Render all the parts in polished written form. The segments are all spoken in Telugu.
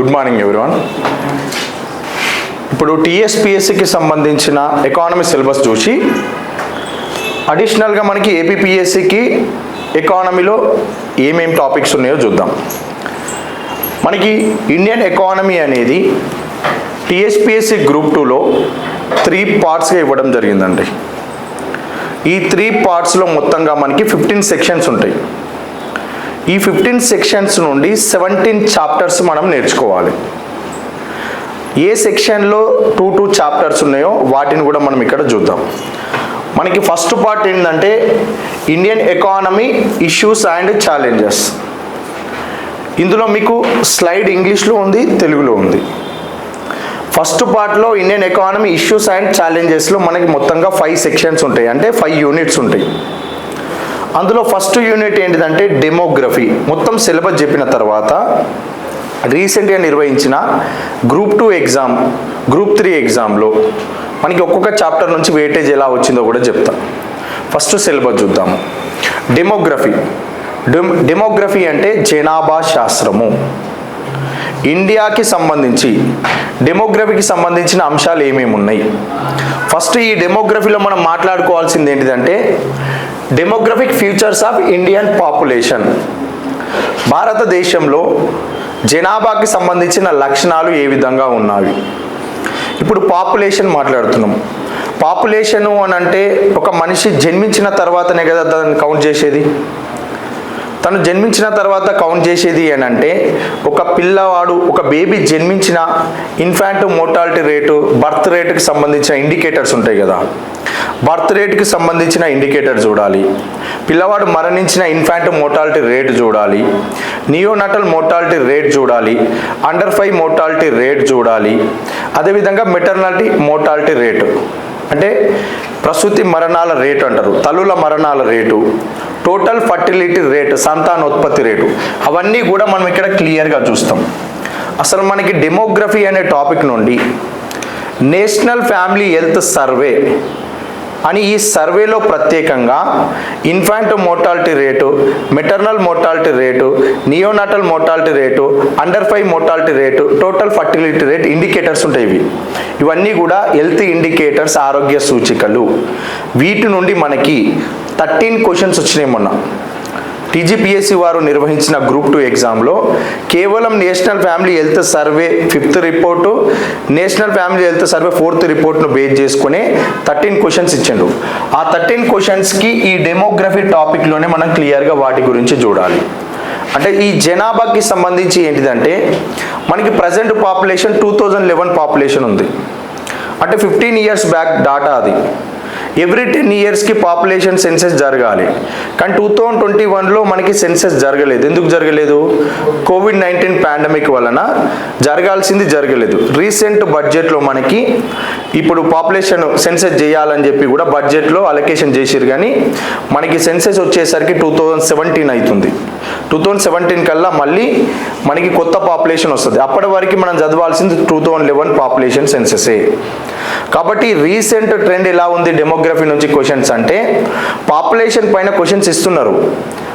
Good morning everyone. ఇప్పుడు టీఎస్పీఎస్సీకి సంబంధించిన ఎకానమీ సిలబస్ చూసి అడిషనల్గా మనకి ఏపీపీఎస్సీకి ఎకానమీలో ఏమేమి టాపిక్స్ ఉన్నాయో చూద్దాం. మనకి ఇండియన్ ఎకానమీ అనేది టీఎస్పీఎస్సీ గ్రూప్ 2లో 3 పార్ట్స్గా ఇవ్వడం జరిగిందండి. ఈ 3 పార్ట్స్లో మొత్తంగా మనకి 15 సెక్షన్స్ ఉంటాయి. ఈ 15 సెక్షన్స్ నుండి 17 చాప్టర్స్ మనం నేర్చుకోవాలి. ఏ సెక్షన్లో 2 చాప్టర్స్ ఉన్నాయో వాటిని కూడా మనం ఇక్కడ చూద్దాం. మనకి ఫస్ట్ పార్ట్ ఏంటంటే Indian economy issues and challenges. ఇందులో మీకు స్లైడ్ ఇంగ్లీష్లో ఉంది, తెలుగులో ఉంది. ఫస్ట్ పార్ట్లో ఇండియన్ ఎకానమీ ఇష్యూస్ అండ్ ఛాలెంజెస్లో మనకి మొత్తంగా 5 సెక్షన్స్ ఉంటాయి, అంటే 5 యూనిట్స్ ఉంటాయి. అందులో ఫస్ట్ యూనిట్ ఏంటిదంటే డెమోగ్రఫీ. మొత్తం సిలబస్ చెప్పిన తర్వాత రీసెంట్గా నిర్వహించిన గ్రూప్ 2 ఎగ్జామ్, గ్రూప్ 3 ఎగ్జామ్లో మనకి ఒక్కొక్క చాప్టర్ నుంచి వెయిటేజ్ ఎలా వచ్చిందో కూడా చెప్తాం. ఫస్ట్ సిలబస్ చూద్దాము. డెమోగ్రఫీ అంటే జనాభా శాస్త్రము. ఇండియాకి సంబంధించి డెమోగ్రఫీకి సంబంధించిన అంశాలు ఏమేమి ఉన్నాయి. ఫస్ట్ ఈ డెమోగ్రఫీలో మనం మాట్లాడుకోవాల్సింది ఏంటిదంటే demographic features of Indian population. భారతదేశంలో జనాభాకి సంబంధించిన లక్షణాలు ఏ విధంగా ఉన్నాయి. ఇప్పుడు పాపులేషన్ మాట్లాడుతున్నాం. పాపులేషను అని అంటే ఒక మనిషి జన్మించిన తర్వాతనే కదా దాన్ని కౌంట్ చేసేది. తను జన్మించిన తర్వాత కౌంట్ చేసేది అని అంటే ఒక పిల్లవాడు, ఒక బేబీ జన్మించిన ఇన్ఫాంట్ మోర్టాలిటీ రేటు, బర్త్ రేటుకి సంబంధించిన ఇండికేటర్స్ ఉంటాయి కదా. బర్త్ రేటుకి సంబంధించిన ఇండికేటర్ చూడాలి, పిల్లవాడు మరణించిన ఇన్ఫాంట్ మోర్టాలిటీ రేటు చూడాలి, నియోనాటల్ మోర్టాలిటీ రేట్ చూడాలి, అండర్ 5 మోర్టాలిటీ రేట్ చూడాలి, అదేవిధంగా మెటర్నాలిటీ మోర్టాలిటీ రేటు అంటే ప్రసూతి మరణాల రేటు అంటారు, తల్లుల మరణాల రేటు, టోటల్ ఫర్టిలిటీ రేటు, సంతానోత్పత్తి రేటు, అవన్నీ కూడా మనం ఇక్కడ క్లియర్గా చూస్తాం. అసలు మనకి డెమోగ్రఫీ అనే టాపిక్ నుండి నేషనల్ ఫ్యామిలీ హెల్త్ సర్వే అని ఈ సర్వేలో ప్రత్యేకంగా infant mortality rate, maternal mortality rate, neonatal mortality rate, under 5 mortality rate, total fertility rate indicators ఉంటాయి. ఇవన్నీ కూడా హెల్త్ ఇండికేటర్స్, ఆరోగ్య సూచికలు. వీటి నుండి మనకి 13 క్వశ్చన్స్ వచ్చినాయి. మొన్న టీజీపీఎస్సీ వారు నిర్వహించిన గ్రూప్ 2 ఎగ్జామ్లో కేవలం national family health survey 5th report, national family health survey 4th రిపోర్ట్ను బేస్ చేసుకుని 13 క్వశ్చన్స్ ఇచ్చిండు. ఆ 13 క్వశ్చన్స్కి ఈ డెమోగ్రఫీ టాపిక్లోనే మనం క్లియర్గా వాటి గురించి చూడాలి. అంటే ఈ జనాభాకి సంబంధించి ఏంటిదంటే మనకి ప్రజెంట్ పాపులేషన్ 2011 పాపులేషన్ ఉంది, అంటే 15 ఇయర్స్ బ్యాక్ డాటా అది. ఎవ్రీ 10 ఇయర్స్కి పాపులేషన్ సెన్సెస్ జరగాలి, కానీ 2021లో మనకి సెన్సెస్ జరగలేదు. ఎందుకు జరగలేదు? కోవిడ్-19 పాండమిక్ వలన జరగాల్సింది జరగలేదు. రీసెంట్ బడ్జెట్లో మనకి ఇప్పుడు పాపులేషన్ సెన్సెస్ చేయాలని చెప్పి కూడా బడ్జెట్లో అలొకేషన్ చేసిరు, కానీ మనకి సెన్సెస్ వచ్చేసరికి 2017 అవుతుంది. 2017 కల్లా మళ్ళీ మనకి కొత్త పాపులేషన్ వస్తుంది. అప్పటి వరకు మనం చదవాల్సింది 2011 పాపులేషన్ సెన్సెసే. కాబట్టి రీసెంట్ ట్రెండ్ ఎలా ఉంది డెమోగ్రఫీ నుంచి క్వశ్చన్స్ అంటే పాపులేషన్ పైన క్వశ్చన్స్ ఇస్తున్నారు,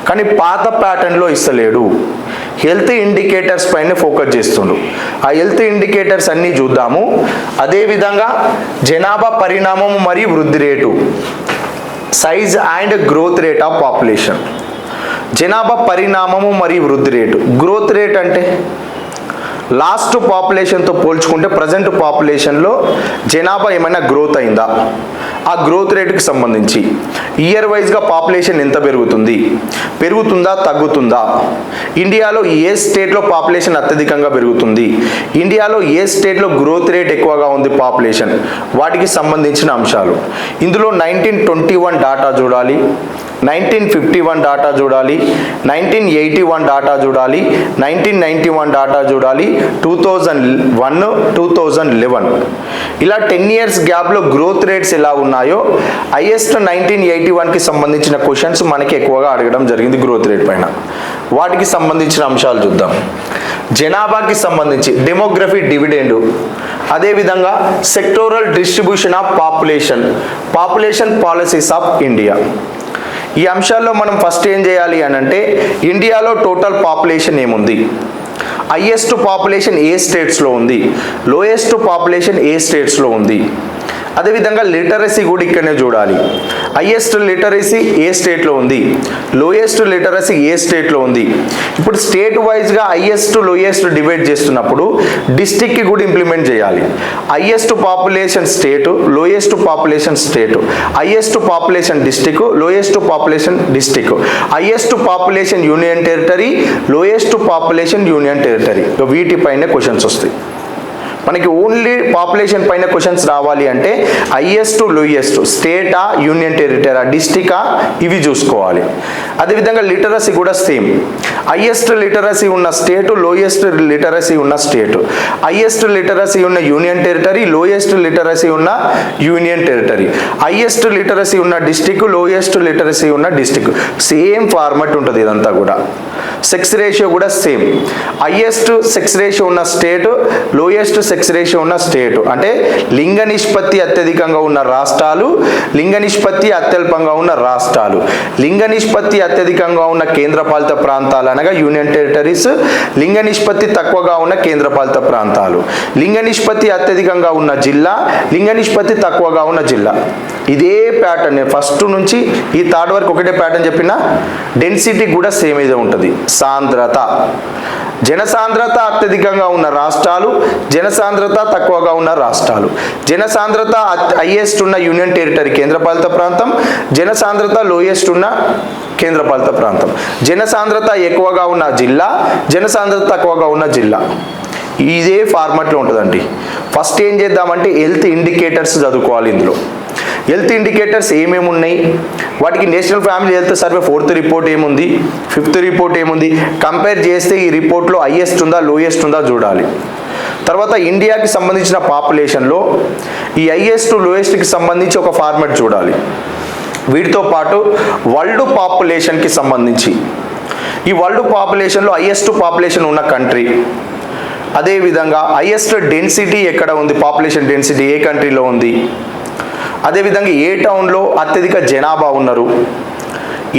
కానీ పాత ప్యాటర్న్లో ఇస్తలేడు. హెల్త్ ఇండికేటర్స్ పైన ఫోకస్ చేస్తుండ్రు. ఆ హెల్త్ ఇండికేటర్స్ అన్నీ చూద్దాము. అదేవిధంగా జనాభా పరిణామం మరియు వృద్ధి rate, size and growth rate of population. జనాభా పరిణామము మరియు వృద్ధి రేటు. గ్రోత్ రేట్ అంటే లాస్ట్ పాపులేషన్తో పోల్చుకుంటే ప్రజెంట్ పాపులేషన్లో జనాభా ఏమైనా గ్రోత్ అయిందా, ఆ గ్రోత్ రేటుకి సంబంధించి ఇయర్ వైజ్గా పాపులేషన్ ఎంత పెరుగుతుందా తగ్గుతుందా, ఇండియాలో ఏ స్టేట్లో పాపులేషన్ అత్యధికంగా పెరుగుతుంది, ఇండియాలో ఏ స్టేట్లో గ్రోత్ రేట్ ఎక్కువగా ఉంది పాపులేషన్, వాటికి సంబంధించిన అంశాలు. ఇందులో 1921 డాటా చూడాలి, 1951 డాటా చూడాలి, 1981 డాటా చూడాలి, 1991 డాటా చూడాలి, 2001, 2011 ఇలా 10 ఇయర్స్ గ్యాప్లో గ్రోత్ రేట్స్ ఎలా ఉన్నాయో హైయెస్ట్ 1981కి సంబంధించిన క్వశ్చన్స్ మనకి ఎక్కువగా అడగడం జరిగింది గ్రోత్ రేట్ పైన. వాటికి సంబంధించిన అంశాలు చూద్దాం. జనాభాకి సంబంధించి డెమోగ్రఫీ డివిడెండ్, అదేవిధంగా sectoral distribution of population policies of India. ఈ అంశాల్లో మనం ఫస్ట్ ఏం చేయాలి అని అంటే ఇండియాలో టోటల్ పాపులేషన్ ఏముంది, హైయెస్ట్ పాపులేషన్ ఏ స్టేట్స్లో ఉంది, లోయెస్ట్ పాపులేషన్ ఏ స్టేట్స్లో ఉంది. అదేవిధంగా లిటరసీ కూడా ఇక్కడనే చూడాలి. హైయెస్ట్ లిటరసీ ఏ స్టేట్లో ఉంది, లోయెస్ట్ లిటరసీ ఏ స్టేట్లో ఉంది. ఇప్పుడు స్టేట్ వైజ్గా హైయెస్ట్ లోయెస్ట్ డివైడ్ చేస్తున్నప్పుడు డిస్టిక్కి కూడా ఇంప్లిమెంట్ చేయాలి. Highest population state, lowest population state, highest population district, lowest population district, highest population union territory, lowest population union territory. వీటిపైనే క్వశ్చన్స్ వస్తాయి. మనకి ఓన్లీ పాపులేషన్ పైన క్వశ్చన్స్ రావాలి అంటే హైయెస్ట్ లోయెస్ట్ స్టేటా, యూనియన్ టెరిటరీ, డిస్టికా, ఇవి చూసుకోవాలి. అదేవిధంగా లిటరసీ కూడా సేమ్. హైయెస్ట్ లిటరసీ ఉన్న స్టేటు, లోయెస్ట్ లిటరసీ ఉన్న స్టేటు, హైయెస్ట్ లిటరసీ ఉన్న యూనియన్ టెరిటరీ, లోయెస్ట్ లిటరసీ ఉన్న యూనియన్ టెరిటరీ, హైయెస్ట్ లిటరసీ ఉన్న డిస్టిక్, లోయెస్ట్ లిటరసీ ఉన్న డిస్టిక్. సేమ్ ఫార్మాట్ ఉంటుంది ఇదంతా కూడా. సెక్స్ రేషియో కూడా సేమ్. హైయెస్ట్ సెక్స్ రేషియో ఉన్న స్టేటు, లోయెస్ట్ సెక్స్ రేషియో ఉన్న స్టేటు. అంటే లింగ నిష్పత్తి అత్యధికంగా ఉన్న రాష్ట్రాలు, లింగ నిష్పత్తి అత్యల్పంగా ఉన్న రాష్ట్రాలు, లింగ నిష్పత్తి అత్యధికంగా ఉన్న కేంద్రపాలిత ప్రాంతాలు అనగా యూనియన్ టెరిటరీస్, లింగ నిష్పత్తి తక్కువగా ఉన్న కేంద్రపాలిత ప్రాంతాలు, లింగ నిష్పత్తి అత్యధికంగా ఉన్న జిల్లా, లింగ నిష్పత్తి తక్కువగా ఉన్న జిల్లా. ఇదే ప్యాటర్న్ ఫస్ట్ నుంచి ఈ థర్డ్ వరకు ఒకటే ప్యాటర్న్ చెప్పిన. డెన్సిటీ కూడా సేమ్ ఇదే ఉంటుంది. సాంద్రత, జనసాంద్రత అత్యధికంగా ఉన్న రాష్ట్రాలు, జనసాంద్రత తక్కువగా ఉన్న రాష్ట్రాలు, జనసాంద్రత హైయెస్ట్ ఉన్న యూనియన్ టెరిటరీ కేంద్రపాలిత ప్రాంతం, జనసాంద్రత లోయెస్ట్ ఉన్న కేంద్రపాలిత ప్రాంతం, జనసాంద్రత ఎక్కువగా ఉన్న జిల్లా, జనసాంద్రత తక్కువగా ఉన్న జిల్లా. ఇదే ఫార్మాట్లో ఉంటుందండి. ఫస్ట్ ఏం చేద్దామంటే హెల్త్ ఇండికేటర్స్ చదువుకోవాలి. ఇందులో హెల్త్ ఇండికేటర్స్ ఏమేమి ఉన్నాయి, వాటికి national family health survey 4th report ఏముంది, 5th రిపోర్ట్ ఏముంది, కంపేర్ చేస్తే ఈ రిపోర్ట్లో హైయెస్ట్ ఉందా లోయెస్ట్ ఉందా చూడాలి. తర్వాత ఇండియాకి సంబంధించిన పాపులేషన్లో ఈ హైయెస్ట్ లోయెస్ట్కి సంబంధించి ఒక ఫార్మాట్ చూడాలి. వీటితో పాటు వరల్డ్ పాపులేషన్కి సంబంధించి ఈ వరల్డ్ పాపులేషన్లో హైయెస్ట్ పాపులేషన్ ఉన్న కంట్రీ, అదేవిధంగా హైయెస్ట్ డెన్సిటీ ఎక్కడ ఉంది, పాపులేషన్ డెన్సిటీ ఏ కంట్రీలో ఉంది, అదేవిధంగా ఏ టౌన్లో అత్యధిక జనాభా ఉన్నారు,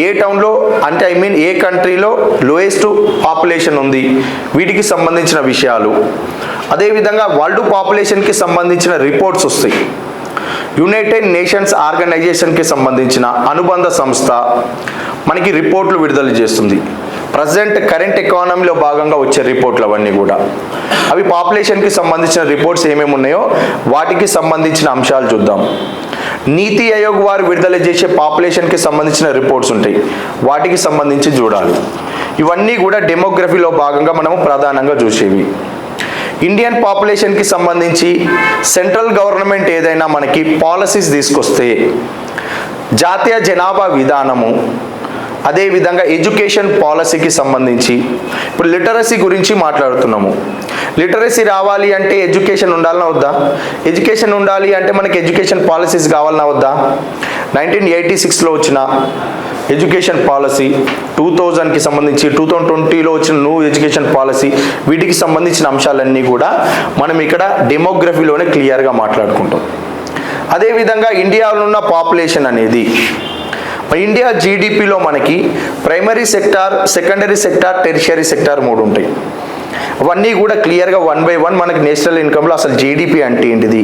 ఏ టౌన్లో అంటే ఏ కంట్రీలో లోయెస్ట్ పాపులేషన్ ఉంది, వీటికి సంబంధించిన విషయాలు. అదేవిధంగా వరల్డ్ పాపులేషన్కి సంబంధించిన రిపోర్ట్స్ వస్తాయి. యునైటెడ్ నేషన్స్ ఆర్గనైజేషన్కి సంబంధించిన అనుబంధ సంస్థ మనకి రిపోర్ట్లు విడుదల చేస్తుంది. కరెంట్ ఎకానమీలో భాగంగా వచ్చే రిపోర్ట్లు అవన్నీ కూడా. అవి పాపులేషన్కి సంబంధించిన రిపోర్ట్స్ ఏమేమి ఉన్నాయో వాటికి సంబంధించిన అంశాలు చూద్దాం. నీతి ఆయోగ్ వారు విడుదల చేసే పాపులేషన్కి సంబంధించిన రిపోర్ట్స్ ఉంటాయి, వాటికి సంబంధించి చూడాలి. ఇవన్నీ కూడా డెమోగ్రఫీలో భాగంగా మనము ప్రధానంగా చూసేవి. ఇండియన్ పాపులేషన్కి సంబంధించి సెంట్రల్ గవర్నమెంట్ ఏదైనా మనకి పాలసీస్ తీసుకొస్తే జాతీయ జనాభా విధానము, అదేవిధంగా ఎడ్యుకేషన్ పాలసీకి సంబంధించి ఇప్పుడు లిటరసీ గురించి మాట్లాడుతున్నాము. లిటరసీ రావాలి అంటే ఎడ్యుకేషన్ ఉండాలన్నా వద్దా, ఎడ్యుకేషన్ ఉండాలి అంటే మనకి ఎడ్యుకేషన్ పాలసీస్ కావాలన్నా వద్దా. 1986లో వచ్చిన ఎడ్యుకేషన్ పాలసీ, 2000కి సంబంధించి 2020లో వచ్చిన న్యూ ఎడ్యుకేషన్ పాలసీ, వీటికి సంబంధించిన అంశాలన్నీ కూడా మనం ఇక్కడ డెమోగ్రఫీలోనే క్లియర్గా మాట్లాడుకుంటాం. అదేవిధంగా ఇండియాలో ఉన్న పాపులేషన్ అనేది ఇండియా జీడిపిలో మనకి primary sector, secondary sector, tertiary sector 3 ఉంటాయి. అవన్నీ కూడా క్లియర్గా 1 by 1 మనకి నేషనల్ ఇన్కంలో అసలు జీడిపి అంటే ఏంటిది,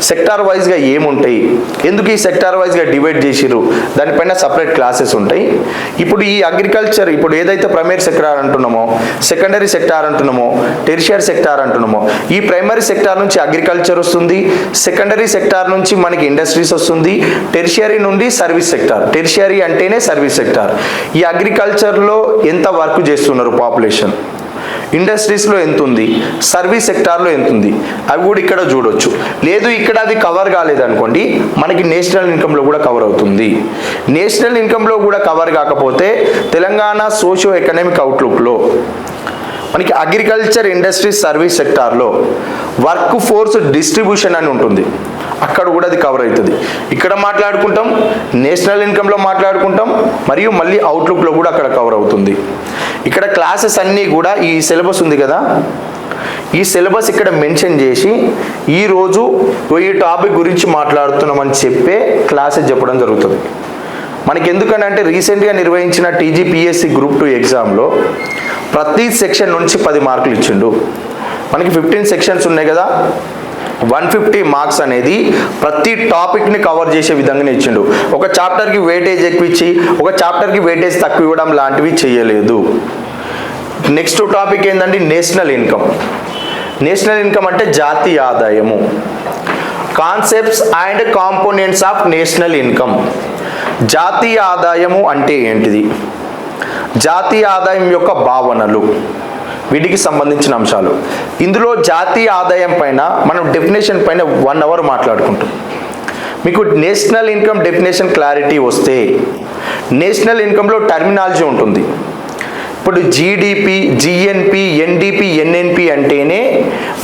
సెక్టార్ వైజ్గా ఏముంటాయి, ఎందుకు ఈ సెక్టార్ వైజ్గా డివైడ్ చేసిరు, దానిపైన సపరేట్ క్లాసెస్ ఉంటాయి. ఇప్పుడు ఈ అగ్రికల్చర్ ఇప్పుడు ఏదైతే ప్రైమరీ సెక్టార్ అంటున్నామో, సెకండరీ సెక్టార్ అంటున్నామో, టెరిషియరీ సెక్టార్ అంటున్నామో, ఈ ప్రైమరీ సెక్టార్ నుంచి అగ్రికల్చర్ వస్తుంది, సెకండరీ సెక్టార్ నుంచి మనకి ఇండస్ట్రీస్ వస్తుంది, టెరిషియరీ నుండి సర్వీస్ సెక్టార్. టెరిషియరీ అంటేనే సర్వీస్ సెక్టార్. ఈ అగ్రికల్చర్లో ఎంత వర్క్ చేస్తున్నారు పాపులేషన్, ఇండస్ట్రీస్లో ఎంత ఉంది, సర్వీస్ సెక్టార్లో ఎంత ఉంది, అవి కూడా ఇక్కడ చూడొచ్చు. లేదు ఇక్కడ అది కవర్ కాలేదనుకోండి, మనకి నేషనల్ ఇన్కంలో కూడా కవర్ అవుతుంది. నేషనల్ ఇన్కంలో కూడా కవర్ కాకపోతే తెలంగాణ సోషియో ఎకనామిక్ అవుట్లుక్లో మనకి అగ్రికల్చర్, ఇండస్ట్రీస్, సర్వీస్ సెక్టార్లో వర్క్ ఫోర్స్ డిస్ట్రిబ్యూషన్ అని ఉంటుంది, అక్కడ కూడా అది కవర్ అవుతుంది. ఇక్కడ మాట్లాడుకుంటాం, నేషనల్ ఇన్కంలో మాట్లాడుకుంటాం, మరియు మళ్ళీ అవుట్లుక్లో కూడా అక్కడ కవర్ అవుతుంది. ఇక్కడ క్లాసెస్ అన్నీ కూడా ఈ సిలబస్ ఉంది కదా, ఈ సిలబస్ ఇక్కడ మెన్షన్ చేసి ఈరోజు ఈ టాపిక్ గురించి మాట్లాడుతున్నామని చెప్పే క్లాసెస్ చెప్పడం జరుగుతుంది. మనకి ఎందుకనంటే రీసెంట్గా నిర్వహించిన టీజీపీఎస్సీ గ్రూప్ 2 ఎగ్జామ్లో ప్రతి సెక్షన్ నుంచి 10 మార్కులు ఇచ్చిండు. మనకి 15 సెక్షన్స్ ఉన్నాయి కదా, 150 మార్క్స్ అనేది ప్రతి టాపిక్ని కవర్ చేసే విధంగానే ఇచ్చిండు. ఒక చాప్టర్కి వెయిటేజ్ ఎక్కువ ఇచ్చి ఒక చాప్టర్కి వెయిటేజ్ తక్కువ ఇవ్వడం లాంటివి చేయలేదు. నెక్స్ట్ టాపిక్ ఏంటంటే నేషనల్ ఇన్కమ్. నేషనల్ ఇన్కమ్ అంటే జాతీయ ఆదాయము. Concepts and components of national income. జాతీయ ఆదాయము అంటే ఏంటిది, జాతీయ ఆదాయం యొక్క భావనలు, వీటికి సంబంధించిన అంశాలు. ఇందులో జాతీయ ఆదాయం పైన మనం డెఫినేషన్ పైన 1 అవర్ మాట్లాడుకుంటాం. మీకు నేషనల్ ఇన్కమ్ డెఫినేషన్ క్లారిటీ వస్తే నేషనల్ ఇన్కంలో టర్మినాలజీ ఉంటుంది. ఇప్పుడు జీడిపి, జిఎన్పి, ఎన్డిపి, ఎన్ఎన్పి అంటేనే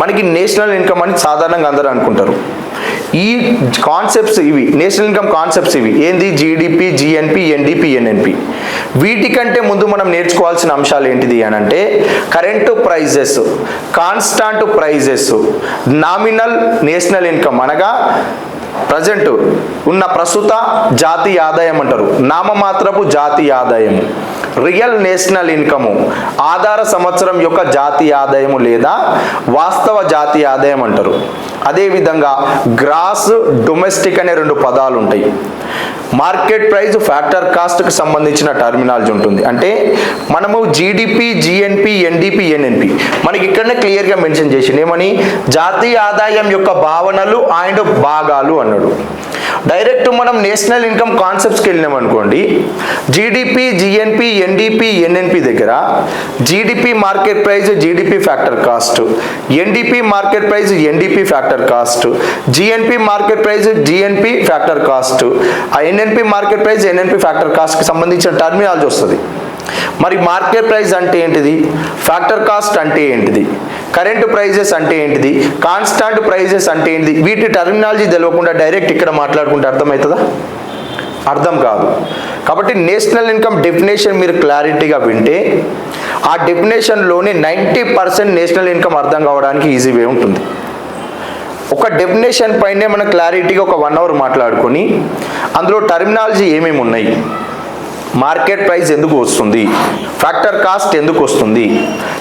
మనకి నేషనల్ ఇన్కమ్ అని సాధారణంగా అందరూ అనుకుంటారు. ఈ కాన్సెప్ట్స్ ఇవి, నేషనల్ ఇన్కమ్ కాన్సెప్ట్స్ ఇవి ఏంది, జీడిపి, జిఎన్పి, ఎన్డిపి, ఎన్ఎన్పి. వీటికంటే ముందు మనం నేర్చుకోవాల్సిన అంశాలు ఏంటిది అని అంటే current prices, constant prices, nominal national income అనగా ప్రజెంట్ ఉన్న ప్రస్తుత జాతీయ ఆదాయం అంటారు, నామమాత్రపు జాతీయ ఆదాయము. రియల్ నేషనల్ ఇన్కము ఆధార సంవత్సరం యొక్క జాతీయ ఆదాయము లేదా వాస్తవ జాతీయ ఆదాయం అంటారు. అదేవిధంగా గ్రాస్, డొమెస్టిక్ అనే 2 పదాలు ఉంటాయి. మార్కెట్ ప్రైస్, ఫ్యాక్టర్ కాస్ట్కి సంబంధించిన టర్మినాలజీ ఉంటుంది. అంటే మనము జీడిపి, జిఎన్పి, ఎన్డిపి, ఎన్ఎన్పి మనకి ఇక్కడనే క్లియర్గా మెన్షన్ చేసింది ఏమని, జాతీయ ఆదాయం యొక్క భావనలు అండ్ భాగాలు అన్నాడు. డైరెక్ట్ మనం నేషనల్ ఇన్కమ్ కాన్సెప్ట్స్కి వెళ్ళినాం అనుకోండి, జీడిపి, జిఎన్పి, ఎన్డిపి, ఎన్ఎన్పి దగ్గర GDP market price, GDP factor cost, NDP market price, NDP factor cost, GNP market price, GNP factor cost, ఆ NNP market price, NNP factor కాస్ట్కి సంబంధించిన టర్మినాలజీ వస్తుంది. మరి మార్కెట్ ప్రైస్ అంటే ఏంటిది, ఫ్యాక్టర్ కాస్ట్ అంటే ఏంటిది, కరెంట్ ప్రైజెస్ అంటే ఏంటిది, కాన్స్టాంట్ ప్రైజెస్ అంటే ఏంటిది, వీటి టర్మినాలజీ తెలియకుండా డైరెక్ట్ ఇక్కడ మాట్లాడుకుంటే అర్థమవుతుందా, అర్థం కాదు. కాబట్టి నేషనల్ ఇన్కమ్ డెఫినేషన్ మీరు క్లారిటీగా వింటే ఆ డెఫినేషన్లోనే 90% నేషనల్ ఇన్కమ్ అర్థం కావడానికి ఈజీ వే ఉంటుంది. ఒక డెఫినేషన్ పైనే మనం క్లారిటీగా ఒక 1 అవర్ మాట్లాడుకొని అందులో టర్మినాలజీ ఏమేమి ఉన్నాయి, మార్కెట్ ప్రైస్ ఎందుకు వస్తుంది, ఫ్యాక్టర్ కాస్ట్ ఎందుకు వస్తుంది,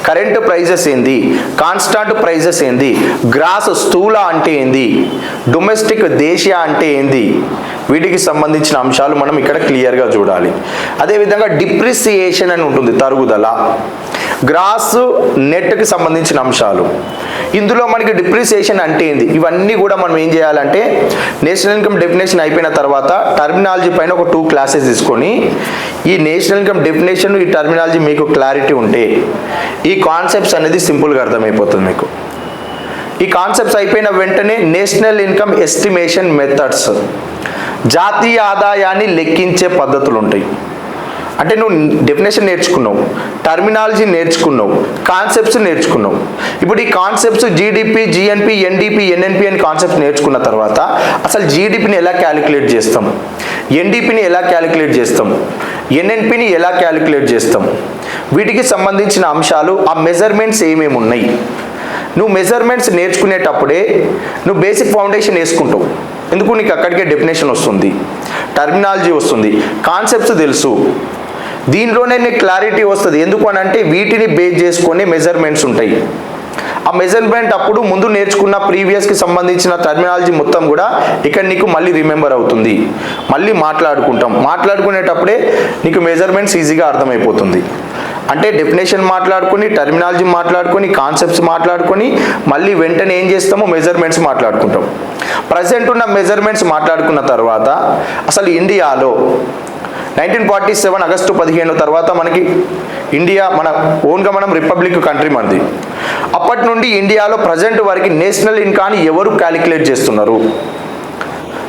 కరెంట్ ప్రైజెస్ ఏంది, కాన్స్టాంట్ ప్రైజెస్ ఏంది, గ్రాస్ స్థూల అంటే ఏంది, డొమెస్టిక్ దేశీయ అంటే ఏంది, వీటికి సంబంధించిన అంశాలు మనం ఇక్కడ క్లియర్గా చూడాలి. అదేవిధంగా డిప్రిసియేషన్ అని ఉంటుంది, తరుగుదల, గ్రాస్, నెట్కి సంబంధించిన అంశాలు. ఇందులో మనకి డిప్రిసియేషన్ అంటే ఏంది, ఇవన్నీ కూడా మనం ఏం చేయాలంటే నేషనల్ ఇన్కమ్ డెఫినేషన్ అయిపోయిన తర్వాత టర్మినాలజీ పైన ఒక 2 క్లాసెస్ తీసుకొని ఈ నేషనల్ ఇన్కమ్ డెఫినేషన్, ఈ టర్మినాలజీ మీకు క్లారిటీ ఉంటే ఈ కాన్సెప్ట్స్ అనేది సింపుల్గా అర్థమైపోతుంది మీకు. ఈ కాన్సెప్ట్స్ అయిపోయిన వెంటనే నేషనల్ ఇన్కమ్ ఎస్టిమేషన్ మెథడ్స్, జాతీయ ఆదాయాన్ని లెక్కించే పద్ధతులు ఉంటాయి. అంటే నువ్వు డెఫినేషన్ నేర్చుకున్నావు, టర్మినాలజీ నేర్చుకున్నావు, కాన్సెప్ట్స్ నేర్చుకున్నావు. ఇప్పుడు ఈ concepts GDP, GNP, NDP, NNP అని కాన్సెప్ట్స్ నేర్చుకున్న తర్వాత అసలు జీడిపిని ఎలా క్యాలిక్యులేట్ చేస్తాం, ఎన్డిపిని ఎలా క్యాలిక్యులేట్ చేస్తాం, ఎన్ఎన్పిని ఎలా క్యాలిక్యులేట్ చేస్తాం, వీటికి సంబంధించిన అంశాలు, ఆ మెజర్మెంట్స్ ఏమేమి ఉన్నాయి. నువ్వు మెజర్మెంట్స్ నేర్చుకునేటప్పుడే నువ్వు బేసిక్ ఫౌండేషన్ వేసుకుంటావు. ఎందుకు, నీకు అక్కడికే డెఫినేషన్ వస్తుంది, టర్మినాలజీ వస్తుంది, కాన్సెప్ట్స్ తెలుసు, దీనిలోనే నీకు క్లారిటీ వస్తుంది. ఎందుకు అని అంటే వీటిని బేస్ చేసుకొని మెజర్మెంట్స్ ఉంటాయి. ఆ మెజర్మెంట్ అప్పుడు ముందు నేర్చుకున్న ప్రీవియస్కి సంబంధించిన టర్మినాలజీ మొత్తం కూడా ఇక్కడ నీకు మళ్ళీ రిమెంబర్ అవుతుంది, మళ్ళీ మాట్లాడుకునేటప్పుడే నీకు మెజర్మెంట్స్ ఈజీగా అర్థమైపోతుంది. అంటే డెఫినేషన్ మాట్లాడుకొని, టర్మినాలజీ మాట్లాడుకొని, కాన్సెప్ట్స్ మాట్లాడుకొని మళ్ళీ వెంటనే ఏం చేస్తామో మెజర్మెంట్స్ మాట్లాడుకుంటాం. ప్రజెంట్ ఉన్న మెజర్మెంట్స్ మాట్లాడుకున్న తర్వాత అసలు ఇండియాలో 1947 ఆగస్టు 15 తర్వాత మనకి ఇండియా మన ఓన్గా మనం రిపబ్లిక్ కంట్రీ మనది. అప్పటి నుండి ఇండియాలో ప్రజెంట్ వరకు నేషనల్ ఇన్కామ్ని ఎవరు క్యాలిక్యులేట్ చేస్తున్నారు?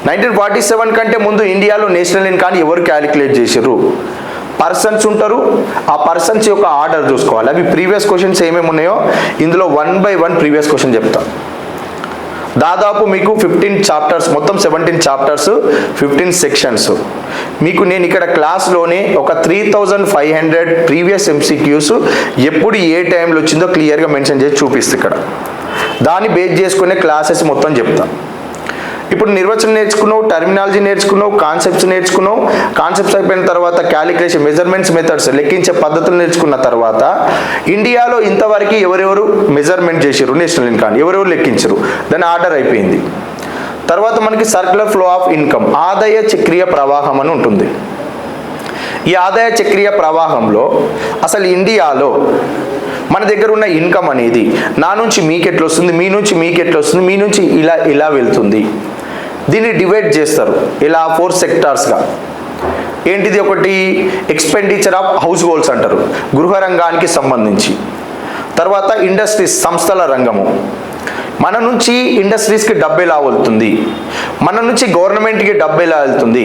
1947 కంటే ముందు ఇండియాలో నేషనల్ ఇన్కామ్ని ఎవరు క్యాలిక్యులేట్ చేశారు? పర్సన్స్ ఉంటారు, ఆ పర్సన్స్ యొక్క ఆర్డర్ చూసుకోవాలి. అవి ప్రీవియస్ క్వశ్చన్స్ ఏమేమి ఉన్నాయో ఇందులో 1 by 1 ప్రీవియస్ క్వశ్చన్ చెప్తా. దాదాపు మీకు 15 చాప్టర్స్, మొత్తం 17 చాప్టర్స్, 15 సెక్షన్స్. మీకు నేను ఇక్కడ క్లాస్లోనే ఒక 3500 ప్రీవియస్ MCQs ఎప్పుడు ఏ టైంలో వచ్చిందో క్లియర్గా మెన్షన్ చేసి చూపిస్తే ఇక్కడ దాన్ని బేస్ చేసుకునే క్లాసెస్ మొత్తం చెప్తా. ఇప్పుడు నిర్వచనం నేర్చుకున్నావు, టర్మినాలజీ నేర్చుకున్నావు, కాన్సెప్ట్స్ నేర్చుకున్నావు. కాన్సెప్ట్స్ అయిపోయిన తర్వాత క్యాలిక్యులేషన్, మెజర్మెంట్స్, మెథడ్స్, లెక్కించే పద్ధతులు నేర్చుకున్న తర్వాత ఇండియాలో ఇంతవరకు ఎవరెవరు మెజర్మెంట్ చేశారు నేషనల్ ఇన్కమ్, ఎవరెవరు లెక్కించరు, దాని ఆర్డర్ అయిపోయింది. తర్వాత మనకి సర్క్యులర్ ఫ్లో ఆఫ్ ఇన్కమ్, ఆదాయ చక్రీయ ప్రవాహం అని ఉంటుంది. ఈ ఆదాయ చక్రీయ ప్రవాహంలో అసలు ఇండియాలో మన దగ్గర ఉన్న ఇన్కమ్ అనేది నా నుంచి మీకు ఎట్లా వస్తుంది, మీ నుంచి మీకు ఎట్లా వస్తుంది, మీ నుంచి ఇలా వెళ్తుంది. దీన్ని డివైడ్ చేస్తారు ఇలా 4 సెక్టార్స్గా. ఏంటిది? ఒకటి ఎక్స్పెండిచర్ ఆఫ్ హౌస్ హోల్డ్స్ అంటారు, గృహ రంగానికి సంబంధించి. తర్వాత ఇండస్ట్రీస్, సంస్థల రంగము, మన నుంచి ఇండస్ట్రీస్కి డబ్బు ఎలా వెళ్తుంది, మన నుంచి గవర్నమెంట్కి డబ్బు ఎలా వెళ్తుంది,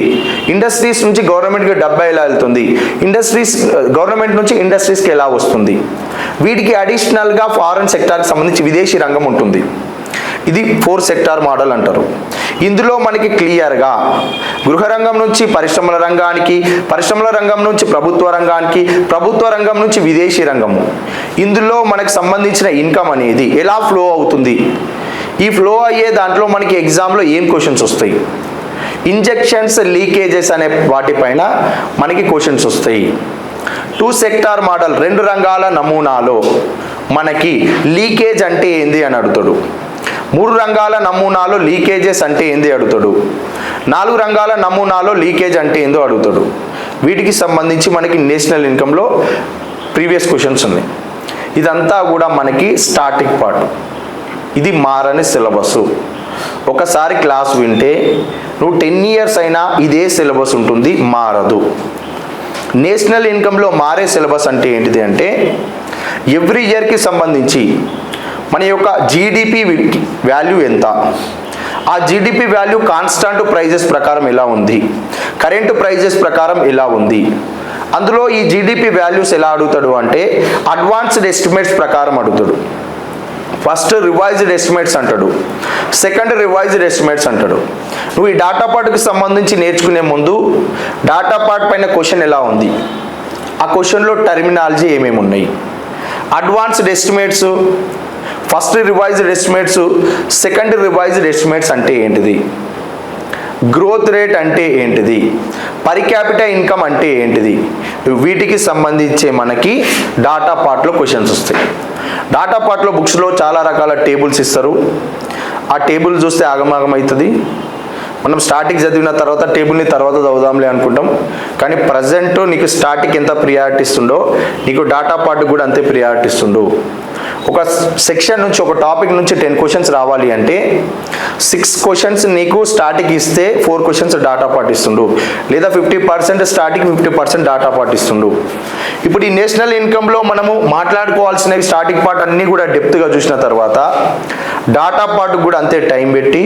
ఇండస్ట్రీస్ నుంచి గవర్నమెంట్కి డబ్బు ఎలా వెళ్తుంది, ఇండస్ట్రీస్ గవర్నమెంట్ నుంచి ఇండస్ట్రీస్కి ఎలా వస్తుంది. వీటికి అడిషనల్గా ఫారెన్ సెక్టార్కి సంబంధించి విదేశీ రంగం ఉంటుంది. ఇది 4 సెక్టార్ మోడల్ అంటారు. ఇందులో మనకి క్లియర్గా గృహ రంగం నుంచి పరిశ్రమల రంగానికి, పరిశ్రమల రంగం నుంచి ప్రభుత్వ రంగానికి, ప్రభుత్వ రంగం నుంచి విదేశీ రంగము, ఇందులో మనకు సంబంధించిన ఇన్కమ్ అనేది ఎలా ఫ్లో అవుతుంది. ఈ ఫ్లో అయ్యే దాంట్లో మనకి ఎగ్జామ్లో ఏం క్వశ్చన్స్ వస్తాయి, ఇంజెక్షన్స్, లీకేజెస్ అనే వాటిపైన మనకి క్వశ్చన్స్ వస్తాయి. 2 సెక్టార్ మోడల్, 2 రంగాల నమూనాలో మనకి లీకేజ్ అంటే ఏంది అని అడుగుతాడు. 3 రంగాల నమూనాలో లీకేజెస్ అంటే ఏంది అడుగుతాడు. 4 రంగాల నమూనాలో లీకేజ్ అంటే ఏందో అడుగుతాడు. వీటికి సంబంధించి మనకి నేషనల్ ఇన్కంలో ప్రీవియస్ క్వశ్చన్స్ ఉన్నాయి. ఇదంతా కూడా మనకి స్టార్టింగ్ పార్ట్. ఇది మారని సిలబస్. ఒకసారి క్లాస్ వింటే నువ్వు 10 ఇయర్స్ అయినా ఇదే సిలబస్ ఉంటుంది, మారదు. నేషనల్ ఇన్కంలో మారే సిలబస్ అంటే ఏంటిది అంటే ఎవ్రీ ఇయర్కి సంబంధించి మన యొక్క జీడిపి వాల్యూ ఎంత, ఆ జీడిపి వాల్యూ కాన్స్టాంట్ ప్రైజెస్ ప్రకారం ఎలా ఉంది, కరెంట్ ప్రైజెస్ ప్రకారం ఎలా ఉంది. అందులో ఈ జీడిపి వాల్యూస్ ఎలా అడుగుతాడు అంటే అడ్వాన్స్డ్ ఎస్టిమేట్స్ ప్రకారం అడుగుతాడు. ఫస్ట్ రివైజ్డ్ ఎస్టిమేట్స్ అంటాడు, సెకండ్ రివైజ్డ్ ఎస్టిమేట్స్ అంటాడు. నువ్వు ఈ డాటా పార్ట్కి సంబంధించి నేర్చుకునే ముందు డాటా పార్ట్ పైన క్వశ్చన్ ఎలా ఉంది, ఆ క్వశ్చన్లో టర్మినాలజీ ఏమేమి ఉన్నాయి, advanced estimates, first revised estimates, second revised estimates అంటే ఏంటిది, గ్రోత్ రేట్ అంటే ఏంటిది, పర్ క్యాపిటల్ ఇన్కమ్ అంటే ఏంటిది, వీటికి సంబంధించే మనకి డాటా పార్ట్లో క్వశ్చన్స్ వస్తాయి. డాటా పార్ట్లో బుక్స్లో చాలా రకాల టేబుల్స్ ఇస్తారు. ఆ టేబుల్ చూస్తే ఆగమాగం అవుతుంది. మనం స్టార్టింగ్ చదివిన తర్వాత టేబుల్ని తర్వాత చదువుదాంలే అనుకుంటాం, కానీ ప్రజెంట్ నీకు స్టార్టింగ్ ఎంత ప్రియారిటీ ఇస్తుండో నీకు డాటా పార్ట్ కూడా అంతే ప్రియారిటీ ఇస్తుండు. ఒక సెక్షన్ నుంచి, ఒక టాపిక్ నుంచి 10 క్వశ్చన్స్ రావాలి అంటే 6 క్వశ్చన్స్ నీకు స్టార్టింగ్ ఇస్తే 4 క్వశ్చన్స్ డాటా పార్ట్ ఇస్తుండు, లేదా 50% స్టార్టింగ్, 50% డాటా పార్ట్ ఇస్తుండు. ఇప్పుడు ఈ నేషనల్ ఇన్కంలో మనము మాట్లాడుకోవాల్సినవి స్టార్టింగ్ పార్ట్ అన్నీ కూడా డెప్త్గా చూసిన తర్వాత డాటా పార్ట్ కూడా అంతే టైం పెట్టి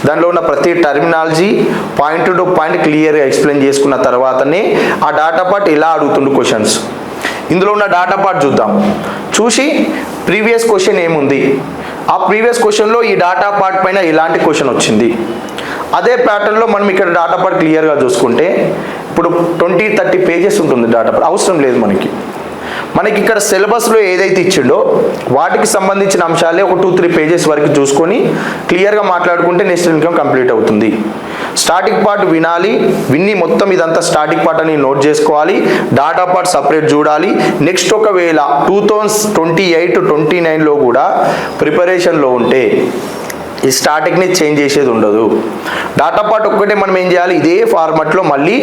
దానిలో ఉన్న ప్రతి టర్మినాలజీ పాయింట్ టు పాయింట్ క్లియర్గా ఎక్స్ప్లెయిన్ చేసుకున్న తర్వాతనే ఆ డాటా పార్ట్ ఎలా అడుగుతుండు క్వశ్చన్స్. ఇందులో ఉన్న డాటా పార్ట్ చూద్దాం, చూసి ప్రీవియస్ క్వశ్చన్ ఏముంది, ఆ ప్రీవియస్ క్వశ్చన్లో ఈ డాటా పార్ట్ పైన ఇలాంటి క్వశ్చన్ వచ్చింది. అదే ప్యాటర్న్లో మనం ఇక్కడ డాటా పార్ట్ క్లియర్గా చూసుకుంటే ఇప్పుడు 20-30 పేజెస్ ఉంటుంది డాటా పార్ట్, అవసరం లేదు మనకి. మనకి ఇక్కడ సిలబస్లో ఏదైతే ఇచ్చిండో వాటికి సంబంధించిన అంశాలే ఒక 2-3 పేజెస్ వరకు చూసుకొని క్లియర్గా మాట్లాడుకుంటే నేషనల్ ఇన్కమ్ కంప్లీట్ అవుతుంది. స్టార్టింగ్ పార్ట్ వినాలి, విన్ని మొత్తం ఇదంతా స్టార్టింగ్ పార్ట్ అని నోట్ చేసుకోవాలి, డాటా పార్ట్ సపరేట్ చూడాలి. నెక్స్ట్ ఒకవేళ 2028-29లో కూడా ప్రిపరేషన్లో ఉంటే ఈ స్టార్టింగ్ని చేంజ్ చేసేది ఉండదు. డాటా పార్ట్ ఒక్కటే మనం ఏం చేయాలి, ఇదే ఫార్మాట్లో మళ్ళీ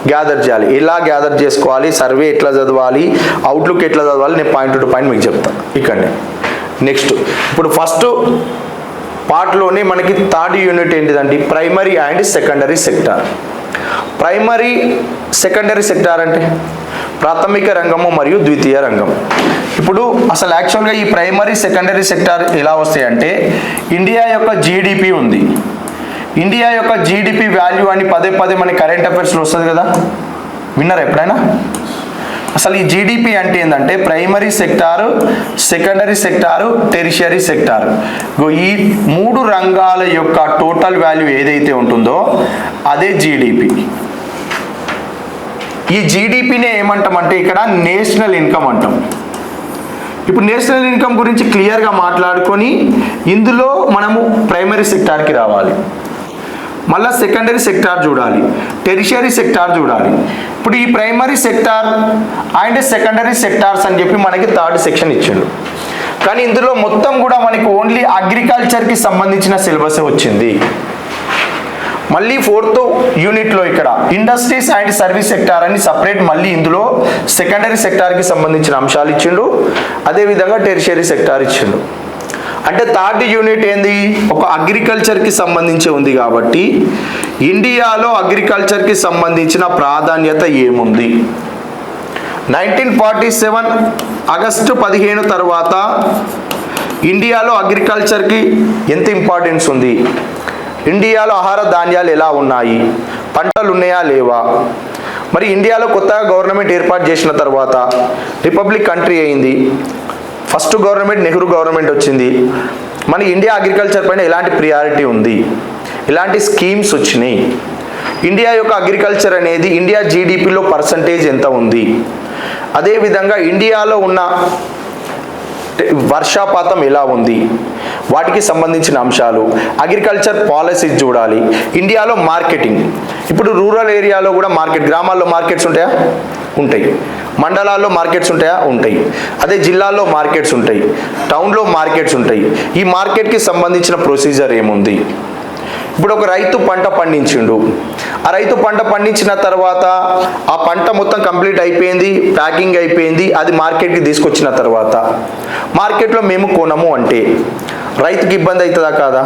గ్యాదర్ చేయాలి. ఎలా గ్యాదర్ చేసుకోవాలి, సర్వే ఎట్లా చదవాలి, అవుట్లుక్ ఎట్లా చదవాలి, నేను పాయింట్ టు పాయింట్ మీకు చెప్తాను ఇక్కడనే. నెక్స్ట్ ఇప్పుడు ఫస్ట్ పార్ట్లోనే మనకి 3rd యూనిట్ ఏంటిదండి, primary and secondary sector. Primary secondary sector అంటే ప్రాథమిక రంగము మరియు ద్వితీయ రంగం. ఇప్పుడు అసలు యాక్చువల్గా ఈ ప్రైమరీ సెకండరీ సెక్టార్ ఎలా వస్తాయి అంటే ఇండియా యొక్క జీడిపి ఉంది, ఇండియా యొక్క జీడిపి వాల్యూ అని పదే మన కరెంట్ అఫైర్స్లో వస్తుంది కదా, విన్నారా ఎప్పుడైనా? అసలు ఈ జీడిపి అంటే ఏంటంటే primary sector, secondary sector, tertiary sector. ఈ 3 రంగాల యొక్క టోటల్ వాల్యూ ఏదైతే ఉంటుందో అదే జీడిపి. ఈ జీడిపినే ఏమంటామంటే ఇక్కడ నేషనల్ ఇన్కమ్ అంటాం. ఇప్పుడు నేషనల్ ఇన్కమ్ గురించి క్లియర్గా మాట్లాడుకొని ఇందులో మనము ప్రైమరీ సెక్టార్కి రావాలి. మళ్ళీ సెకండరీ సెక్టార్ చూడాలి, టెరిషరీ సెక్టార్ చూడాలి. ఇప్పుడు ఈ primary sector and secondary sectors అని చెప్పి మనకి థర్డ్ సెక్షన్ ఇచ్చిండు. కానీ ఇందులో మొత్తం కూడా మనకి ఓన్లీ అగ్రికల్చర్కి సంబంధించిన సిలబస్ వచ్చింది. మళ్ళీ ఫోర్త్ యూనిట్లో ఇక్కడ ఇండస్ట్రీస్ అండ్ సర్వీస్ సెక్టార్ అని సపరేట్ మళ్ళీ ఇందులో సెకండరీ సెక్టార్కి సంబంధించిన అంశాలు ఇచ్చిండు, అదేవిధంగా టెరిషరీ సెక్టార్ ఇచ్చిండు. అంటే థర్డ్ యూనిట్ ఏంది, ఒక అగ్రికల్చర్కి సంబంధించి ఉంది కాబట్టి ఇండియాలో అగ్రికల్చర్కి సంబంధించిన ప్రాధాన్యత ఏముంది. 1947 ఆగస్టు 15 తర్వాత ఇండియాలో అగ్రికల్చర్కి ఎంత ఇంపార్టెన్స్ ఉంది, ఇండియాలో ఆహార ధాన్యాలు ఎలా ఉన్నాయి, పంటలు ఉన్నాయా లేవా. మరి ఇండియాలో కొత్తగా గవర్నమెంట్ ఏర్పాటు చేసిన తర్వాత రిపబ్లిక్ కంట్రీ అయింది, ఫస్ట్ గవర్నమెంట్ నెహ్రూ గవర్నమెంట్ వచ్చింది. మన ఇండియా అగ్రికల్చర్ పైన ఎలాంటి ప్రియారిటీ ఉంది, ఎలాంటి స్కీమ్స్ వచ్చినాయి, ఇండియా యొక్క అగ్రికల్చర్ అనేది ఇండియా జీడిపిలో పర్సంటేజ్ ఎంత ఉంది, అదేవిధంగా ఇండియాలో ఉన్న వర్షపాతం ఎలా ఉంది, వాటికి సంబంధించిన అంశాలు, అగ్రికల్చర్ పాలసీస్ చూడాలి. ఇండియాలో మార్కెటింగ్, ఇప్పుడు రూరల్ ఏరియాలో కూడా మార్కెట్, గ్రామాల్లో మార్కెట్స్ ఉంటాయా, ఉంటాయి. మండలాల్లో మార్కెట్స్ ఉంటాయా, ఉంటాయి. అదే జిల్లాల్లో మార్కెట్స్ ఉంటాయి, టౌన్లో మార్కెట్స్ ఉంటాయి. ఈ మార్కెట్కి సంబంధించిన ప్రొసీజర్ ఏముంది. ఇప్పుడు ఒక రైతు పంట పండించిండు, ఆ రైతు పంట పండించిన తర్వాత ఆ పంట మొత్తం కంప్లీట్ అయిపోయింది, ప్యాకింగ్ అయిపోయింది, అది మార్కెట్కి తీసుకొచ్చిన తర్వాత మార్కెట్లో మేము కొనము అంటే రైతుకి ఇబ్బంది అవుతుందా కాదా.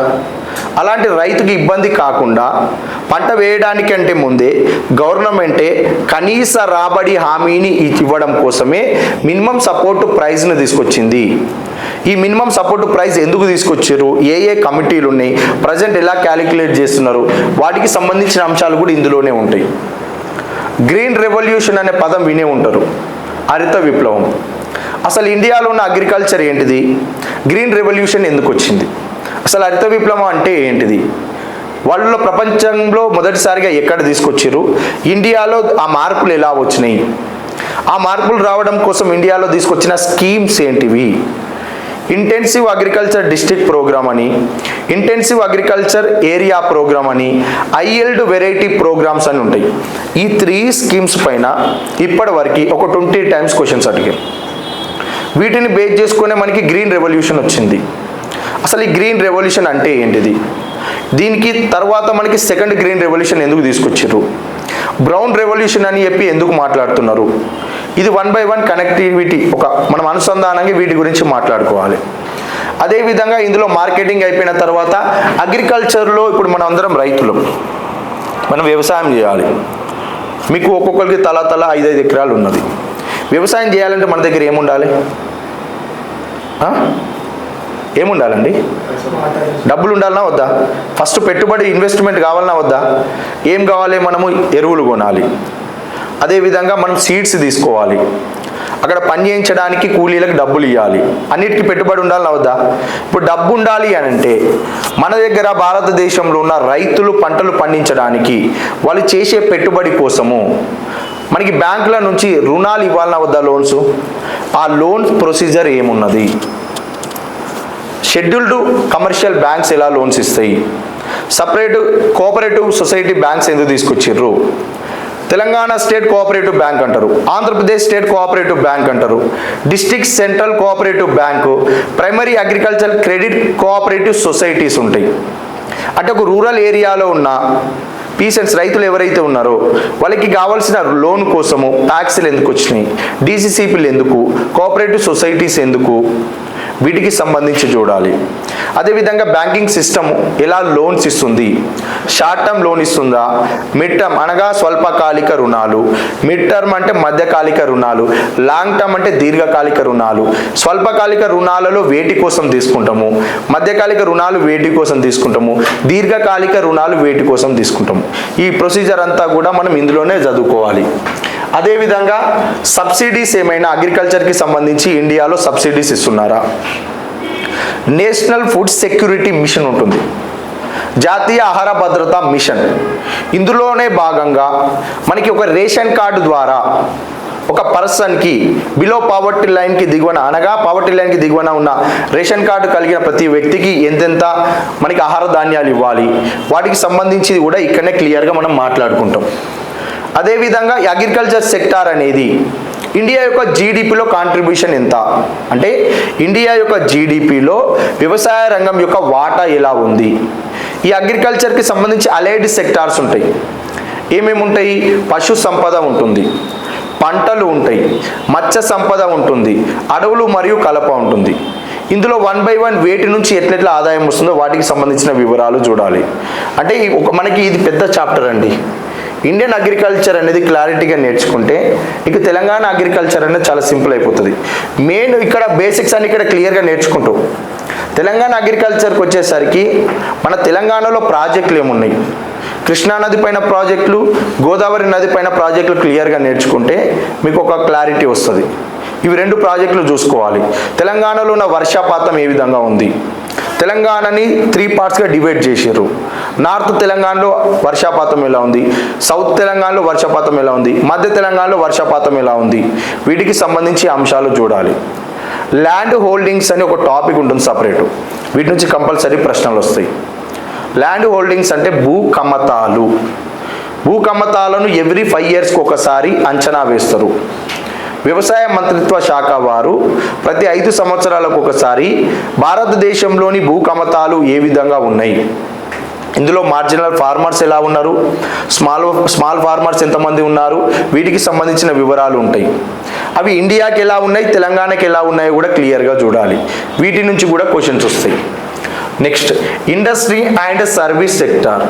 అలాంటి రైతుకి ఇబ్బంది కాకుండా పంట వేయడానికంటే ముందే గవర్నమెంటే కనీస రాబడి హామీని ఇవ్వడం కోసమే మినిమం సపోర్ట్ ప్రైస్ను తీసుకొచ్చింది. ఈ మినిమం సపోర్ట్ ప్రైస్ ఎందుకు తీసుకొచ్చారు, ఏ ఏ కమిటీలు ఉన్నాయి, ప్రజెంట్ ఎలా క్యాలిక్యులేట్ చేస్తున్నారు, వాటికి సంబంధించిన అంశాలు కూడా ఇందులోనే ఉంటాయి. గ్రీన్ రెవల్యూషన్ అనే పదం వినే ఉంటారు, హరిత విప్లవం. అసలు ఇండియాలో ఉన్న అగ్రికల్చర్ ఏంటిది, గ్రీన్ రెవల్యూషన్ ఎందుకు వచ్చింది, అసలు హరిత విప్లవం అంటే ఏంటిది, వాళ్ళు ప్రపంచంలో మొదటిసారిగా ఎక్కడ తీసుకొచ్చారు, ఇండియాలో ఆ మార్పులు ఎలా వచ్చినాయి, ఆ మార్పులు రావడం కోసం ఇండియాలో తీసుకొచ్చిన స్కీమ్స్ ఏంటివి. ఇంటెన్సివ్ అగ్రికల్చర్ డిస్ట్రిక్ట్ ప్రోగ్రామ్ అని, ఇంటెన్సివ్ అగ్రికల్చర్ ఏరియా ప్రోగ్రామ్ అని, ఐఎల్డ్ వెరైటీ ప్రోగ్రామ్స్ అని ఉంటాయి. ఈ 3 స్కీమ్స్ పైన ఇప్పటి వరకు ఒక 20 టైమ్స్ క్వశ్చన్స్ అడిగారు. వీటిని బేస్ చేసుకునే మనకి గ్రీన్ రెవల్యూషన్ వచ్చింది. అసలు ఈ గ్రీన్ రెవల్యూషన్ అంటే ఏంటిది, దీనికి తర్వాత మనకి సెకండ్ గ్రీన్ రెవల్యూషన్ ఎందుకు తీసుకొచ్చారు, బ్రౌన్ రెవల్యూషన్ అని చెప్పి ఎందుకు మాట్లాడుతున్నారు. ఇది 1 by 1 కనెక్టివిటీ, ఒక మనం అనుసంధానంగా వీటి గురించి మాట్లాడుకోవాలి. అదేవిధంగా ఇందులో మార్కెటింగ్ అయిపోయిన తర్వాత అగ్రికల్చర్లో ఇప్పుడు మనం అందరం రైతులు, మనం వ్యవసాయం చేయాలి. మీకు ఒక్కొక్కరికి తలా 5-5 ఎకరాలు ఉన్నది. వ్యవసాయం చేయాలంటే మన దగ్గర ఏముండాలి, ఏముండాలండి, డబ్బులు ఉండాలన్నా వద్దా, ఫస్ట్ పెట్టుబడి ఇన్వెస్ట్మెంట్ కావాలన్నా వద్దా, ఏం కావాలి, మనము ఎరువులు కొనాలి, అదేవిధంగా మనం సీడ్స్ తీసుకోవాలి, అక్కడ పని చేయించడానికి కూలీలకు డబ్బులు ఇవ్వాలి, అన్నిటికీ పెట్టుబడి ఉండాలన్నా వద్దా. ఇప్పుడు డబ్బు ఉండాలి అని అంటే మన దగ్గర భారతదేశంలో ఉన్న రైతులు పంటలు పండించడానికి వాళ్ళు చేసే పెట్టుబడి కోసము మనకి బ్యాంకుల నుంచి రుణాలు ఇవ్వాలన్నా వద్దా, లోన్స్. ఆ లోన్ ప్రొసీజర్ ఏమున్నది, షెడ్యూల్డ్ కమర్షియల్ బ్యాంక్స్ ఎలా లోన్స్ ఇస్తాయి, సపరేట్ కోఆపరేటివ్ సొసైటీ బ్యాంక్స్ ఎందుకు తీసుకొచ్చిర్రు, తెలంగాణ స్టేట్ కోఆపరేటివ్ బ్యాంక్ అంటారు, ఆంధ్రప్రదేశ్ స్టేట్ కోఆపరేటివ్ బ్యాంక్ అంటారు, district central cooperative bank, primary agriculture credit cooperative societies ఉంటాయి. అంటే ఒక రూరల్ ఏరియాలో ఉన్న పీసెంట్స్ రైతులు ఎవరైతే ఉన్నారో వాళ్ళకి కావాల్సిన లోన్ కోసము ట్యాక్స్లు ఎందుకు వచ్చినాయి, డీసీసీపీలు ఎందుకు, కోఆపరేటివ్ సొసైటీస్ ఎందుకు, వీటికి సంబంధించి చూడాలి. అదేవిధంగా బ్యాంకింగ్ సిస్టమ్ ఎలా లోన్స్ ఇస్తుంది, షార్ట్ టర్మ్ లోన్ ఇస్తుందా, మిడ్ టర్మ్ అనగా స్వల్పకాలిక రుణాలు, మిడ్ టర్మ్ అంటే మధ్యకాలిక రుణాలు, లాంగ్ టర్మ్ అంటే దీర్ఘకాలిక రుణాలు. స్వల్పకాలిక రుణాలలో వేటి కోసం తీసుకుంటాము, మధ్యకాలిక రుణాలు వేటి కోసం తీసుకుంటాము, దీర్ఘకాలిక రుణాలు వేటి కోసం తీసుకుంటాము. ఈ ప్రొసీజర్ అంతా కూడా మనం ఇందులోనే చదువుకోవాలి. అదేవిధంగా సబ్సిడీస్ ఏమైనా అగ్రికల్చర్కి సంబంధించి ఇండియాలో సబ్సిడీస్ ఇస్తున్నారా, నేషనల్ ఫుడ్ సెక్యూరిటీ మిషన్ ఉంటుంది, జాతీయ ఆహార భద్రతా మిషన్. ఇందులోనే భాగంగా మనకి ఒక రేషన్ కార్డు ద్వారా ఒక పర్సన్కి బిలో పావర్టీ లైన్కి దిగువన అనగా పావర్టీ లైన్కి దిగువన ఉన్న రేషన్ కార్డు కలిగిన ప్రతి వ్యక్తికి ఎంతెంత మనకి ఆహార ధాన్యాలు ఇవ్వాలి, వాటికి సంబంధించి కూడా ఇక్కడనే క్లియర్గా మనం మాట్లాడుకుంటాం. అదేవిధంగా అగ్రికల్చర్ సెక్టార్ అనేది ఇండియా యొక్క జీడిపిలో కాంట్రిబ్యూషన్ ఎంత అంటే ఇండియా యొక్క జీడిపిలో వ్యవసాయ రంగం యొక్క వాటా ఎలా ఉంది. ఈ అగ్రికల్చర్కి సంబంధించి అలైడ్ సెక్టార్స్ ఉంటాయి. ఏమేమి ఉంటాయి? పశు సంపద ఉంటుంది, పంటలు ఉంటాయి, మత్స్య సంపద ఉంటుంది, అడవులు మరియు కలప ఉంటుంది. ఇందులో 1 by 1 వేటి నుంచి ఎట్లెట్లా ఆదాయం వస్తుందో వాటికి సంబంధించిన వివరాలు చూడాలి. అంటే మనకి ఇది పెద్ద చాప్టర్ అండి. ఇండియన్ అగ్రికల్చర్ అనేది క్లారిటీగా నేర్చుకుంటే ఇక తెలంగాణ అగ్రికల్చర్ అనేది చాలా సింపుల్ అయిపోతుంది. మెయిన్ ఇక్కడ బేసిక్స్ అని ఇక్కడ క్లియర్గా నేర్చుకుంటూ తెలంగాణ అగ్రికల్చర్కి వచ్చేసరికి మన తెలంగాణలో ప్రాజెక్టులు ఏమున్నాయి, కృష్ణా నది పైన ప్రాజెక్టులు, గోదావరి నది పైన ప్రాజెక్టులు క్లియర్గా నేర్చుకుంటే మీకు ఒక క్లారిటీ వస్తుంది. ఇవి 2 ప్రాజెక్టులు చూసుకోవాలి. తెలంగాణలో ఉన్న వర్షపాతం ఏ విధంగా ఉంది, తెలంగాణని 3 పార్ట్స్గా డివైడ్ చేశారు. నార్త్ తెలంగాణలో వర్షపాతం ఎలా ఉంది, సౌత్ తెలంగాణలో వర్షపాతం ఎలా ఉంది, మధ్య తెలంగాణలో వర్షపాతం ఎలా ఉంది, వీటికి సంబంధించి అంశాలు చూడాలి. ల్యాండ్ హోల్డింగ్స్ అని ఒక టాపిక్ ఉంటుంది సపరేటు, వీటి నుంచి కంపల్సరీ ప్రశ్నలు వస్తాయి. ల్యాండ్ హోల్డింగ్స్ అంటే భూకమ్మతాలు. భూకమ్మతాలను ఎవ్రీ 5 yearsకి ఒకసారి అంచనా వేస్తారు. వ్యవసాయ మంత్రిత్వ శాఖ వారు ప్రతి 5 సంవత్సరాలకు ఒకసారి భారతదేశంలోని భూకమ్మతాలు ఏ విధంగా ఉన్నాయి, ఇందులో మార్జినల్ ఫార్మర్స్ ఎలా ఉన్నారు, స్మాల్ ఫార్మర్స్ ఎంతమంది ఉన్నారు, వీటికి సంబంధించిన వివరాలు ఉంటాయి. అవి ఇండియాకి ఎలా ఉన్నాయి, తెలంగాణకి ఎలా ఉన్నాయో కూడా క్లియర్గా చూడాలి. వీటి నుంచి కూడా క్వశ్చన్స్ వస్తాయి. Next industry and service sector.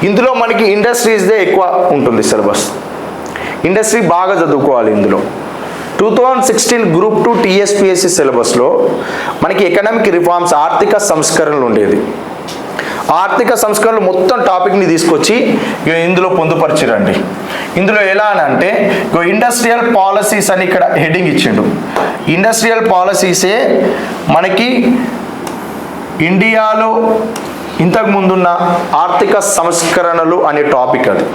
ఇందులో మనకి ఇండస్ట్రీస్దే ఎక్కువ ఉంటుంది సిలబస్. ఇండస్ట్రీ బాగా చదువుకోవాలి. ఇందులో 2016 Group 2 TSPSC సిలబస్లో మనకి ఎకనామిక్ రిఫార్మ్స్ ఆర్థిక సంస్కరణలు ఉండేది. ఆర్థిక సంస్కరణలు మొత్తం టాపిక్ని తీసుకొచ్చి ఇందులో పొందుపరిచిరండి. ఇందులో ఎలా అని అంటే ఇండస్ట్రియల్ పాలసీస్ అని ఇక్కడ హెడ్డింగ్ ఇచ్చిండు. ఇండస్ట్రియల్ పాలసీసే మనకి ఇండియాలో ఇంతకు ముందున్న ఆర్థిక సంస్కరణలు అనే టాపిక్. అది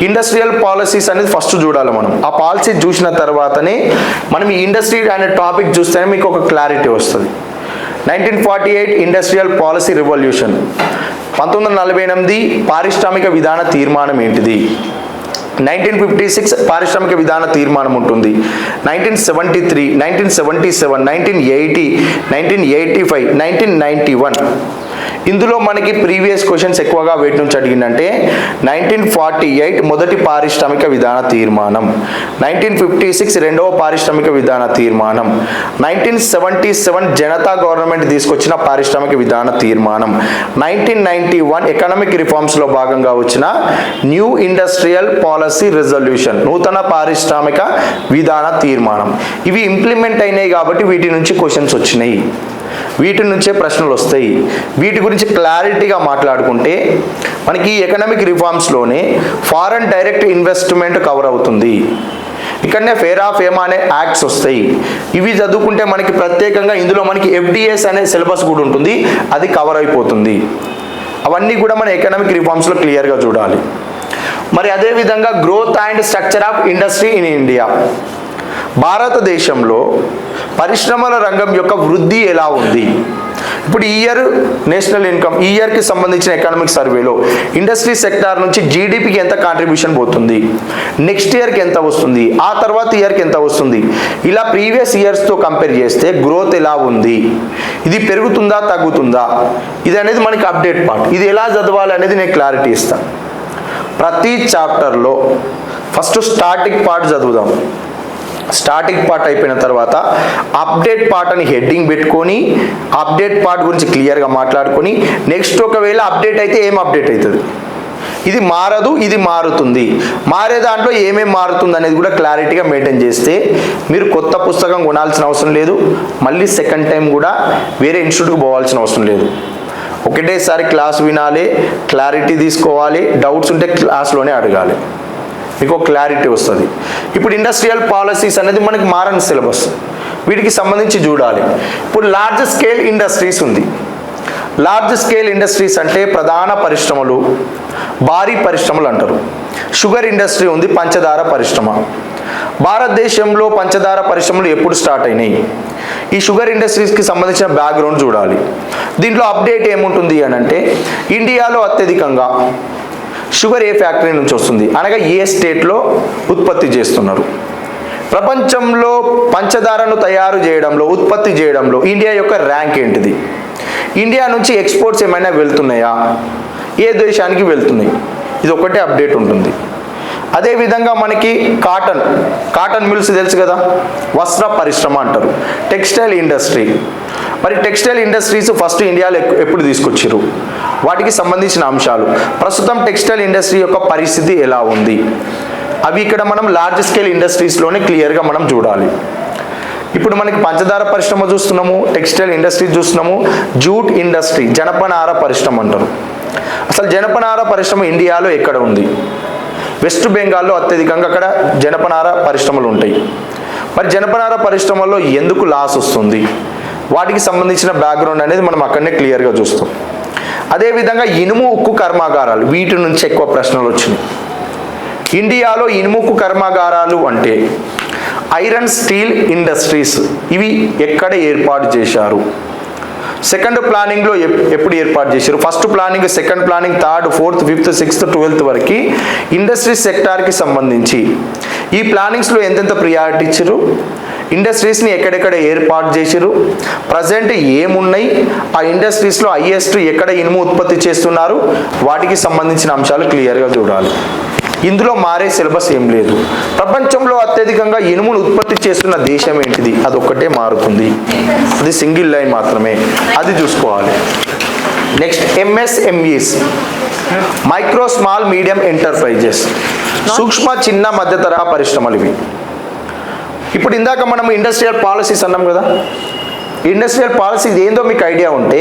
ఇండస్ట్రియల్ పాలసీస్ అనేది ఫస్ట్ చూడాలి మనం. ఆ పాలసీ చూసిన తర్వాతనే మనం ఈ ఇండస్ట్రీ అనే టాపిక్ చూస్తేనే మీకు ఒక క్లారిటీ వస్తుంది. 1948 ఇండస్ట్రియల్ పాలసీ రివల్యూషన్. 1948 పారిశ్రామిక విధాన తీర్మానం ఏంటిది. 1956 పారిశ్రామిక విధాన తీర్మానం ఉంటుంది. 1973, 1977, 1980, 1985, 1991. ఇందులో మనకి ప్రీవియస్ క్వశ్చన్స్ ఎక్కువగా వేటి నుంచి అడిగిందంటే 1948 మొదటి పారిశ్రామిక విధాన తీర్మానం, 1956 రెండవ పారిశ్రామిక విధాన తీర్మానం, 1977 జనతా గవర్నమెంట్ తీసుకొచ్చిన పారిశ్రామిక విధాన తీర్మానం, 1991 ఎకనామిక్ రిఫార్మ్స్లో భాగంగా వచ్చిన న్యూ ఇండస్ట్రియల్ పాలసీ రెజల్యూషన్, నూతన పారిశ్రామిక విధాన తీర్మానం. ఇవి ఇంప్లిమెంట్ అయినాయి కాబట్టి వీటి నుంచి క్వశ్చన్స్ వచ్చినాయి, వీటి నుంచే ప్రశ్నలు వస్తాయి. వీటి గురించి క్లారిటీగా మాట్లాడుకుంటే మనకి ఎకనామిక్ రిఫార్మ్స్లోనే ఫారెన్ డైరెక్ట్ ఇన్వెస్ట్మెంట్ కవర్ అవుతుంది. ఇక్కడనే ఫేరా ఫేమా అనే యాక్ట్స్ వస్తాయి. ఇవి చదువుకుంటే మనకి ప్రత్యేకంగా ఇందులో మనకి FDS అనే సిలబస్ కూడా ఉంటుంది, అది కవర్ అయిపోతుంది. అవన్నీ కూడా మన ఎకనామిక్ రిఫార్మ్స్లో క్లియర్గా చూడాలి. మరి అదేవిధంగా growth and structure of industry in India. భారతదేశంలో పరిశ్రమల రంగం యొక్క వృద్ధి ఎలా ఉంది. ఇప్పుడు ఈ ఇయర్ నేషనల్ ఇన్కమ్, ఈ ఇయర్కి సంబంధించిన ఎకనామిక్ సర్వేలో ఇండస్ట్రీ సెక్టార్ నుంచి జీడిపికి ఎంత కాంట్రిబ్యూషన్ పోతుంది, నెక్స్ట్ ఇయర్కి ఎంత వస్తుంది, ఆ తర్వాత ఇయర్కి ఎంత వస్తుంది, ఇలా ప్రీవియస్ ఇయర్స్తో కంపేర్ చేస్తే గ్రోత్ ఎలా ఉంది, ఇది పెరుగుతుందా తగ్గుతుందా, ఇది అనేది మనకి అప్డేట్ పార్ట్. ఇది ఎలా చదవాలి అనేది నేను క్లారిటీ ఇస్తాను. ప్రతి చాప్టర్లో ఫస్ట్ స్టార్టింగ్ పార్ట్ చదువుదాం. స్టార్టింగ్ పార్ట్ అయిపోయిన తర్వాత అప్డేట్ పార్ట్ అని హెడ్డింగ్ పెట్టుకొని అప్డేట్ పార్ట్ గురించి క్లియర్గా మాట్లాడుకొని నెక్స్ట్ ఒకవేళ అప్డేట్ అయితే ఏం అప్డేట్ అవుతుంది, ఇది మారదు ఇది మారుతుంది, మారే దాంట్లో ఏమేమి మారుతుంది అనేది కూడా క్లారిటీగా మెయింటైన్ చేస్తే మీరు కొత్త పుస్తకం కొనాల్సిన అవసరం లేదు, మళ్ళీ సెకండ్ టైం కూడా వేరే ఇన్స్టిట్యూట్కి పోవాల్సిన అవసరం లేదు. ఒకటేసారి క్లాస్ వినాలి, క్లారిటీ తీసుకోవాలి, డౌట్స్ ఉంటే క్లాస్లోనే అడగాలి, మీకు క్లారిటీ వస్తుంది. ఇప్పుడు ఇండస్ట్రియల్ పాలసీస్ అనేది మనకి మారని సిలబస్, వీటికి సంబంధించి చూడాలి. ఇప్పుడు లార్జ్ స్కేల్ ఇండస్ట్రీస్ ఉంది. లార్జ్ స్కేల్ ఇండస్ట్రీస్ అంటే ప్రధాన పరిశ్రమలు, భారీ పరిశ్రమలు అంటారు. షుగర్ ఇండస్ట్రీ ఉంది, పంచదార పరిశ్రమ. భారతదేశంలో పంచదార పరిశ్రమలు ఎప్పుడు స్టార్ట్ అయినాయి? ఈ షుగర్ ఇండస్ట్రీస్కి సంబంధించిన బ్యాక్గ్రౌండ్ చూడాలి. దీంట్లో అప్డేట్ ఏముంటుంది అని అంటే, ఇండియాలో అత్యధికంగా షుగర్ ఏ ఫ్యాక్టరీ నుంచి వస్తుంది అనగా ఏ స్టేట్లో ఉత్పత్తి చేస్తున్నారు? ప్రపంచంలో పంచదారను తయారు చేయడంలో, ఉత్పత్తి చేయడంలో ఇండియా యొక్క ర్యాంక్ ఏంటిది? ఇండియా నుంచి ఎక్స్పోర్ట్స్ ఏమైనా వెళ్తున్నాయా? ఏ దేశానికి వెళ్తున్నాయి? ఇది ఒకటే అప్డేట్ ఉంటుంది. అదేవిధంగా మనకి కాటన్ మిల్స్ తెలుసు కదా, వస్త్ర పరిశ్రమ అంటారు, టెక్స్టైల్ ఇండస్ట్రీ. మరి టెక్స్టైల్ ఇండస్ట్రీస్ ఫస్ట్ ఇండియాలో ఎప్పుడు తీసుకొచ్చారు? వాటికి సంబంధించిన అంశాలు, ప్రస్తుతం టెక్స్టైల్ ఇండస్ట్రీ యొక్క పరిస్థితి ఎలా ఉంది, అవి ఇక్కడ మనం లార్జ్ స్కేల్ ఇండస్ట్రీస్లోనే క్లియర్గా మనం చూడాలి. ఇప్పుడు మనకి పంచదార పరిశ్రమ చూస్తున్నాము, టెక్స్టైల్ ఇండస్ట్రీ చూస్తున్నాము, జూట్ ఇండస్ట్రీ, జనపనార పరిశ్రమ అంటారు. అసలు జనపనార పరిశ్రమ ఇండియాలో ఎక్కడ ఉంది? వెస్ట్ బెంగాల్లో అత్యధికంగా అక్కడ జనపనార పరిశ్రమలు ఉంటాయి. మరి జనపనార పరిశ్రమల్లో ఎందుకు లాస్ వస్తుంది? వాటికి సంబంధించిన బ్యాక్గ్రౌండ్ అనేది మనం అక్కడనే క్లియర్గా చూస్తాం. అదేవిధంగా ఇనుము ఉక్కు కర్మాగారాలు, వీటి నుంచి ఎక్కువ ప్రశ్నలు వచ్చినాయి. ఇండియాలో ఇనుము ఉక్కు కర్మాగారాలు అంటే ఐరన్ స్టీల్ ఇండస్ట్రీస్, ఇవి ఎక్కడ ఏర్పాటు చేశారు? సెకండ్ ప్లానింగ్లో ఎప్పుడు ఏర్పాటు చేశారు? First planning, second planning, third, fourth, fifth, sixth, 12th వరకు ఇండస్ట్రీ సెక్టార్కి సంబంధించి ఈ ప్లానింగ్స్లో ఎంతెంత ప్రియారిటీ ఇచ్చారు? ఇండస్ట్రీస్ని ఎక్కడెక్కడ ఏర్పాటు చేశారు? ప్రజెంట్ ఏమున్నాయి? ఆ ఇండస్ట్రీస్లో హైయెస్ట్ ఎక్కడ ఇనుము ఉత్పత్తి చేస్తున్నారు? వాటికి సంబంధించిన అంశాలు క్లియర్గా చూడాలి. ఇందులో మారే సిలబస్ ఏం లేదు. ప్రపంచంలో అత్యధికంగా ఇనుమును ఉత్పత్తి చేస్తున్న దేశం ఏంటిది? అది ఒక్కటే మారుతుంది, అది సింగిల్ లైన్ మాత్రమే, అది చూసుకోవాలి. Next MSMEs, micro small medium enterprises, సూక్ష్మ చిన్న మధ్య తరహా పరిశ్రమలు ఇవి. ఇప్పుడు ఇందాక మనం ఇండస్ట్రియల్ పాలసీస్ అన్నాం కదా, ఇండస్ట్రియల్ పాలసీ ఏందో మీకు ఐడియా ఉంటే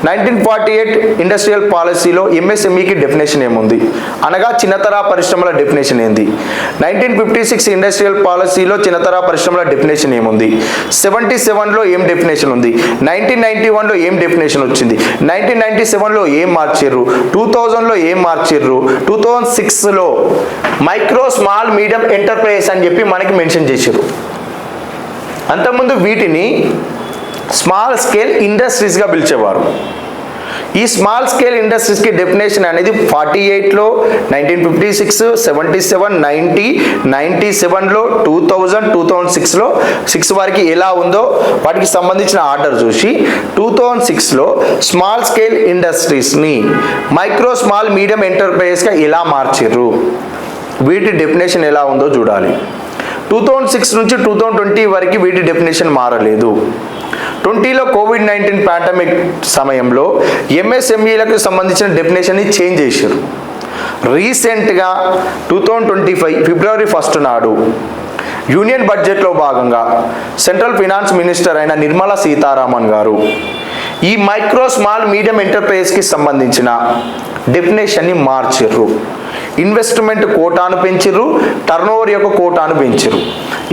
1948 ఇండస్ట్రియల్ పాలసీలో ఎంఎస్ఎంఈకి డెఫినేషన్ ఏముంది అనగా చిన్నతరహా పరిశ్రమల డెఫినేషన్ ఏంది? 1956 ఇండస్ట్రియల్ పాలసీలో చిన్నతరహా పరిశ్రమల డెఫినేషన్ ఏముంది? 77లో ఏం డెఫినేషన్ ఉంది? 1991లో ఏం డెఫినేషన్ వచ్చింది? 1997లో ఏం మార్చారు? 2000లో ఏం మార్చారు? 2006లో మైక్రో స్మాల్ మీడియం ఎంటర్ప్రైజెస్ అని చెప్పి మనకి మెన్షన్ చేశారు. అంతకుముందు వీటిని స్మాల్ స్కేల్ ఇండస్ట్రీస్గా పిలిచేవారు. ఈ స్మాల్ స్కేల్ ఇండస్ట్రీస్కి డెఫినేషన్ అనేది 48లో, 1956, 77, 90, 97లో, 2000, 2006లో 6 వరకు ఎలా ఉందో వాటికి సంబంధించిన ఆర్డర్ చూసి 2006లో స్మాల్ స్కేల్ ఇండస్ట్రీస్ని మైక్రో స్మాల్ మీడియం ఎంటర్ప్రైజెస్గా ఎలా మార్చారు, వీటి డెఫినేషన్ ఎలా ఉందో చూడాలి. 2006 నుంచి 2020 వరకు వీటి డెఫినేషన్ మారలేదు. 20లో కోవిడ్-19 పాండమిక్ సమయంలో ఎంఎస్ఎంఈలకు సంబంధించిన డెఫినేషన్ని చేంజ్ చేశారు. రీసెంట్గా 2025 ఫిబ్రవరి 1 నాడు యూనియన్ బడ్జెట్లో భాగంగా సెంట్రల్ ఫినాన్స్ మినిస్టర్ అయిన నిర్మలా సీతారామన్ గారు ఈ మైక్రో స్మాల్ మీడియం ఎంటర్ప్రైజెస్కి సంబంధించిన డెఫినేషన్ని మార్చారు. ఇన్వెస్ట్మెంట్ కోటాను పెంచిర్రు, టర్నోవర్ యొక్క కోటాను పెంచిర్రు.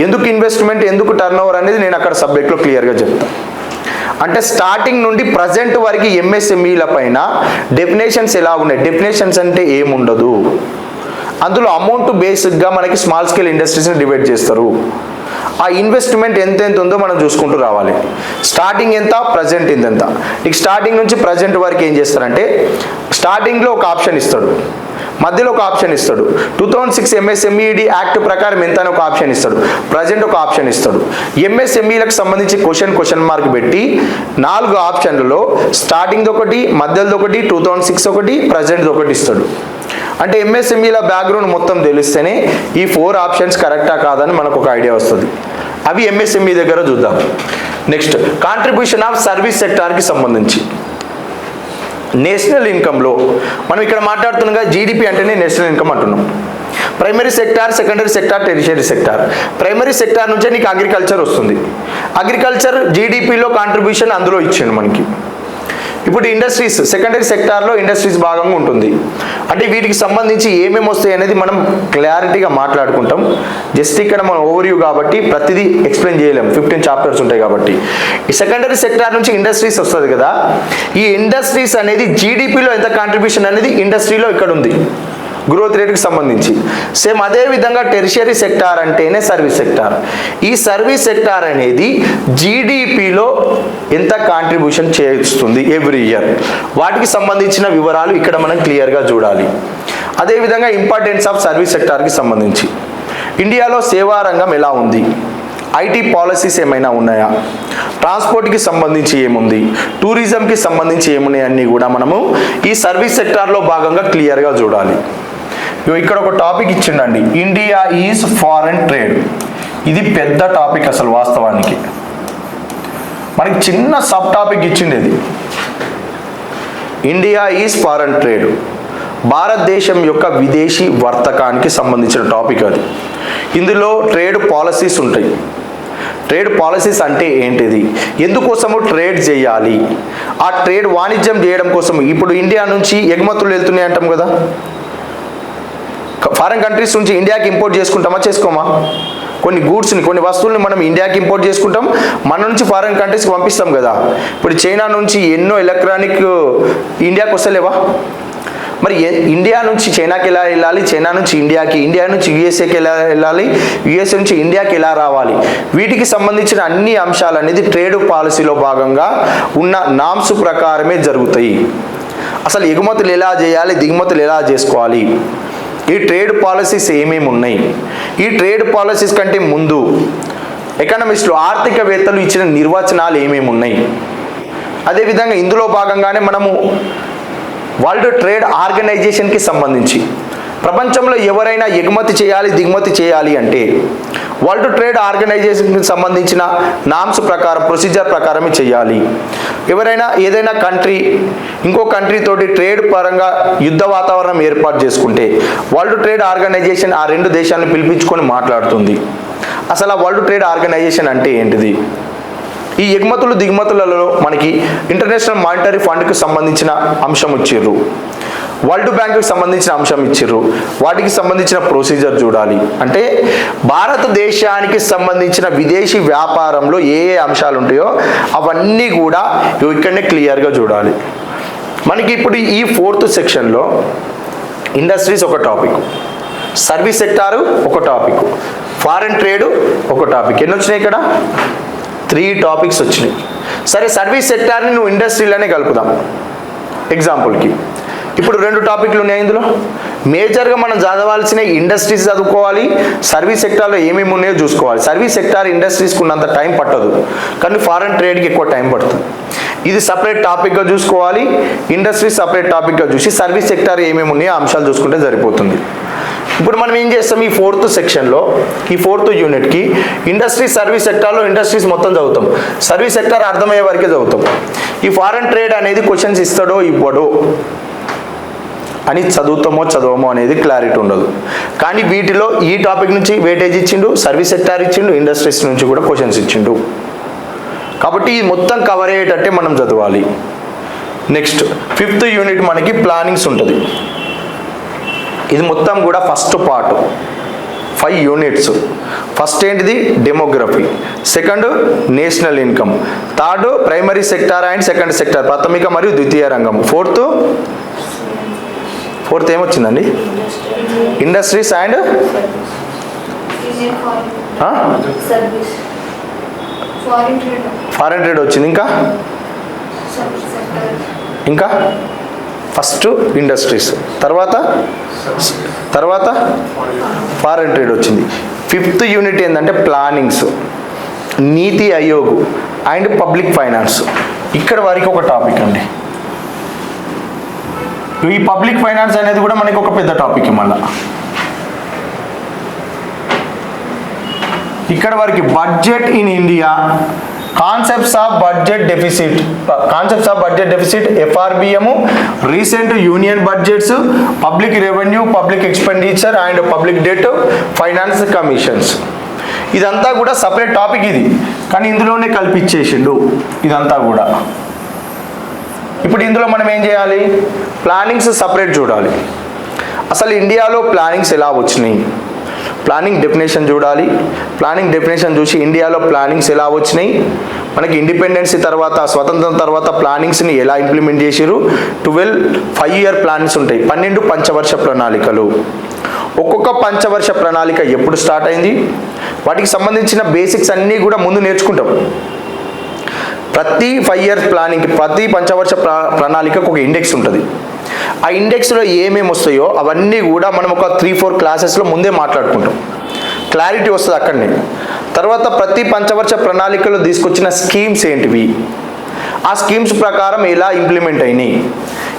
ఎందుకు ఇన్వెస్ట్మెంట్, ఎందుకు టర్నోవర్ అనేది నేను అక్కడ సబ్జెక్ట్లో క్లియర్గా చెప్తాను. అంటే స్టార్టింగ్ నుండి ప్రజెంట్ వరకు ఎంఎస్ఎంఈల పైన డెఫినేషన్స్ ఎలా ఉన్నాయి? డెఫినేషన్స్ అంటే ఏముండదు, అందులో అమౌంట్ బేసిక్గా మనకి స్మాల్ స్కేల్ ఇండస్ట్రీస్ని డివైడ్ చేస్తారు. ఆ ఇన్వెస్ట్మెంట్ ఎంత ఉందో మనం చూసుకుంటూ రావాలి. స్టార్టింగ్ ఎంత, ప్రజెంట్ ఎంత. ఇక స్టార్టింగ్ నుంచి ప్రజెంట్ వరకు ఏం చేస్తారంటే స్టార్టింగ్లో ఒక ఆప్షన్ ఇస్తాడు, మధ్యలో ఒక ఆప్షన్ ఇస్తాడు, 2006 ఎంఎస్ఎంఈడి యాక్ట్ ప్రకారం ఎంత అని ఒక ఆప్షన్ ఇస్తాడు, ప్రజెంట్ ఒక ఆప్షన్ ఇస్తాడు. ఎంఎస్ఎంఈలకు సంబంధించి క్వశ్చన్ మార్క్ పెట్టి 4 ఆప్షన్లలో స్టార్టింగ్ ఒకటి, మధ్యలో ఒకటి, 2006 ఒకటి, ప్రజెంట్ ఒకటి ఇస్తాడు. అంటే ఎంఎస్ఎంఈల బ్యాక్గ్రౌండ్ మొత్తం తెలిస్తేనే ఈ 4 ఆప్షన్స్ కరెక్టా కాదని మనకు ఒక ఐడియా వస్తుంది. అవి ఎంఎస్ఎంఈ దగ్గర చూద్దాం. నెక్స్ట్ కాంట్రిబ్యూషన్ ఆఫ్ సర్వీస్ సెక్టార్కి సంబంధించి నేషనల్ ఇన్కంలో మనం ఇక్కడ మాట్లాడుతున్నాం కదా, జీడిపి అంటేనే నేషనల్ ఇన్కమ్ అంటున్నాం. Primary sector, secondary sector, tertiary sector. Primary sector నుంచే నీకు అగ్రికల్చర్ వస్తుంది. అగ్రికల్చర్ జీడిపిలో కాంట్రిబ్యూషన్ అందులో ఇచ్చిండు మనకి. ఇప్పుడు ఇండస్ట్రీస్ సెకండరీ సెక్టార్లో ఇండస్ట్రీస్ భాగంగా ఉంటుంది. అంటే వీటికి సంబంధించి ఏమేమి వస్తాయి అనేది మనం క్లారిటీగా మాట్లాడుకుంటాం. జస్ట్ ఇక్కడ మనం ఓవర్వ్యూ కాబట్టి ప్రతిదీ ఎక్స్ప్లెయిన్ చేయలేం, 15 చాప్టర్స్ ఉంటాయి కాబట్టి. ఈ సెకండరీ సెక్టార్ నుంచి ఇండస్ట్రీస్ వస్తుంది కదా, ఈ ఇండస్ట్రీస్ అనేది జీడిపిలో ఎంత కాంట్రిబ్యూషన్ అనేది ఇండస్ట్రీలో ఇక్కడ ఉంది. గ్రోత్ రేట్కి సంబంధించి. సేమ్ అదే విధంగా టెరిషియరీ సెక్టార్ అంటేనే సర్వీస్ సెక్టార్. ఈ సర్వీస్ సెక్టార్ అనేది జీడిపిలో ఎంత కాంట్రిబ్యూషన్ చేస్తుంది ఎవ్రీ ఇయర్, వాటికి సంబంధించిన వివరాలు ఇక్కడ మనం క్లియర్గా చూడాలి. అదేవిధంగా ఇంపార్టెన్స్ ఆఫ్ సర్వీస్ సెక్టార్కి సంబంధించి ఇండియాలో సేవా రంగం ఎలా ఉంది, ఐటీ పాలసీస్ ఏమైనా ఉన్నాయా, ట్రాన్స్పోర్ట్కి సంబంధించి ఏముంది, టూరిజంకి సంబంధించి ఏమున్నాయి అన్నీ కూడా మనము ఈ సర్వీస్ సెక్టార్లో భాగంగా క్లియర్గా చూడాలి. ఇక్కడ ఒక టాపిక్ ఇచ్చిండండి, ఇండియా ఈజ్ ఫారెన్ ట్రేడ్. ఇది పెద్ద టాపిక్ అసలు వాస్తవానికి, మనకి చిన్న సబ్ టాపిక్ ఇచ్చిండేది. ఇండియా ఈజ్ ఫారెన్ ట్రేడ్, భారతదేశం యొక్క విదేశీ వర్తకానికి సంబంధించిన టాపిక్ అది. ఇందులో ట్రేడ్ పాలసీస్ ఉంటాయి. ట్రేడ్ పాలసీస్ అంటే ఏంటిది, ఎందుకోసము ట్రేడ్ చేయాలి, ఆ ట్రేడ్ వాణిజ్యం చేయడం కోసం. ఇప్పుడు ఇండియా నుంచి ఎగుమతులు వెళ్తున్నాయి అంటాం కదా, ఫారెన్ కంట్రీస్ నుంచి ఇండియాకి ఇంపోర్ట్ చేసుకుంటామా చేసుకోమా, కొన్ని గూడ్స్ని కొన్ని వస్తువుల్ని మనం ఇండియాకి ఇంపోర్ట్ చేసుకుంటాం, మన నుంచి ఫారెన్ కంట్రీస్కి పంపిస్తాం కదా. ఇప్పుడు చైనా నుంచి ఎన్నో ఎలక్ట్రానిక్ ఇండియాకి వస్తలేవా, మరి ఇండియా నుంచి చైనాకి ఎలా వెళ్ళాలి, చైనా నుంచి ఇండియాకి, ఇండియా నుంచి యుఎస్ఏకి ఎలా వెళ్ళాలి, యుఎస్ఏ నుంచి ఇండియాకి ఎలా రావాలి, వీటికి సంబంధించిన అన్ని అంశాలు అనేది ట్రేడ్ పాలసీలో భాగంగా ఉన్న నామ్స్ ప్రకారమే జరుగుతాయి. అసలు ఎగుమతులు ఎలా చేయాలి, దిగుమతులు ఎలా చేసుకోవాలి, ఈ ట్రేడ్ పాలసీస్ ఏమేమి ఉన్నాయి, ఈ ట్రేడ్ పాలసీస్ కంటే ముందు ఎకనామిస్టులు ఆర్థికవేత్తలు ఇచ్చిన నిర్వచనాలు ఏమేమి ఉన్నాయి. అదేవిధంగా ఇందులో భాగంగానే మనము వరల్డ్ ట్రేడ్ ఆర్గనైజేషన్కి సంబంధించి ప్రపంచంలో ఎవరైనా ఎగుమతి చేయాలి దిగుమతి చేయాలి అంటే వరల్డ్ ట్రేడ్ ఆర్గనైజేషన్కి సంబంధించిన నామ్స్ ప్రకారం ప్రొసీజర్ ప్రకారమే చేయాలి. ఎవరైనా ఏదైనా కంట్రీ ఇంకో కంట్రీ తోటి ట్రేడ్ పరంగా యుద్ధ వాతావరణం ఏర్పాటు చేసుకుంటే వరల్డ్ ట్రేడ్ ఆర్గనైజేషన్ ఆ రెండు దేశాలను పిలిపించుకొని మాట్లాడుతుంది. అసలు ఆ వరల్డ్ ట్రేడ్ ఆర్గనైజేషన్ అంటే ఏంటిది, ఈ ఎగుమతులు దిగుమతులలో మనకి ఇంటర్నేషనల్ మానిటరీ ఫండ్కి సంబంధించిన అంశం ఇచ్చిర్రు, వరల్డ్ బ్యాంకుకి సంబంధించిన అంశం ఇచ్చిర్రు, వాటికి సంబంధించిన ప్రొసీజర్ చూడాలి. అంటే భారతదేశానికి సంబంధించిన విదేశీ వ్యాపారంలో ఏ ఏ అంశాలు ఉంటాయో అవన్నీ కూడా ఇక్కడనే క్లియర్గా చూడాలి. మనకి ఇప్పుడు ఈ 4th సెక్షన్లో ఇండస్ట్రీస్ ఒక టాపిక్, సర్వీస్ సెక్టారు ఒక టాపిక్, ఫారెన్ ట్రేడ్ ఒక టాపిక్. ఎన్ని వచ్చినాయి ఇక్కడ, 3 టాపిక్స్ వచ్చినాయి. సరే, సర్వీస్ సెక్టార్ని నువ్వు ఇండస్ట్రీలోనే కలుపుదాం. ఎగ్జాంపుల్కి ఇప్పుడు 2 టాపిక్లు ఉన్నాయి. ఇందులో మేజర్గా మనం చదవాల్సిన ఇండస్ట్రీస్ చదువుకోవాలి, సర్వీస్ సెక్టార్లో ఏమేమి ఉన్నాయో చూసుకోవాలి. సర్వీస్ సెక్టార్ ఇండస్ట్రీస్కి ఉన్నంత టైం పట్టదు, కానీ ఫారెన్ ట్రేడ్కి ఎక్కువ టైం పడుతుంది. ఇది సపరేట్ టాపిక్గా చూసుకోవాలి, ఇండస్ట్రీస్ సపరేట్ టాపిక్గా చూసి సర్వీస్ సెక్టార్ ఏమేమి ఉన్నాయో అంశాలు చూసుకుంటే సరిపోతుంది. ఇప్పుడు మనం ఏం చేస్తాం, ఈ 4th సెక్షన్లో ఈ 4th యూనిట్కి ఇండస్ట్రీ సర్వీస్ సెక్టార్లో ఇండస్ట్రీస్ మొత్తం చదువుతాం, సర్వీస్ సెక్టార్ అర్థమయ్యే వరకే చదువుతాం. ఈ ఫారెన్ ట్రేడ్ అనేది క్వశ్చన్స్ ఇస్తాడో ఇవ్వడో అని చదువుతామో చదవమో అనేది క్లారిటీ ఉండదు. కానీ వీటిలో ఈ టాపిక్ నుంచి వెయిటేజ్ ఇచ్చిండు, సర్వీస్ సెక్టార్ ఇచ్చిండు, ఇండస్ట్రీస్ నుంచి కూడా క్వశ్చన్స్ ఇచ్చిండు. కాబట్టి ఇది మొత్తం కవర్ అయ్యేటట్టే మనం చదవాలి. నెక్స్ట్ 5th యూనిట్ మనకి ప్లానింగ్స్ ఉంటుంది. ఇది మొత్తం కూడా ఫస్ట్ పార్ట్, 5 యూనిట్స్. ఫస్ట్ ఏంటిది, demography. Second, national income. Third, primary sector and second sector, ప్రాథమిక మరియు ద్వితీయ రంగం. ఫోర్త్ ఏమొచ్చిందండి, ఇండస్ట్రీస్ అండ్ ఫారెన్ ట్రేడ్ వచ్చింది. ఇంకా ఫస్ట్ ఇండస్ట్రీస్, తర్వాత ఫారెన్ ట్రేడ్ వచ్చింది. 5th యూనిట్ ఏంటంటే plannings, NITI Aayog and public finance. ఇక్కడ వరకు ఒక టాపిక్ అండి. ఈ పబ్లిక్ ఫైనాన్స్ అనేది కూడా మనకి ఒక పెద్ద టాపిక్. మళ్ళీ ఇక్కడ వరకు budget in India, concepts of budget deficit, FRBM, recent union budgets, public revenue, public expenditure and public debt, finance commissions. ఇదంతా కూడా సపరేట్ టాపిక్ ఇది, కానీ ఇందులోనే కల్పించేసిండు ఇదంతా కూడా. ఇప్పుడు ఇందులో మనం ఏం చేయాలి, ప్లానింగ్స్ సపరేట్ చూడాలి. అసలు ఇండియాలో ప్లానింగ్స్ ఎలా వచ్చినాయి, ప్లానింగ్ డెఫినేషన్ చూడాలి. ప్లానింగ్ డెఫినేషన్ చూసి ఇండియాలో ప్లానింగ్స్ ఎలా వచ్చినాయి, మనకి ఇండిపెండెన్సీ తర్వాత స్వతంత్రం తర్వాత ప్లానింగ్స్ని ఎలా ఇంప్లిమెంట్ చేసిరు. 12 5-year ప్లాన్స్ ఉంటాయి, 12 పంచవర్ష ప్రణాళికలు. ఒక్కొక్క పంచవర్ష ప్రణాళిక ఎప్పుడు స్టార్ట్ అయింది, వాటికి సంబంధించిన బేసిక్స్ అన్నీ కూడా ముందు నేర్చుకుంటాం. ప్రతి 5 years ప్లానింగ్కి, ప్రతి పంచవర్ష ప్రణాళికకు ఒక ఇండెక్స్ ఉంటుంది. ఆ ఇండెక్స్లో ఏమేమి వస్తాయో అవన్నీ కూడా మనం ఒక 3-4 క్లాసెస్లో ముందే మాట్లాడుకుంటాం. క్లారిటీ వస్తుంది అక్కడనే. తర్వాత ప్రతి పంచవర్ష ప్రణాళికలో తీసుకొచ్చిన స్కీమ్స్ ఏంటివి, ఆ స్కీమ్స్ ప్రకారం ఎలా ఇంప్లిమెంట్ అయినాయి.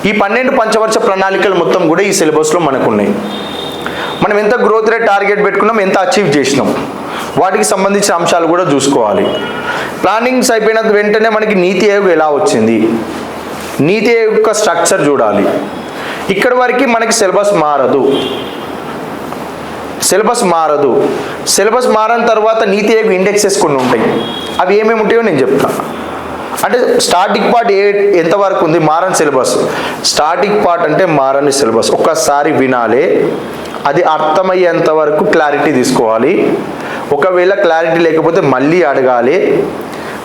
ఈ 12 పంచవర్ష ప్రణాళికలు మొత్తం కూడా ఈ సిలబస్లో మనకు ఉన్నాయి. మనం ఎంత గ్రోత్ రేట్ టార్గెట్ పెట్టుకున్నాం, ఎంత అచీవ్ చేసినాం, వాటికి సంబంధించిన అంశాలు కూడా చూసుకోవాలి. ప్లానింగ్స్ అయిపోయిన వెంటనే మనకి నీతి ఆయోగ్ ఎలా వచ్చింది, నీతి ఆయోగ్ యొక్క స్ట్రక్చర్ చూడాలి. ఇక్కడ వరకు మనకి సిలబస్ మారదు. సిలబస్ మారని తర్వాత నీతి ఆయోగ్ ఇండెక్సెస్ కొన్ని ఉంటాయి. అవి ఏమేమి ఉంటాయో నేను చెప్తాను. అంటే స్టార్టింగ్ పార్ట్ ఎంతవరకు ఉంది, మారని సిలబస్. స్టార్టింగ్ పార్ట్ అంటే మారని సిలబస్. ఒక్కసారి వినాలి, అది అర్థమయ్యేంత వరకు క్లారిటీ తీసుకోవాలి. ఒకవేళ క్లారిటీ లేకపోతే మళ్ళీ అడగాలి,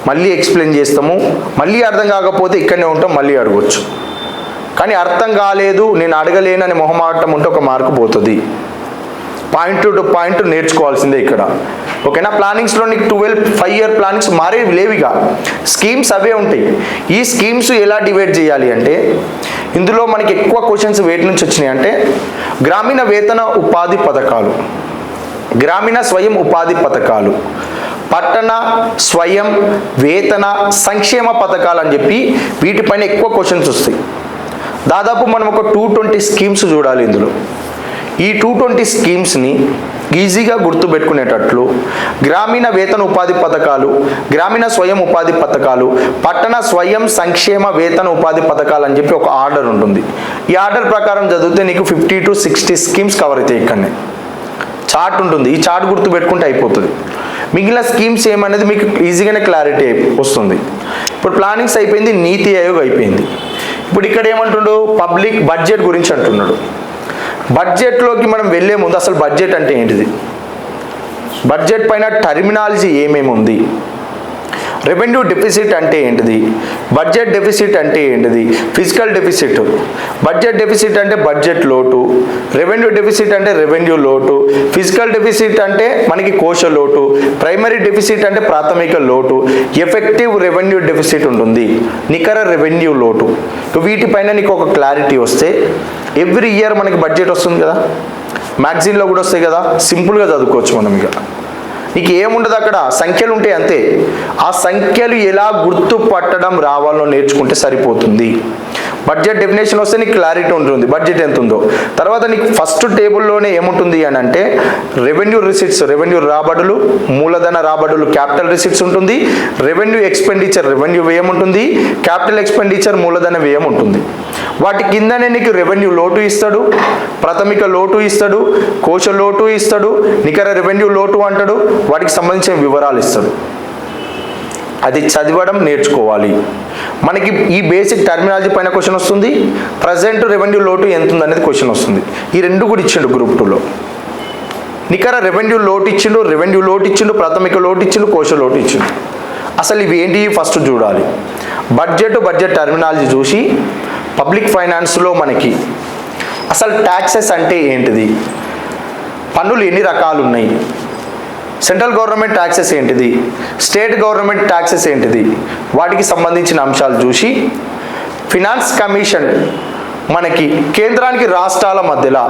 మళ్ళీ ఎక్స్ప్లెయిన్ చేస్తాము. మళ్ళీ అర్థం కాకపోతే ఇక్కడనే ఉంటాం, మళ్ళీ అడగవచ్చు. కానీ అర్థం కాలేదు, నేను అడగలేనని మొహమాటం ఉంటే ఒక మార్కు పోతుంది. పాయింట్ టు పాయింట్ నేర్చుకోవాల్సిందే ఇక్కడ. ఓకేనా. ప్లానింగ్స్లో నీకు 12 5-year ప్లానింగ్స్ మారేవి లేవిగా, స్కీమ్స్ అవే ఉంటాయి. ఈ స్కీమ్స్ ఎలా డివైడ్ చేయాలి అంటే, ఇందులో మనకి ఎక్కువ క్వశ్చన్స్ వేటి నుంచి వచ్చినాయి అంటే, గ్రామీణ వేతన ఉపాధి పథకాలు, గ్రామీణ స్వయం ఉపాధి పథకాలు, పట్టణ స్వయం వేతన సంక్షేమ పథకాలు అని చెప్పి వీటిపైన ఎక్కువ క్వశ్చన్స్ వస్తాయి. దాదాపు మనం ఒక 220 స్కీమ్స్ చూడాలి ఇందులో. ఈ 220 స్కీమ్స్ని ఈజీగా గుర్తుపెట్టుకునేటట్లు గ్రామీణ వేతన ఉపాధి పథకాలు, గ్రామీణ స్వయం ఉపాధి పథకాలు, పట్టణ స్వయం సంక్షేమ వేతన ఉపాధి పథకాలు అని చెప్పి ఒక ఆర్డర్ ఉంటుంది. ఈ ఆర్డర్ ప్రకారం చదివితే నీకు 50 to 60 స్కీమ్స్ కవర్ అవుతాయి. ఇక్కడనే చార్ట్ ఉంటుంది, ఈ చార్ట్ గుర్తుపెట్టుకుంటే అయిపోతుంది. మిగిలిన స్కీమ్స్ ఏమనేది మీకు ఈజీగానే క్లారిటీ వస్తుంది. ఇప్పుడు ప్లానింగ్స్ అయిపోయింది, నీతి ఆయోగ్ అయిపోయింది. ఇప్పుడు ఇక్కడ ఏమంటుండు, పబ్లిక్ బడ్జెట్ గురించి అంటున్నాడు. బడ్జెట్లోకి మనం వెళ్ళే ముందు అసలు బడ్జెట్ అంటే ఏంటిది, బడ్జెట్ పైన టర్మినాలజీ ఏమేమి ఉంది, రెవెన్యూ డెఫిసిట్ అంటే ఏంటిది, బడ్జెట్ డెఫిసిట్ అంటే ఏంటిది, ఫిజికల్ డెఫిసిట్, బడ్జెట్ డెఫిసిట్ అంటే బడ్జెట్ లోటు, రెవెన్యూ డెఫిసిట్ అంటే రెవెన్యూ లోటు, ఫిజికల్ డెఫిసిట్ అంటే మనకి కోశ లోటు, ప్రైమరీ డెఫిసిట్ అంటే ప్రాథమిక లోటు, ఎఫెక్టివ్ రెవెన్యూ డెఫిసిట్ ఉంటుంది, నికర రెవెన్యూ లోటు. వీటిపైన నీకు ఒక క్లారిటీ వస్తే ఎవ్రీ ఇయర్ మనకి బడ్జెట్ వస్తుంది కదా, మ్యాగజైన్లో కూడా వస్తాయి కదా, సింపుల్గా చదువుకోవచ్చు మనం. ఇక నీకు ఏముండదు, అక్కడ సంఖ్యలు ఉంటాయి అంతే. ఆ సంఖ్యలు ఎలా గుర్తుపట్టడం రావాలో నేర్చుకుంటే సరిపోతుంది. బడ్జెట్ డెఫినేషన్ వస్తే నీకు క్లారిటీ ఉంటుంది బడ్జెట్ ఎంత ఉందో. తర్వాత నీకు ఫస్ట్ టేబుల్లోనే ఏముంటుంది అని అంటే రెవెన్యూ రిసిట్స్, రెవెన్యూ రాబడులు, మూలధన రాబడులు, క్యాపిటల్ రిసిట్స్ ఉంటుంది, రెవెన్యూ ఎక్స్పెండిచర్, రెవెన్యూ వ్యయం ఉంటుంది, క్యాపిటల్ ఎక్స్పెండిచర్ మూలధన వ్యయం ఉంటుంది. వాటి కిందనే నీకు రెవెన్యూ లోటు ఇస్తాడు, ప్రాథమిక లోటు ఇస్తాడు, కోశ లోటు ఇస్తాడు, నికర రెవెన్యూ లోటు అంటాడు, వాటికి సంబంధించిన వివరాలు ఇస్తాడు. అది చదవడం నేర్చుకోవాలి. మనకి ఈ బేసిక్ టర్మినాలజీ పైన క్వశ్చన్ వస్తుంది, ప్రజెంట్ రెవెన్యూ లోటు ఎంత ఉంది అనేది క్వశ్చన్ వస్తుంది. ఈ రెండు కూడా ఇచ్చిండు గ్రూప్ 2లో. నికర రెవెన్యూ లోటు ఇచ్చిండు, రెవెన్యూ లోటు ఇచ్చిండు, ప్రాథమిక లోటు ఇచ్చిండు, కోశ లోటు ఇచ్చిండు. అసలు ఇవి ఏంటి ఫస్ట్ చూడాలి. బడ్జెట్ టర్మినాలజీ చూసి పబ్లిక్ ఫైనాన్స్లో మనకి అసలు ట్యాక్సెస్ అంటే ఏంటిది, పన్నులు ఎన్ని రకాలు ఉన్నాయి, సెంట్రల్ గవర్నమెంట్ ట్యాక్సెస్ ఏంటిది, స్టేట్ గవర్నమెంట్ ట్యాక్సెస్ ఏంటిది, వాటికి సంబంధించిన అంశాలు చూసి ఫినాన్స్ కమిషన్ మనకి కేంద్రానికి రాష్ట్రాల మధ్యలో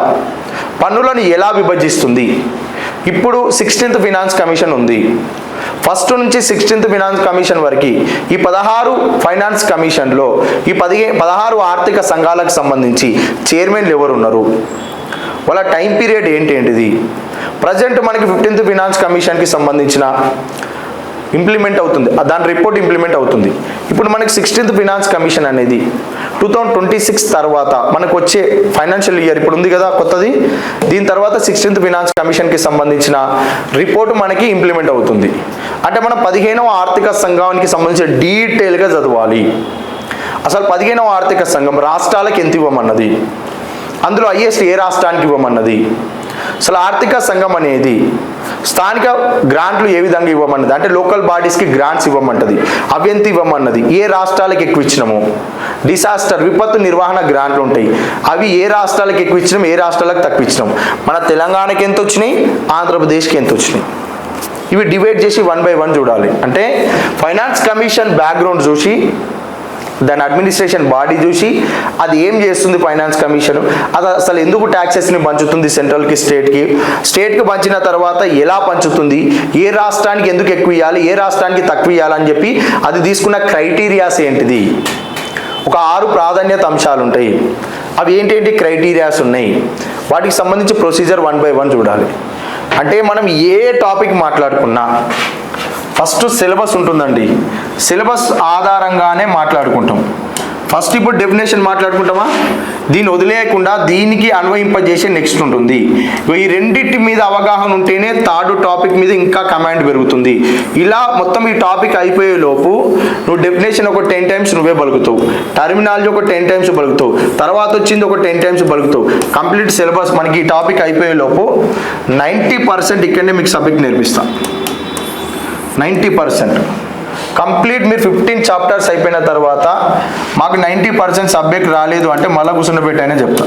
పన్నులను ఎలా విభజిస్తుంది. ఇప్పుడు 16th ఫినాన్స్ కమిషన్ ఉంది. ఫస్ట్ నుంచి 16th ఫినాన్స్ కమిషన్ వరకు ఈ 16 ఫైనాన్స్ కమిషన్లో ఈ 16 ఆర్థిక సంఘాలకు సంబంధించి చైర్మన్లు ఎవరు ఉన్నారు, వాళ్ళ టైం పీరియడ్ ఏంటిది, ప్రజెంట్ మనకి 15th ఫినాన్స్ కమిషన్కి సంబంధించిన ఇంప్లిమెంట్ అవుతుంది, దాని రిపోర్ట్ ఇంప్లిమెంట్ అవుతుంది. ఇప్పుడు మనకి 16th ఫినాన్స్ కమిషన్ అనేది 2026 తర్వాత మనకు వచ్చే ఫైనాన్షియల్ ఇయర్ ఇప్పుడు ఉంది కదా కొత్తది, దీని తర్వాత 16th ఫినాన్స్ కమిషన్కి సంబంధించిన రిపోర్ట్ మనకి ఇంప్లిమెంట్ అవుతుంది. అంటే మనం 15వ ఆర్థిక సంఘానికి సంబంధించిన డీటెయిల్గా చదవాలి. అసలు 15వ ఆర్థిక సంఘం రాష్ట్రాలకు ఎంత ఇవ్వమన్నది, అందులో హైయెస్ట్ ఏ రాష్ట్రానికి ఇవ్వమన్నది, అసలు ఆర్థిక సంఘం అనేది స్థానిక గ్రాంట్లు ఏ విధంగా ఇవ్వమన్నది, అంటే లోకల్ బాడీస్కి గ్రాంట్స్ ఇవ్వమంటది, అవి ఎంత ఇవ్వమన్నది, ఏ రాష్ట్రాలకు ఎక్కువ ఇచ్చినాము, డిసాస్టర్ విపత్తు నిర్వహణ గ్రాంట్లు ఉంటాయి, అవి ఏ రాష్ట్రాలకు ఎక్కువ ఇచ్చినాం, ఏ రాష్ట్రాలకు తక్కువ ఇచ్చినాం, మన తెలంగాణకి ఎంత వచ్చినాయి, ఆంధ్రప్రదేశ్కి ఎంత వచ్చినాయి, ఇవి డివైడ్ చేసి 1 by 1 చూడాలి. అంటే ఫైనాన్స్ కమిషన్ బ్యాక్గ్రౌండ్ చూసి, దాని అడ్మినిస్ట్రేషన్ బాడీ చూసి, అది ఏం చేస్తుంది ఫైనాన్స్ కమిషన్, అది అసలు ఎందుకు ట్యాక్సెస్ని పంచుతుంది సెంట్రల్కి స్టేట్కి పంచిన తర్వాత ఎలా పంచుతుంది, ఏ రాష్ట్రానికి ఎందుకు ఎక్కువ ఇవ్వాలి, ఏ రాష్ట్రానికి తక్కువ ఇవ్వాలని చెప్పి అది తీసుకున్న క్రైటీరియాస్ ఏంటిది, ఒక 6 ప్రాధాన్యత అంశాలు ఉంటాయి. అవి ఏంటేంటి క్రైటీరియాస్ ఉన్నాయి, వాటికి సంబంధించి ప్రొసీజర్ 1 by 1 చూడాలి. అంటే మనం ఏ టాపిక్ మాట్లాడుకున్నా ఫస్ట్ సిలబస్ ఉంటుందండి, సిలబస్ ఆధారంగానే మాట్లాడుకుంటాం. ఫస్ట్ ఇప్పుడు డెఫినేషన్ మాట్లాడుకుంటామా, దీన్ని వదిలేయకుండా దీనికి అన్వయింపజేసే నెక్స్ట్ ఉంటుంది. ఈ రెండింటి మీద అవగాహన ఉంటేనే థర్డ్ టాపిక్ మీద ఇంకా కమాండ్ పెరుగుతుంది. ఇలా మొత్తం ఈ టాపిక్ అయిపోయే లోపు నువ్వు డెఫినేషన్ ఒక 10 times నువ్వే బలుగుతావు, టర్మినాలజీ ఒక 10 times బలుగుతావు, తర్వాత వచ్చింది ఒక 10 times బలుగుతావు. కంప్లీట్ సిలబస్ మనకి ఈ టాపిక్ అయిపోయే లోపు 90% ఇక్కడనే మీకు సబ్జెక్ట్ నేర్పిస్తాం. 90% కంప్లీట్. మీరు 15 chapters అయిపోయిన తర్వాత మాకు 90% సబ్జెక్ట్ రాలేదు అంటే మళ్ళీ కూర్చుండబెట్టైనా చెప్తా.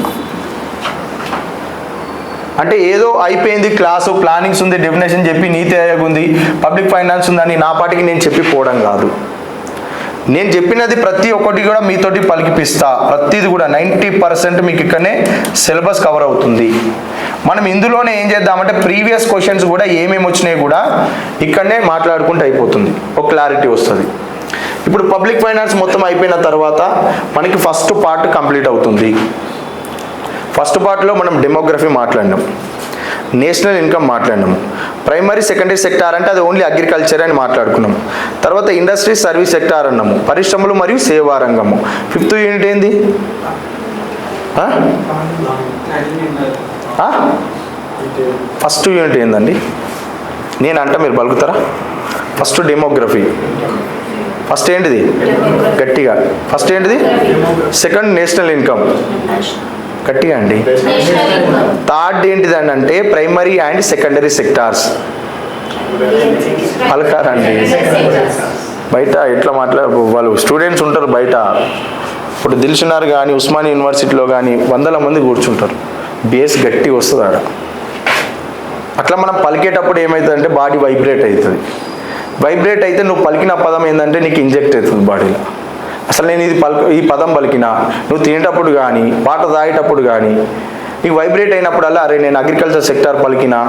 అంటే ఏదో అయిపోయింది క్లాసు, ప్లానింగ్స్ ఉంది, డెఫినేషన్ చెప్పి నీతి ఆయోగ్ ఉంది, పబ్లిక్ ఫైనాన్స్ ఉందని నా పాటికి నేను చెప్పి పోవడం కాదు. నేను చెప్పినది ప్రతి ఒక్కటి కూడా మీతోటి పలికిపిస్తా. ప్రతిది కూడా 90% మీకు ఇక్కడనే సిలబస్ కవర్ అవుతుంది. మనం ఇందులోనే ఏం చేద్దామంటే ప్రీవియస్ క్వశ్చన్స్ కూడా ఏమేమి వచ్చినాయి కూడా ఇక్కడనే మాట్లాడుకుంటూ అయిపోతుంది, ఒక క్లారిటీ వస్తుంది. ఇప్పుడు పబ్లిక్ ఫైనాన్స్ మొత్తం అయిపోయిన తర్వాత మనకి ఫస్ట్ పార్ట్ కంప్లీట్ అవుతుంది. ఫస్ట్ పార్ట్లో మనం డెమోగ్రఫీ మాట్లాడినాం, నేషనల్ ఇన్కమ్ మాట్లాడినాము, ప్రైమరీ సెకండరీ సెక్టార్ అంటే అది ఓన్లీ అగ్రికల్చర్ అని మాట్లాడుకున్నాము. తర్వాత ఇండస్ట్రీ సర్వీస్ సెక్టార్ అన్నాము, పరిశ్రమలు మరియు సేవా రంగము. 5th యూనిట్ ఏంది, ఫస్ట్ యూనిట్ ఏందండి, నేను అంట మీరు పలుకుతారా? ఫస్ట్ డెమోగ్రఫీ, ఫస్ట్ ఏంటిది గట్టిగా, ఫస్ట్ ఏంటిది, సెకండ్ నేషనల్ ఇన్కమ్ గట్టిగా అండి, థర్డ్ ఏంటిదని అంటే ప్రైమరీ అండ్ సెకండరీ సెక్టార్స్. పలకారండి, బయట ఎట్లా వాళ్ళు స్టూడెంట్స్ ఉంటారు బయట. ఇప్పుడు దిల్సుఖ్నగర్ కానీ ఉస్మానియా యూనివర్సిటీలో కానీ 100 మంది కూర్చుంటారు, బేస్ గట్టి వస్తుంది ఆడ. అట్లా మనం పలికేటప్పుడు ఏమవుతుందంటే బాడీ వైబ్రేట్ అవుతుంది. వైబ్రేట్ అయితే నువ్వు పలికిన పదం ఏంటంటే నీకు ఇంజెక్ట్ అవుతుంది బాడీలో. అసలు నేను ఈ పదం పలికినా, నువ్వు తినేటప్పుడు కానీ వాటర్ తాగేటప్పుడు కానీ నీకు వైబ్రేట్ అయినప్పుడల్లా అరే నేను అగ్రికల్చర్ సెక్టార్ పలికినా,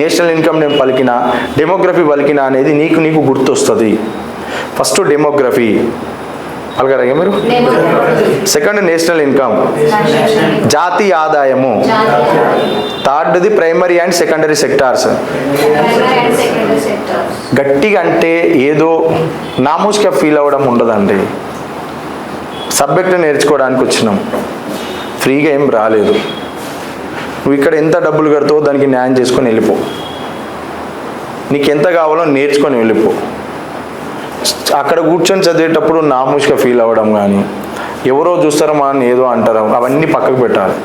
నేషనల్ ఇన్కమ్ నేను పలికినా, డెమోగ్రఫీ పలికినా అనేది నీకు గుర్తొస్తుంది. ఫస్ట్ డెమోగ్రఫీ పలకరా మీరు, సెకండ్ నేషనల్ ఇన్కమ్ జాతీయ ఆదాయము, థర్డ్ది ప్రైమరీ అండ్ సెకండరీ సెక్టార్స్. గట్టిగా అంటే ఏదో నామూస్గా ఫీల్ అవ్వడం ఉండదండి. సబ్జెక్ట్ నేర్చుకోవడానికి వచ్చినాం, ఫ్రీగా ఏం రాలేదు. నువ్వు ఇక్కడ ఎంత డబ్బులు కడతావో దానికి న్యాయం చేసుకొని వెళ్ళిపో, నీకు ఎంత కావాలో నేర్చుకొని వెళ్ళిపో. అక్కడ కూర్చొని చదివేటప్పుడు నామూష్గా ఫీల్ అవ్వడం కానీ ఎవరో చూస్తారో అని ఏదో అంటారు, అవన్నీ పక్కకు పెట్టాలి.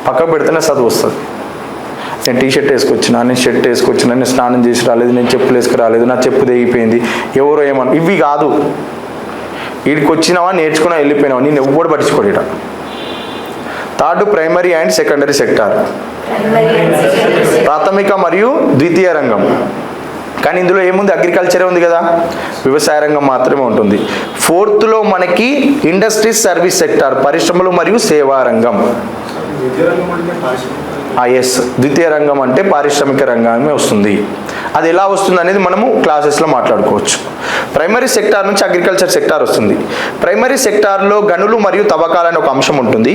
పక్కకు పెడితేనే చదువు వస్తుంది. నేను టీషర్ట్ వేసుకొచ్చినా, నేను షర్ట్ వేసుకొచ్చినా, నేను స్నానం చేసి రాలేదు, నేను చెప్పులు వేసుకు రాలేదు, నా చెప్పు తెగిపోయింది, ఎవరో ఏమన్నా, ఇవి కాదు. వీడికి వచ్చినావా, నేర్చుకున్నా, వెళ్ళిపోయినావా, నేను ఎవ్వడు పట్టించుకోలేట. Third primary and secondary sector, ప్రాథమిక మరియు ద్వితీయ రంగం. కానీ ఇందులో ఏముంది, అగ్రికల్చరే ఉంది కదా, వ్యవసాయ రంగం మాత్రమే ఉంటుంది. 4thలో మనకి ఇండస్ట్రీస్ సర్వీస్ సెక్టార్, పరిశ్రమలు మరియు సేవా రంగం. ఎస్, ద్వితీయ రంగం అంటే పారిశ్రామిక రంగమే వస్తుంది. అది ఎలా వస్తుంది అనేది మనము క్లాసెస్లో మాట్లాడుకోవచ్చు. ప్రైమరీ సెక్టార్ నుంచి అగ్రికల్చర్ సెక్టార్ వస్తుంది. ప్రైమరీ సెక్టార్లో గనులు మరియు తవ్వకాలు అనే ఒక అంశం ఉంటుంది.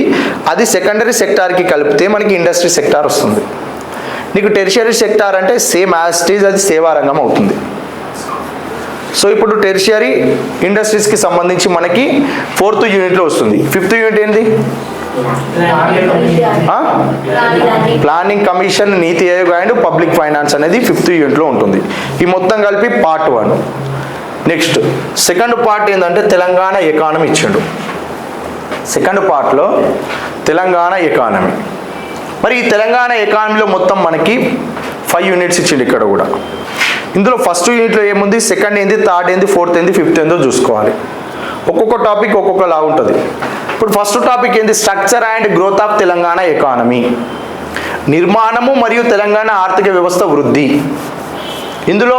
అది సెకండరీ సెక్టార్కి కలిపితే మనకి ఇండస్ట్రీ సెక్టార్ వస్తుంది. నీకు టెరిషియరీ సెక్టార్ అంటే సేమ్ యాజ్ ఇట్ ఈజ్, అది సేవా రంగం అవుతుంది. సో ఇప్పుడు టెరిషియరీ ఇండస్ట్రీస్కి సంబంధించి మనకి 4th యూనిట్లో వస్తుంది. 5th యూనిట్ ఏంటి, planning commission, NITI Aayog and public finance అనేది 5th యూనిట్లో ఉంటుంది. ఈ మొత్తం కలిపి పార్ట్ 1. నెక్స్ట్ సెకండ్ పార్ట్ ఏంటంటే తెలంగాణ ఎకానమీ ఇచ్చాడు. సెకండ్ పార్ట్లో తెలంగాణ ఎకానమీ మరి ఈ తెలంగాణ ఎకానమీలో మొత్తం మనకి 5 యూనిట్స్ ఇచ్చిండు ఇక్కడ కూడా. ఇందులో ఫస్ట్ యూనిట్లో ఏముంది, సెకండ్ ఏంది, థర్డ్ ఏంది, ఫోర్త్ ఏంది, ఫిఫ్త్ ఏందో చూసుకోవాలి. ఒక్కొక్క టాపిక్ ఒక్కొక్కలా ఉంటుంది. ఇప్పుడు ఫస్ట్ టాపిక్ ఏంది, structure and growth of Telangana economy, నిర్మాణము మరియు తెలంగాణ ఆర్థిక వ్యవస్థ వృద్ధి. ఇందులో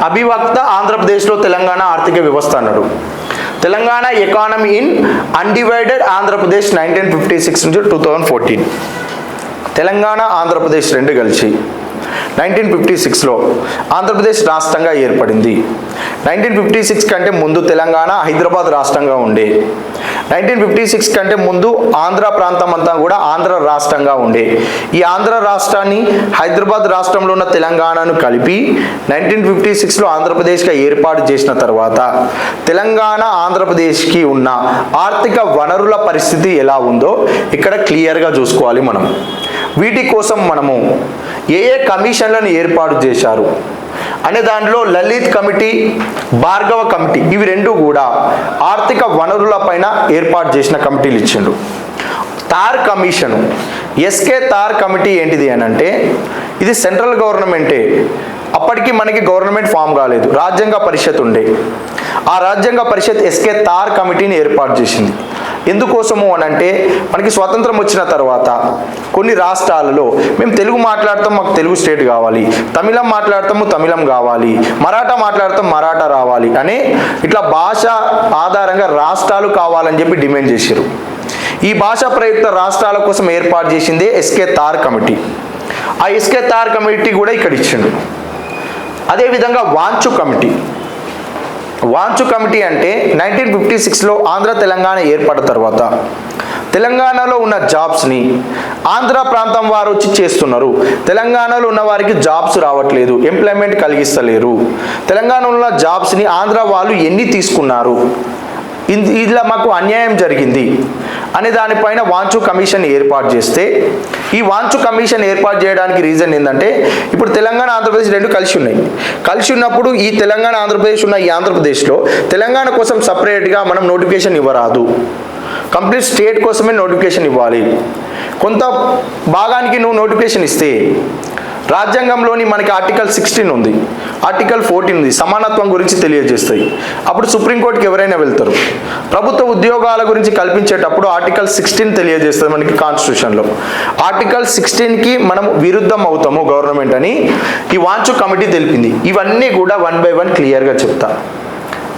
అభివ్యక్త ఆంధ్రప్రదేశ్లో తెలంగాణ ఆర్థిక వ్యవస్థ అన్నాడు. Telangana economy in undivided Andhra Pradesh 1956 నుంచి 2014. తెలంగాణ ఆంధ్రప్రదేశ్ రెండు కలిసి 1956లో ఆంధ్రప్రదేశ్ రాష్ట్రంగా ఏర్పడింది. 1956 కంటే ముందు తెలంగాణ హైదరాబాద్ రాష్ట్రంగా ఉండే. 1956 కంటే ముందు ఆంధ్ర ప్రాంతం అంతా కూడా ఆంధ్ర రాష్ట్రంగా ఉండే. ఈ ఆంధ్ర రాష్ట్రాన్ని హైదరాబాద్ రాష్ట్రంలో ఉన్న తెలంగాణను కలిపి 1956లో ఆంధ్రప్రదేశ్గా ఏర్పాటు చేసిన తర్వాత తెలంగాణ ఆంధ్రప్రదేశ్కి ఉన్న ఆర్థిక వనరుల పరిస్థితి ఎలా ఉందో ఇక్కడ క్లియర్గా చూసుకోవాలి మనం. వీటి కోసం మనము ఏ కమిషన్లను ఏర్పాటు చేశారు అనే దాంట్లో లలిత్ కమిటీ, భార్గవ కమిటీ, ఇవి రెండు కూడా ఆర్థిక వనరుల పైన ఏర్పాటు చేసిన కమిటీలు ఇచ్చిండు. తార్ కమిషను, ఎస్కే తార్ కమిటీ ఏంటిది అని అంటే ఇది సెంట్రల్ గవర్నమెంటే. అప్పటికి మనకి గవర్నమెంట్ ఫామ్ కాలేదు, రాజ్యాంగ పరిషత్ ఉండే. ఆ రాజ్యాంగ పరిషత్ ఎస్కే తార్ కమిటీని ఏర్పాటు చేసింది. ఎందుకోసము అని అంటే మనకి స్వాతంత్రం వచ్చిన తర్వాత కొన్ని రాష్ట్రాలలో మేము తెలుగు మాట్లాడతాం, మాకు తెలుగు స్టేట్ కావాలి, తమిళం మాట్లాడతాము, తమిళం కావాలి, మరాఠా మాట్లాడతాం, మరాఠా రావాలి అని ఇట్లా భాష ఆధారంగా రాష్ట్రాలు కావాలని చెప్పి డిమాండ్ చేశారు. ఈ భాషా ప్రయుక్త రాష్ట్రాల కోసం ఏర్పాటు చేసిందే ఎస్కే తార్ కమిటీ. ఆ ఎస్కే తార్ కమిటీ కూడా ఇక్కడ ఇచ్చిండు. అదేవిధంగా వాంచు కమిటీ. వాంచు కమిటీ అంటే 1956లో ఆంధ్ర తెలంగాణ ఏర్పడిన తర్వాత తెలంగాణలో ఉన్న జాబ్స్ని ఆంధ్ర ప్రాంతం వారు వచ్చి చేస్తున్నారు. తెలంగాణలో ఉన్న వారికి జాబ్స్ రావట్లేదు, ఎంప్లాయ్మెంట్ కలిగిస్తలేరు. తెలంగాణలో ఉన్న జాబ్స్ని ఆంధ్ర వాళ్ళు ఎన్ని తీసుకున్నారు, ఇలా మాకు అన్యాయం జరిగింది అనే దానిపైన వాంచు కమిషన్ ఏర్పాటు చేస్తే, ఈ వాంచు కమిషన్ ఏర్పాటు చేయడానికి రీజన్ ఏంటంటే ఇప్పుడు తెలంగాణ ఆంధ్రప్రదేశ్ రెండు కలిసి ఉన్నాయి. కలిసి ఉన్నప్పుడు ఈ తెలంగాణ ఆంధ్రప్రదేశ్ ఉన్న ఈ ఆంధ్రప్రదేశ్లో తెలంగాణ కోసం సపరేట్గా మనం నోటిఫికేషన్ ఇవ్వరాదు, కంప్లీట్ స్టేట్ కోసమే నోటిఫికేషన్ ఇవ్వాలి. కొంత భాగానికి నువ్వు నోటిఫికేషన్ ఇస్తే రాజ్యాంగంలోని మనకి ఆర్టికల్ 16 ఉంది, ఆర్టికల్ 14 ఉంది, సమానత్వం గురించి తెలియజేస్తాయి. అప్పుడు సుప్రీంకోర్టుకి ఎవరైనా వెళ్తారు. ప్రభుత్వ ఉద్యోగాల గురించి కల్పించేటప్పుడు ఆర్టికల్ 16 తెలియజేస్తుంది మనకి కాన్స్టిట్యూషన్లో. ఆర్టికల్ 16కి మనం విరుద్ధం అవుతాము గవర్నమెంట్ అని ఈ వాంచు కమిటీ తెలిపింది. ఇవన్నీ కూడా 1 by 1 క్లియర్గా చెప్తా.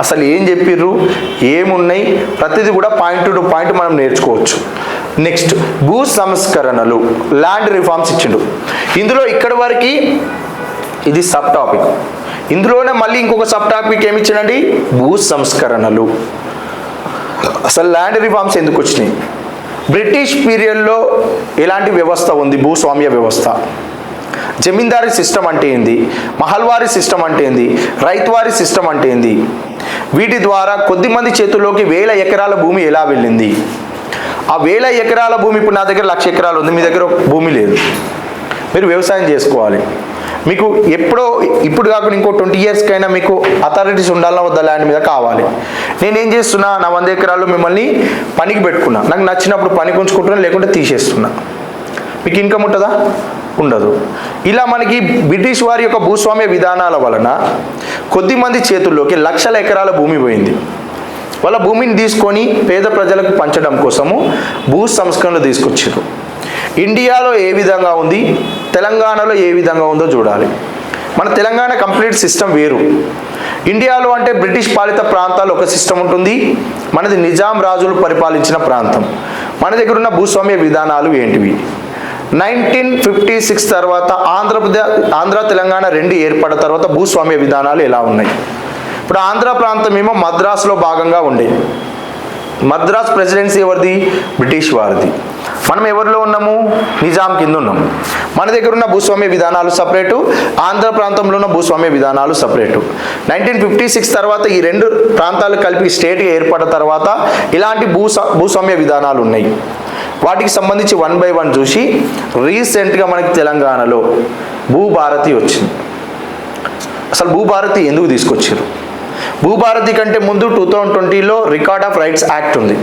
అసలు ఏం చెప్పిర్రు, ఏమున్నాయి, ప్రతిదీ కూడా పాయింట్ టు పాయింట్ మనం నేర్చుకోవచ్చు. నెక్స్ట్ భూ సంస్కరణలు, ల్యాండ్ రిఫార్మ్స్ ఇచ్చిండు. ఇందులో ఇక్కడి వరకు ఇది సబ్ టాపిక్. ఇందులోనే మళ్ళీ ఇంకొక సబ్ టాపిక్ ఏమి ఇచ్చాడండి, భూ సంస్కరణలు. అసలు ల్యాండ్ రిఫార్మ్స్ ఎందుకు వచ్చినాయి, బ్రిటిష్ పీరియడ్లో ఎలాంటి వ్యవస్థ ఉంది, భూస్వామ్య వ్యవస్థ, జమీందారీ సిస్టమ్ అంటే ఏంది, మహల్వారీ సిస్టమ్ అంటే ఏంది, రైతువారీ సిస్టమ్ అంటే ఏంది, వీటి ద్వారా కొద్దిమంది చేతుల్లోకి 1000 ఎకరాల భూమి ఎలా వెళ్ళింది. ఆ 1000 ఎకరాల భూమి ఇప్పుడు నా దగ్గర 1,00,000 ఎకరాలు ఉంది, మీ దగ్గర భూమి లేదు, మీరు వ్యవసాయం చేసుకోవాలి. మీకు ఎప్పుడో ఇప్పుడు కాకుండా ఇంకో 20 yearsకైనా మీకు అథారిటీస్ ఉండాలన్నా వద్ద ల్యాండ్ మీద కావాలి. నేనేం చేస్తున్నా, నా 100 ఎకరాలు మిమ్మల్ని పనికి పెట్టుకున్నా, నాకు నచ్చినప్పుడు పనికి ఉంచుకుంటున్నా, లేకుంటే తీసేస్తున్నా. మీకు ఇన్కమ్ ఉంటుందా, ఉండదు. ఇలా మనకి బ్రిటిష్ వారి యొక్క భూస్వామ్య విధానాల వలన కొద్దిమంది చేతుల్లోకి 1,00,000 ఎకరాల భూమి పోయింది. వాళ్ళ భూమిని తీసుకొని పేద ప్రజలకు పంచడం కోసము భూ సంస్కరణలు తీసుకొచ్చారు. ఇండియాలో ఏ విధంగా ఉంది, తెలంగాణలో ఏ విధంగా ఉందో చూడాలి. మన తెలంగాణ కంప్లీట్ సిస్టమ్ వేరు. ఇండియాలో అంటే బ్రిటిష్ పాలిత ప్రాంతాలు ఒక సిస్టమ్ ఉంటుంది, మనది నిజాం రాజులు పరిపాలించిన ప్రాంతం. మన దగ్గర ఉన్న భూస్వామ్య విధానాలు ఏంటివి. 1956 తర్వాత ఆంధ్ర తెలంగాణ రెండు ఏర్పడిన తర్వాత భూస్వామ్య విధానాలు ఎలా ఉన్నాయి. ఇప్పుడు ఆంధ్ర ప్రాంతం ఏమో మద్రాసులో భాగంగా ఉండే. మద్రాస్ ప్రెసిడెన్సీ ఎవరిది, బ్రిటిష్ వారిది. మనం ఎవరిలో ఉన్నాము, నిజాం కింద ఉన్నాము. మన దగ్గర ఉన్న భూస్వామ్య విధానాలు సపరేటు, ఆంధ్ర ప్రాంతంలో ఉన్న భూస్వామ్య విధానాలు సపరేటు. 1956 తర్వాత ఈ రెండు ప్రాంతాలు కలిపి స్టేట్గా ఏర్పడిన తర్వాత ఇలాంటి భూస్వామ్య విధానాలు ఉన్నాయి. వాటికి సంబంధించి 1 by 1 చూసి రీసెంట్గా మనకి తెలంగాణలో భూభారతి వచ్చింది. అసలు భూభారతి ఎందుకు తీసుకొచ్చారు, భూభారతి కంటే ముందు 2020లో రికార్డ్ ఆఫ్ రైట్స్ యాక్ట్ ఉంది.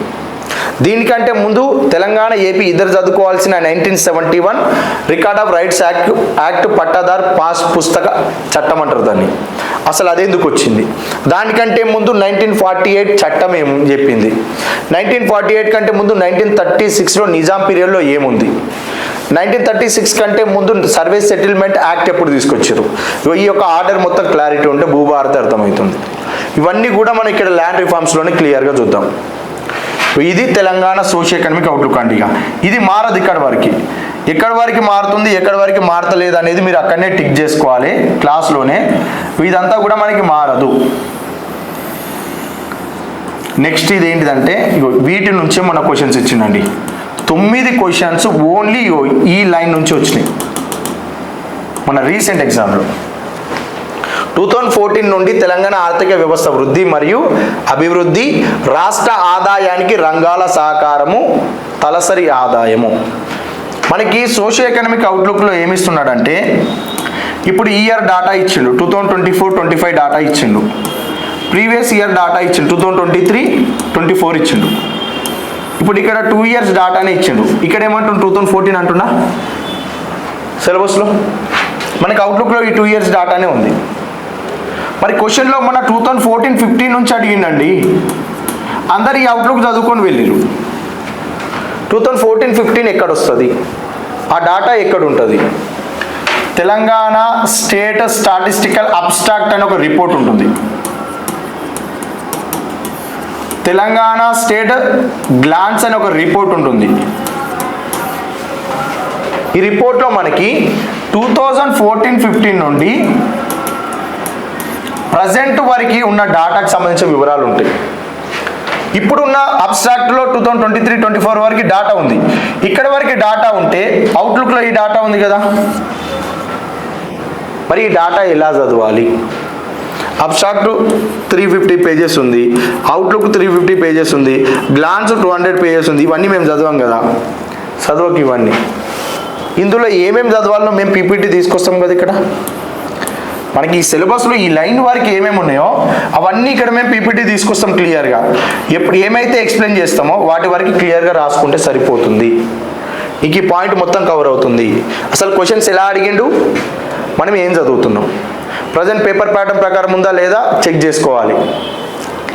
దీనికంటే ముందు తెలంగాణ ఏపీ ఇద్దరు చదువుకోవాల్సిన 1971 record of rights act pattadar pass పుస్తక చట్టం అంటారు దాన్ని. అసలు అదెందుకు వచ్చింది? దానికంటే ముందు 1948 చట్టం ఏం చెప్పింది? 1948 కంటే ముందు 1936లో నిజాం పీరియడ్లో ఏముంది? 1936 కంటే ముందు సర్వీస్ సెటిల్మెంట్ యాక్ట్ ఎప్పుడు తీసుకొచ్చారు? ఈ యొక్క ఆర్డర్ మొత్తం క్లారిటీ ఉంటే భూభారతి అర్థమవుతుంది. ఇవన్నీ కూడా మనం ఇక్కడ ల్యాండ్ రిఫార్మ్స్లోనే క్లియర్గా చూద్దాం. ఇది తెలంగాణ సోషియో ఎకనామిక్ అవుట్లుక్ అండి. ఇది మారదు ఎక్కడి వరకు మారుతుంది, ఎక్కడి వరకు మారతలేదు అనేది మీరు అక్కడనే టిక్ చేసుకోవాలి క్లాస్లోనే. ఇదంతా కూడా మనకి మారదు. నెక్స్ట్ ఇది ఏంటిదంటే వీటి నుంచి మన క్వశ్చన్స్ ఇచ్చిందండి. 9 క్వశ్చన్స్ ఓన్లీ ఈ లైన్ నుంచి వచ్చినాయి మన రీసెంట్ ఎగ్జామ్లో. 2014 నుండి తెలంగాణ ఆర్థిక వ్యవస్థ వృద్ధి మరియు అభివృద్ధి, రాష్ట్ర ఆదాయానికి రంగాల సహకారము, తలసరి ఆదాయము. మనకి సోషియో ఎకనామిక్ అవుట్లుక్లో ఏమిస్తున్నాడంటే ఇప్పుడు ఈ ఇయర్ డాటా ఇచ్చిండు, 2024-25 డాటా ఇచ్చిండు, ప్రీవియస్ ఇయర్ డాటా ఇచ్చిండు, 2023-24 ఇచ్చిండు. ఇప్పుడు ఇక్కడ 2 ఇయర్స్ డాటానే ఇచ్చిండు. ఇక్కడ ఏమంటుండు 2014 అంటున్నా సిలబస్లో. మనకి అవుట్లుక్లో ఈ 2 ఇయర్స్ డాటానే ఉంది. మరి క్వశ్చన్లో మన 2014-15 నుంచి అడిగిందండి. అందరు ఈ అవుట్లుక్ చదువుకొని వెళ్ళిరు. 2014-15 ఎక్కడ వస్తుంది? ఆ డాటా ఎక్కడ ఉంటుంది? తెలంగాణ స్టేట్ స్టాటిస్టికల్ అబ్స్ట్రాక్ట్ అనే ఒక రిపోర్ట్ ఉంటుంది. తెలంగాణ స్టేట్ గ్లాన్స్ అనే ఒక రిపోర్ట్ ఉంటుంది. ఈ రిపోర్ట్లో మనకి 2014-15 నుండి ప్రజెంట్ వరకు ఉన్న డాటాకి సంబంధించిన వివరాలు ఉంటాయి. ఇప్పుడున్న అబ్స్ట్రాక్ట్లో 2023-24 వరకు డాటా ఉంది. ఇక్కడ వరకు డాటా ఉంటే అవుట్లుక్లో ఈ డాటా ఉంది కదా. మరి ఈ డాటా ఎలా చదవాలి? అబ్స్ట్రాక్ట్ 350 పేజెస్ ఉంది, అవుట్లుక్ 350 పేజెస్ ఉంది, గ్లాన్స్ 200 పేజెస్ ఉంది. ఇవన్నీ మేము చదవం కదా, చదవకు ఇవన్నీ. ఇందులో ఏమేమి చదవాలో మేము పీపీటీ తీసుకొస్తాం కదా. ఇక్కడ మనకి ఈ సిలబస్లో ఈ లైన్ వరకు ఏమేమి ఉన్నాయో అవన్నీ ఇక్కడ మేము పీపీటీ తీసుకొస్తాం క్లియర్గా. ఎప్పుడు ఏమైతే ఎక్స్ప్లెయిన్ చేస్తామో వాటి వరకు క్లియర్గా రాసుకుంటే సరిపోతుంది. ఇంక ఈ పాయింట్ మొత్తం కవర్ అవుతుంది. అసలు క్వశ్చన్స్ ఎలా అడిగిండు, మనం ఏం చదువుతున్నాం, ప్రజెంట్ పేపర్ ప్యాటర్న్ ప్రకారం ఉందా లేదా చెక్ చేసుకోవాలి.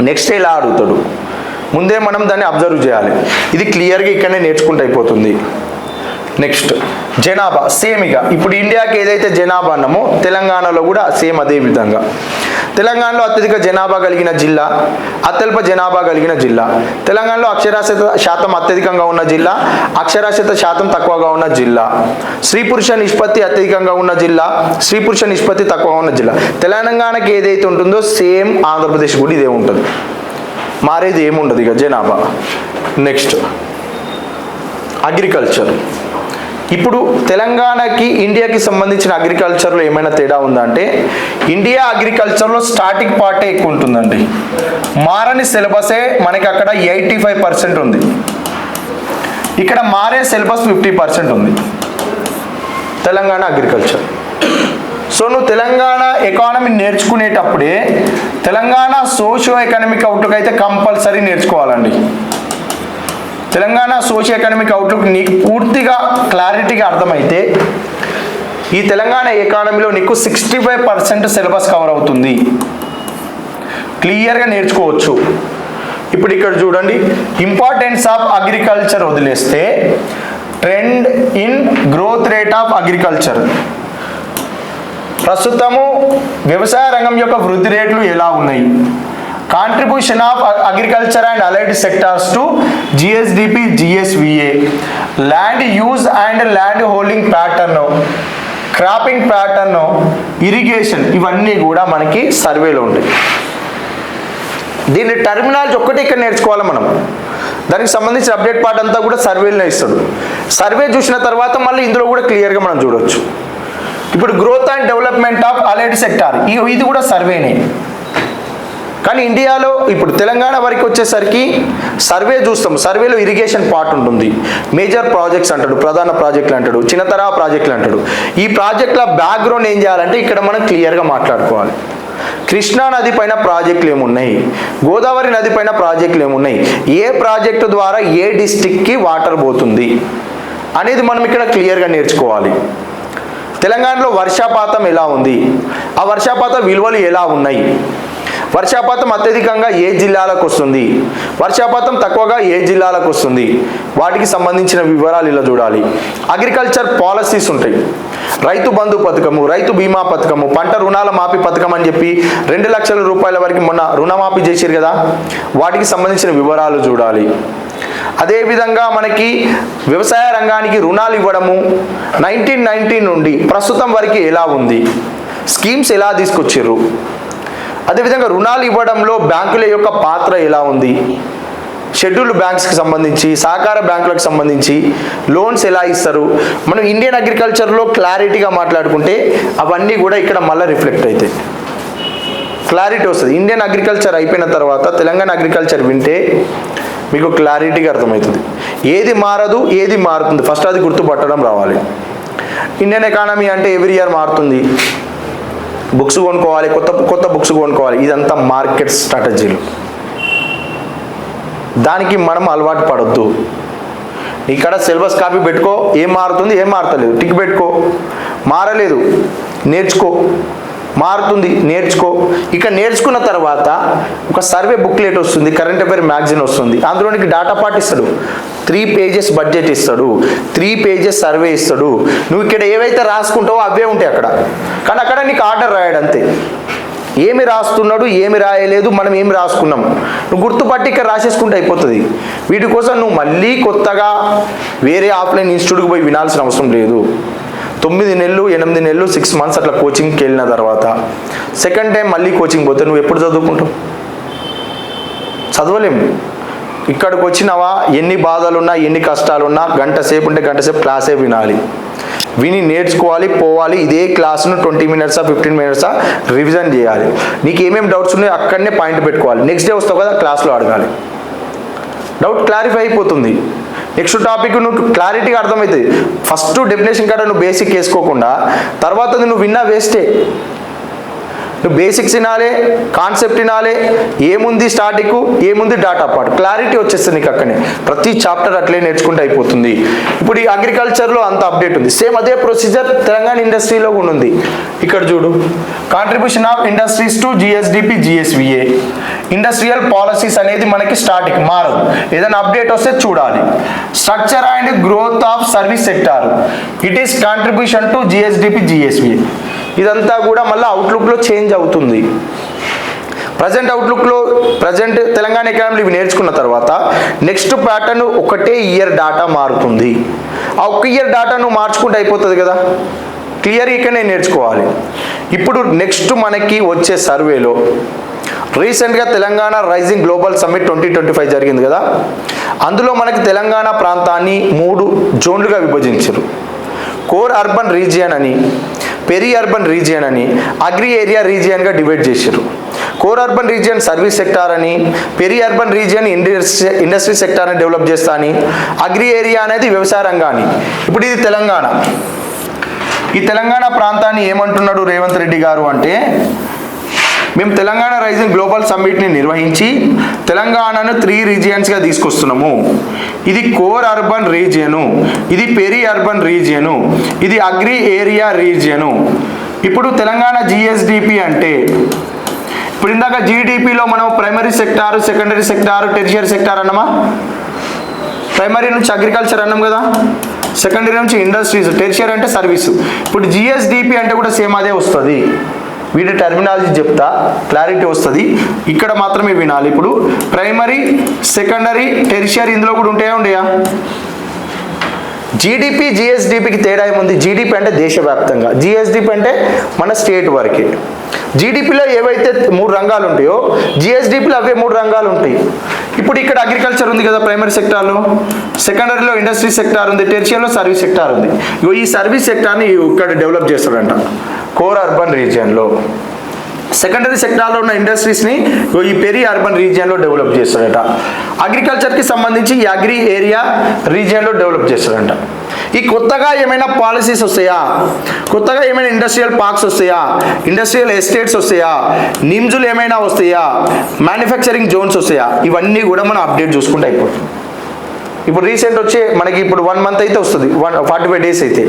నెక్స్ట్ ఎలా అడుగుతాడు ముందే మనం దాన్ని అబ్జర్వ్ చేయాలి. ఇది క్లియర్గా ఇక్కడనే నేర్చుకుంటూ అయిపోతుంది. నెక్స్ట్ జనాభా సేమ్. ఇక ఇప్పుడు ఇండియాకి ఏదైతే జనాభా అన్నామో తెలంగాణలో కూడా సేమ్ అదే విధంగా. తెలంగాణలో అత్యధిక జనాభా కలిగిన జిల్లా, అత్యల్ప జనాభా కలిగిన జిల్లా. తెలంగాణలో అక్షరాస్యత శాతం అత్యధికంగా ఉన్న జిల్లా, అక్షరాస్యత శాతం తక్కువగా ఉన్న జిల్లా. స్త్రీ పురుష నిష్పత్తి అత్యధికంగా ఉన్న జిల్లా, స్త్రీ పురుష నిష్పత్తి తక్కువగా ఉన్న జిల్లా. తెలంగాణకి ఏదైతే ఉంటుందో సేమ్ ఆంధ్రప్రదేశ్ కూడా ఇదే ఉంటుంది, మారేది ఏముండదు ఇక జనాభా. Next agriculture. ఇప్పుడు తెలంగాణకి ఇండియాకి సంబంధించిన అగ్రికల్చర్లో ఏమైనా తేడా ఉందా అంటే ఇండియా అగ్రికల్చర్లో స్టార్టింగ్ పార్టే ఎక్కువ ఉంటుందండి. మారని సిలబసే మనకి అక్కడ 85% ఉంది. ఇక్కడ మారే సిలబస్ 50% ఉంది తెలంగాణ అగ్రికల్చర్. సో నువ్వు తెలంగాణ ఎకానమీ నేర్చుకునేటప్పుడే తెలంగాణ సోషియో ఎకనామిక్ అవుట్లుక్ అయితే కంపల్సరీ నేర్చుకోవాలండి. తెలంగాణ సోషియో ఎకనామిక్ అవుట్లుక్ నీకు పూర్తిగా క్లారిటీగా అర్థమైతే ఈ తెలంగాణ ఎకానమీలో నీకు 65% సిలబస్ కవర్ అవుతుంది, క్లియర్గా నేర్చుకోవచ్చు. ఇప్పుడు ఇక్కడ చూడండి, ఇంపార్టెన్స్ ఆఫ్ అగ్రికల్చర్ వదిలేస్తే trend in growth rate of agriculture, ప్రస్తుతము వ్యవసాయ రంగం యొక్క వృద్ధి రేట్లు ఎలా ఉన్నాయి, contribution of agriculture and allied sectors to GSDP GSVA, land use and land holding pattern, cropping pattern, irrigation, ఇవన్నీ కూడా మనకి సర్వేలో ఉంటాయి. దీని టర్మినాలజీ ఒక్కటి ఇక్కడ నేర్చుకోవాలి మనం. దానికి సంబంధించిన అప్డేట్ పార్ట్ అంతా కూడా సర్వేలో ఇస్తాడు. సర్వే చూసిన తర్వాత మళ్ళీ ఇందులో కూడా క్లియర్గా మనం చూడవచ్చు. ఇప్పుడు growth and development of allied sector, ఇది కూడా సర్వేనే. కానీ ఇండియాలో ఇప్పుడు తెలంగాణ వరకు వచ్చేసరికి సర్వే చూస్తాం. సర్వేలో ఇరిగేషన్ పార్ట్ ఉంటుంది, మేజర్ ప్రాజెక్ట్స్ అంటాడు, ప్రధాన ప్రాజెక్టులు అంటాడు, చిన్న తరహా ప్రాజెక్టులు అంటాడు. ఈ ప్రాజెక్టుల బ్యాక్గ్రౌండ్ ఏం చేయాలంటే ఇక్కడ మనం క్లియర్గా మాట్లాడుకోవాలి. కృష్ణా నది పైన ప్రాజెక్టులు ఏమున్నాయి, గోదావరి నది పైన ప్రాజెక్టులు ఏమున్నాయి, ఏ ప్రాజెక్టు ద్వారా ఏ డిస్టిక్కి వాటర్ పోతుంది అనేది మనం ఇక్కడ క్లియర్గా నేర్చుకోవాలి. తెలంగాణలో వర్షపాతం ఎలా ఉంది, ఆ వర్షపాత విలువలు ఎలా ఉన్నాయి, వర్షపాతం అత్యధికంగా ఏ జిల్లాలకు వస్తుంది, వర్షపాతం తక్కువగా ఏ జిల్లాలకు వస్తుంది, వాటికి సంబంధించిన వివరాలు ఇలా చూడాలి. అగ్రికల్చర్ పాలసీస్ ఉంటాయి, రైతు బంధు పథకము, రైతు బీమా పథకము, పంట రుణాల మాఫీ పథకం అని చెప్పి 2 లక్షల రూపాయల వరకు మొన్న రుణమాఫీ చేశారు కదా, వాటికి సంబంధించిన వివరాలు చూడాలి. అదేవిధంగా మనకి వ్యవసాయ రంగానికి రుణాలు ఇవ్వడము 1990 నుండి ప్రస్తుతం వరకు ఎలా ఉంది, స్కీమ్స్ ఎలా తీసుకొచ్చారు, అదేవిధంగా రుణాలు ఇవ్వడంలో బ్యాంకుల యొక్క పాత్ర ఎలా ఉంది, షెడ్యూల్డ్ బ్యాంక్స్కి సంబంధించి, సహకార బ్యాంకులకు సంబంధించి లోన్స్ ఎలా ఇస్తారు, మనం ఇండియన్ అగ్రికల్చర్లో క్లారిటీగా మాట్లాడుకుంటే అవన్నీ కూడా ఇక్కడ మళ్ళీ రిఫ్లెక్ట్ అవుతాయి, క్లారిటీ వస్తుంది. ఇండియన్ అగ్రికల్చర్ అయిపోయిన తర్వాత తెలంగాణ అగ్రికల్చర్ వింటే మీకు క్లారిటీగా అర్థమవుతుంది. ఏది మారదు, ఏది మారుతుంది, ఫస్ట్ అది గుర్తుపట్టడం రావాలి. ఇండియన్ ఎకానమీ అంటే ఎవ్రీ ఇయర్ మారుతుంది, బుక్స్ కొనుక్కోవాలి, కొత్త కొత్త బుక్స్ కొనుక్కోవాలి, ఇదంతా మార్కెట్ స్ట్రాటజీలు. దానికి మనం అలవాటు పడొద్దు. ఇక్కడ సిలబస్ కాపీ పెట్టుకో, ఏం మారుతుంది ఏం మారతలేదు టిక్ పెట్టుకో, మారలేదు నేర్చుకో, మారుతుంది నేర్చుకో. ఇక నేర్చుకున్న తర్వాత ఒక సర్వే బుక్లెట్ వస్తుంది, కరెంట్ అఫైర్ మ్యాగజైన్ వస్తుంది, అందులోనికి డాటా పార్ట్ ఇస్తాడు, 3 పేజెస్ బడ్జెట్ ఇస్తాడు, 3 పేజెస్ సర్వే ఇస్తాడు. నువ్వు ఇక్కడ ఏవైతే రాసుకుంటావో అవే ఉంటాయి అక్కడ, కానీ అక్కడ నీకు ఆర్డర్ రాయడు అంతే. ఏమి రాస్తున్నాడు, ఏమి రాయలేదు, మనం ఏమి రాసుకున్నాం నువ్వు గుర్తుపట్టి ఇక్కడ రాసేసుకుంటే అయిపోతుంది. వీటి కోసం నువ్వు మళ్ళీ కొత్తగా వేరే ఆఫ్లైన్ ఇన్స్టిట్యూట్కి పోయి వినాల్సిన అవసరం లేదు. 9 నెలలు 8 నెలలు 6 మంత్స్ అట్లా కోచింగ్కి వెళ్ళిన తర్వాత సెకండ్ టైం మళ్ళీ కోచింగ్ పోతే నువ్వు ఎప్పుడు చదువుకుంటావు? చదవలేము. ఇక్కడికి వచ్చినావా, ఎన్ని బాధలున్నా ఎన్ని కష్టాలున్నా గంట సేపు ఉంటే గంట సేపు క్లాసే వినాలి, విని నేర్చుకోవాలి, పోవాలి. ఇదే క్లాస్ను 20 మినిట్సా 15 మినిట్సా రివిజన్ చేయాలి. నీకు ఏమేమి డౌట్స్ ఉన్నాయో అక్కడనే పాయింట్ పెట్టుకోవాలి. నెక్స్ట్ డే వస్తావు కదా క్లాస్లో అడగాలి, డౌట్ క్లారిఫై అయిపోతుంది. నెక్స్ట్ టాపిక్ నువ్వు క్లారిటీగా అర్థమవుతుంది. ఫస్ట్ డెఫినేషన్ కాడ నువ్వు బేసిక్ వేసుకోకుండా తర్వాత నువ్వు విన్నా వేస్టే. నువ్వు బేసిక్స్ వినాలి, కాన్సెప్ట్ వినాలి, ఏముంది స్టార్టింగ్, ఏముంది డాటా పార్ట్, క్లారిటీ వచ్చేస్తుంది నీకు అక్కడనే. ప్రతి చాప్టర్ అట్లే నేర్చుకుంటే అయిపోతుంది. ఇప్పుడు ఈ అగ్రికల్చర్లో అంత అప్డేట్ ఉంది, సేమ్ అదే ప్రొసీజర్ తెలంగాణ ఇండస్ట్రీలో కూడా ఉంది. ఇక్కడ చూడు, contribution of industries to GSDP GSVA, industrial policies అనేది మనకి స్టార్టింగ్ మారదు, ఏదైనా అప్డేట్ వస్తే చూడాలి. Structure and growth of service sector, it is contribution to GSDP GSVA. ఇదంతా కూడా మళ్ళీ అవుట్లుక్లో చేంజ్ అవుతుంది. ప్రజెంట్ అవుట్లుక్లో ప్రజెంట్ తెలంగాణ ఎకానమీ ఇవి నేర్చుకున్న తర్వాత నెక్స్ట్ ప్యాటర్న్ ఒకటే ఇయర్ డాటా మారుతుంది. ఆ ఒక్క ఇయర్ డాటా నువ్వు మార్చుకుంటే అయిపోతుంది కదా, క్లియర్ ఇక్కడనే నేర్చుకోవాలి. ఇప్పుడు నెక్స్ట్ మనకి వచ్చే సర్వేలో రీసెంట్గా తెలంగాణ రైజింగ్ గ్లోబల్ సమ్మిట్ 2025 జరిగింది కదా, అందులో మనకి తెలంగాణ ప్రాంతాన్ని 3 జోన్లుగా విభజించారు. కోర్ అర్బన్ రీజియన్ అని, పెరి అర్బన్ రీజియన్ అని, అగ్రి ఏరియా రీజియన్గా డివైడ్ చేశారు. Core urban region service sector అని, peri urban region industry sector అని డెవలప్ చేస్తా అని, అగ్రి ఏరియా అనేది వ్యవసాయ రంగాన్ని. ఇప్పుడు ఇది తెలంగాణ, ఈ తెలంగాణ ప్రాంతాన్ని ఏమంటున్నాడు రేవంత్ రెడ్డి గారు అంటే, మేము తెలంగాణ రైజింగ్ గ్లోబల్ సమ్మిట్ని నిర్వహించి తెలంగాణను 3 రీజియన్స్గా తీసుకొస్తున్నాము. ఇది కోర్ అర్బన్ రీజియను, ఇది పెరి అర్బన్ రీజియను, ఇది అగ్రి ఏరియా రీజియను. ఇప్పుడు తెలంగాణ జిఎస్డిపి అంటే, ఇప్పుడు ఇందాక జీడిపిలో మనం primary sector, secondary sector, tertiary sector అన్నామా. ప్రైమరీ నుంచి అగ్రికల్చర్ అన్నాం కదా, సెకండరీ నుంచి ఇండస్ట్రీస్, టెరిషియరీ అంటే సర్వీసు. ఇప్పుడు జిఎస్డిపి అంటే కూడా సేమ్ అదే వస్తుంది. వీటి టర్మినాలజీ చెప్తా, క్లారిటీ వస్తుంది. ఇక్కడ మాత్రమే వినాలి. ఇప్పుడు ప్రైమరీ, సెకండరీ, టెరిషియరీ ఇందులో కూడా ఉంటాయా? జీడిపి జిఎస్డిపికి తేడా ఏముంది? జీడిపి అంటే దేశవ్యాప్తంగా, జిఎస్డిపి అంటే మన స్టేట్ వరకే. జీడిపిలో ఏవైతే 3 రంగాలు ఉంటాయో జిఎస్డిపిలో అవే 3 రంగాలు ఉంటాయి. ఇప్పుడు ఇక్కడ అగ్రికల్చర్ ఉంది కదా ప్రైమరీ సెక్టార్లో, సెకండరీలో ఇండస్ట్రీ సెక్టార్ ఉంది, టెరిషియరీలో సర్వీస్ సెక్టార్ ఉంది. ఈ సర్వీస్ సెక్టార్ని ఇక్కడ డెవలప్ చేస్తారంట కోర్ అర్బన్ రీజియన్లో. సెకండరీ సెక్టార్లో ఉన్న ఇండస్ట్రీస్ని ఈ పెరి అర్బన్ రీజియన్లో డెవలప్ చేస్తాడట. అగ్రికల్చర్కి సంబంధించి ఈ అగ్రి ఏరియా రీజియన్లో డెవలప్ చేస్తాడంట. ఈ కొత్తగా ఏమైనా పాలసీస్ వస్తాయా, కొత్తగా ఏమైనా ఇండస్ట్రియల్ పార్క్స్ వస్తాయా, ఇండస్ట్రియల్ ఎస్టేట్స్ వస్తాయా, నిమ్జులు ఏమైనా వస్తాయా, మ్యానుఫ్యాక్చరింగ్ జోన్స్ వస్తాయా, ఇవన్నీ కూడా మనం అప్డేట్ చూసుకుంటే అయిపోతుంది. ఇప్పుడు రీసెంట్ వచ్చే మనకి ఇప్పుడు 1 month అయితే వస్తుంది, 45 days అయితే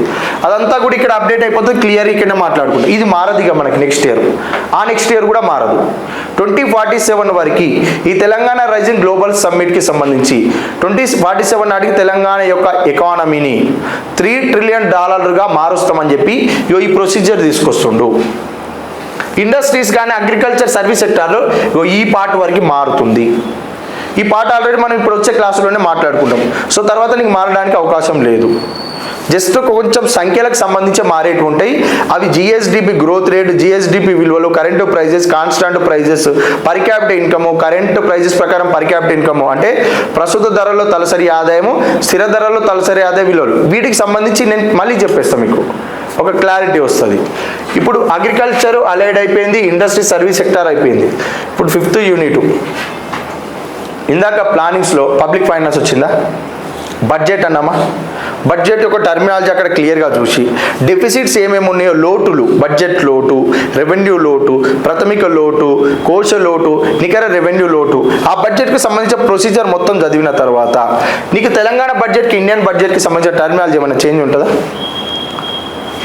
అదంతా కూడా ఇక్కడ అప్డేట్ అయిపోతుంది, క్లియర్ ఇక్కడ మాట్లాడుకుంటాం. ఇది మారదు ఇక మనకి నెక్స్ట్ ఇయర్ కూడా మారదు. 2047 వరకు ఈ తెలంగాణ రైజింగ్ గ్లోబల్ సమ్మిట్కి సంబంధించి 2047 నాటికి తెలంగాణ యొక్క ఎకానమీని $3 trillion మారుస్తామని చెప్పి ఈ ప్రొసీజర్ తీసుకొస్తుండు. ఇండస్ట్రీస్ కానీ అగ్రికల్చర్ సర్వీస్ సెక్టార్లో ఈ పార్ట్ వరకు మారుతుంది. ఈ పార్ట్ ఆల్రెడీ మనం ఇప్పుడు వచ్చే క్లాసులోనే మాట్లాడుకుంటాం. సో తర్వాత నీకు మారడానికి అవకాశం లేదు. జస్ట్ కొంచెం సంఖ్యలకు సంబంధించి మారేటువంటాయి. అవి జిఎస్డిపి గ్రోత్ రేట్, జిఎస్డిపి విలువలు, current prices, constant prices, per capita income, current prices ప్రకారం పర్ క్యాపిటల్ ఇన్కమ్ అంటే ప్రస్తుత ధరల్లో తలసరి ఆదాయము, స్థిర ధరల్లో తలసరి ఆదాయ విలువలు, వీటికి సంబంధించి నేను మళ్ళీ చెప్పేస్తాను, మీకు ఒక క్లారిటీ వస్తుంది. ఇప్పుడు అగ్రికల్చర్ అలైడ్ అయిపోయింది, ఇండస్ట్రీ సర్వీస్ సెక్టార్ అయిపోయింది. ఇప్పుడు 5th యూనిట్ ఇందాక ప్లానింగ్స్లో పబ్లిక్ ఫైనాన్స్ వచ్చిందా, బడ్జెట్ అన్నామా, బడ్జెట్ యొక్క టర్మినాలజీ అక్కడ క్లియర్గా చూసి డెఫిసిట్స్ ఏమేమి ఉన్నాయో, లోటులు, బడ్జెట్ లోటు, రెవెన్యూ లోటు, ప్రాథమిక లోటు, కోశ లోటు, నికర రెవెన్యూ లోటు, ఆ బడ్జెట్కి సంబంధించిన ప్రొసీజర్ మొత్తం చదివిన తర్వాత నీకు తెలంగాణ బడ్జెట్కి ఇండియన్ బడ్జెట్కి సంబంధించిన టర్మినాలజీ ఏమైనా చేంజ్ ఉంటుందా?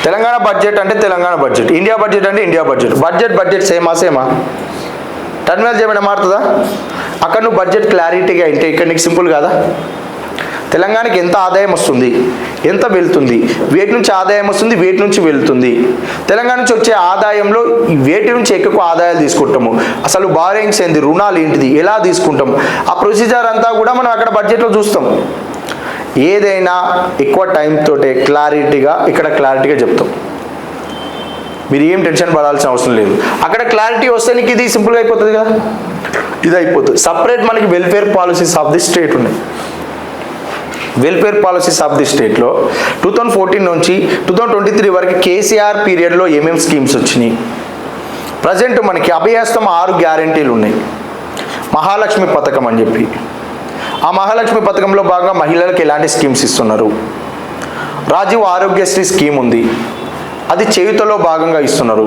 తెలంగాణ బడ్జెట్ అంటే తెలంగాణ బడ్జెట్, ఇండియా బడ్జెట్ అంటే ఇండియా బడ్జెట్ సేమా టర్మినాలజీ ఏమైనా మారుతుందా? అక్కడ నువ్వు బడ్జెట్ క్లారిటీగా అంటే ఇక్కడ నీకు సింపుల్ కాదా? తెలంగాణకి ఎంత ఆదాయం వస్తుంది, ఎంత వెళ్తుంది, వేటి నుంచి ఆదాయం వస్తుంది, వేటి నుంచి వెళ్తుంది, తెలంగాణ నుంచి వచ్చే ఆదాయంలో వేటి నుంచి ఎక్కువ ఆదాయాలు తీసుకుంటాము, అసలు బారోయింగ్స్ ఏంది, రుణాలు ఏంటిది, ఎలా తీసుకుంటాం, ఆ ప్రొసీజర్ అంతా కూడా మనం అక్కడ బడ్జెట్లో చూస్తాం. ఏదైనా ఎక్కువ టైం తోటే ఇక్కడ క్లారిటీగా చెప్తాం. మీరు ఏం టెన్షన్ పడాల్సిన అవసరం లేదు. అక్కడ క్లారిటీ వస్తే నీకు ఇది సింపుల్గా అయిపోతుంది కదా, ఇది అయిపోతుంది. సపరేట్ మనకి welfare policies of the state ఉన్నాయి. వెల్ఫేర్ పాలసీస్ ఆఫ్ ది స్టేట్లో 2014 నుంచి 2023 వరకు కేసీఆర్ పీరియడ్లో ఏమేమి స్కీమ్స్ వచ్చినాయి, ప్రజెంట్ మనకి అభయహస్తం 6 గ్యారంటీలు ఉన్నాయి. మహాలక్ష్మి పథకం అని చెప్పి, ఆ మహాలక్ష్మి పథకంలో భాగంగా మహిళలకు ఎలాంటి స్కీమ్స్ ఇస్తున్నారు, రాజీవ్ ఆరోగ్యశ్రీ స్కీమ్ ఉంది, అది చేయుతలో భాగంగా ఇస్తున్నారు.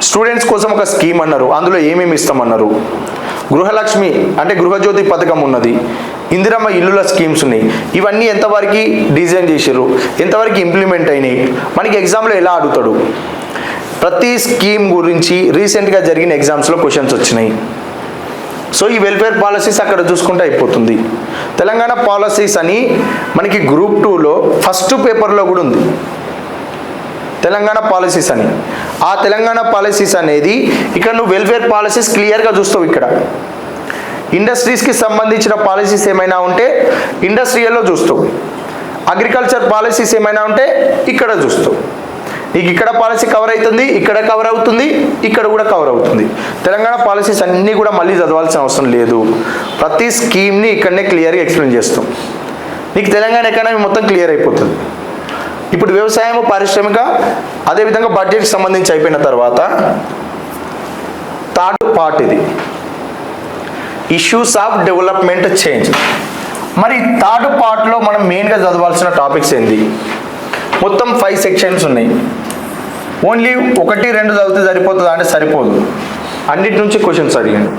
స్టూడెంట్స్ కోసం ఒక స్కీమ్ అన్నారు, అందులో ఏమేమి ఇస్తామన్నారు. గృహలక్ష్మి అంటే గృహజ్యోతి పథకం ఉన్నది, ఇందిరమ్మ ఇల్లుల స్కీమ్స్ ఉన్నాయి. ఇవన్నీ ఎంతవరకు డిజైన్ చేశారు, ఎంతవరకు ఇంప్లిమెంట్ అయినాయి, మనకి ఎగ్జామ్లో ఎలా అడుగుతాడు. ప్రతి స్కీమ్ గురించి రీసెంట్గా జరిగిన ఎగ్జామ్స్లో క్వశ్చన్స్ వచ్చినాయి. సో ఈ వెల్ఫేర్ పాలసీస్ అక్కడ చూసుకుంటే అయిపోతుంది. తెలంగాణ పాలసీస్ అని మనకి గ్రూప్ 2లో ఫస్ట్ పేపర్లో కూడా ఉంది తెలంగాణ పాలసీస్ అని. ఆ తెలంగాణ పాలసీస్ అనేది ఇక్కడ నువ్వు వెల్ఫేర్ పాలసీస్ క్లియర్గా చూస్తావు. ఇక్కడ ఇండస్ట్రీస్కి సంబంధించిన పాలసీస్ ఏమైనా ఉంటే ఇండస్ట్రియల్లో చూస్తావు, అగ్రికల్చర్ పాలసీస్ ఏమైనా ఉంటే ఇక్కడ చూస్తావు. నీకు ఇక్కడ పాలసీ కవర్ అవుతుంది, ఇక్కడ కవర్ అవుతుంది, ఇక్కడ కూడా కవర్ అవుతుంది. తెలంగాణ పాలసీస్ అన్నీ కూడా మళ్ళీ చదవాల్సిన అవసరం లేదు. ప్రతి స్కీమ్ని ఇక్కడనే క్లియర్గా ఎక్స్ప్లెయిన్ చేస్తాం. నీకు తెలంగాణ ఎకానమీ మొత్తం క్లియర్ అయిపోతుంది. ఇప్పుడు వ్యవసాయం, పారిశ్రామిక, అదేవిధంగా బడ్జెట్కి సంబంధించి అయిపోయిన తర్వాత థర్డ్ పార్ట్ ఇది ఇష్యూస్ ఆఫ్ డెవలప్మెంట్ చేంజ్. మరి థర్డ్ పార్ట్లో మనం మెయిన్గా చదవాల్సిన టాపిక్స్ ఏంటి? మొత్తం 5 సెక్షన్స్ ఉన్నాయి. ఓన్లీ 1-2 చదివితే సరిపోతుందా అంటే సరిపోదు, అన్నిటి నుంచి క్వశ్చన్స్ అడిగాను.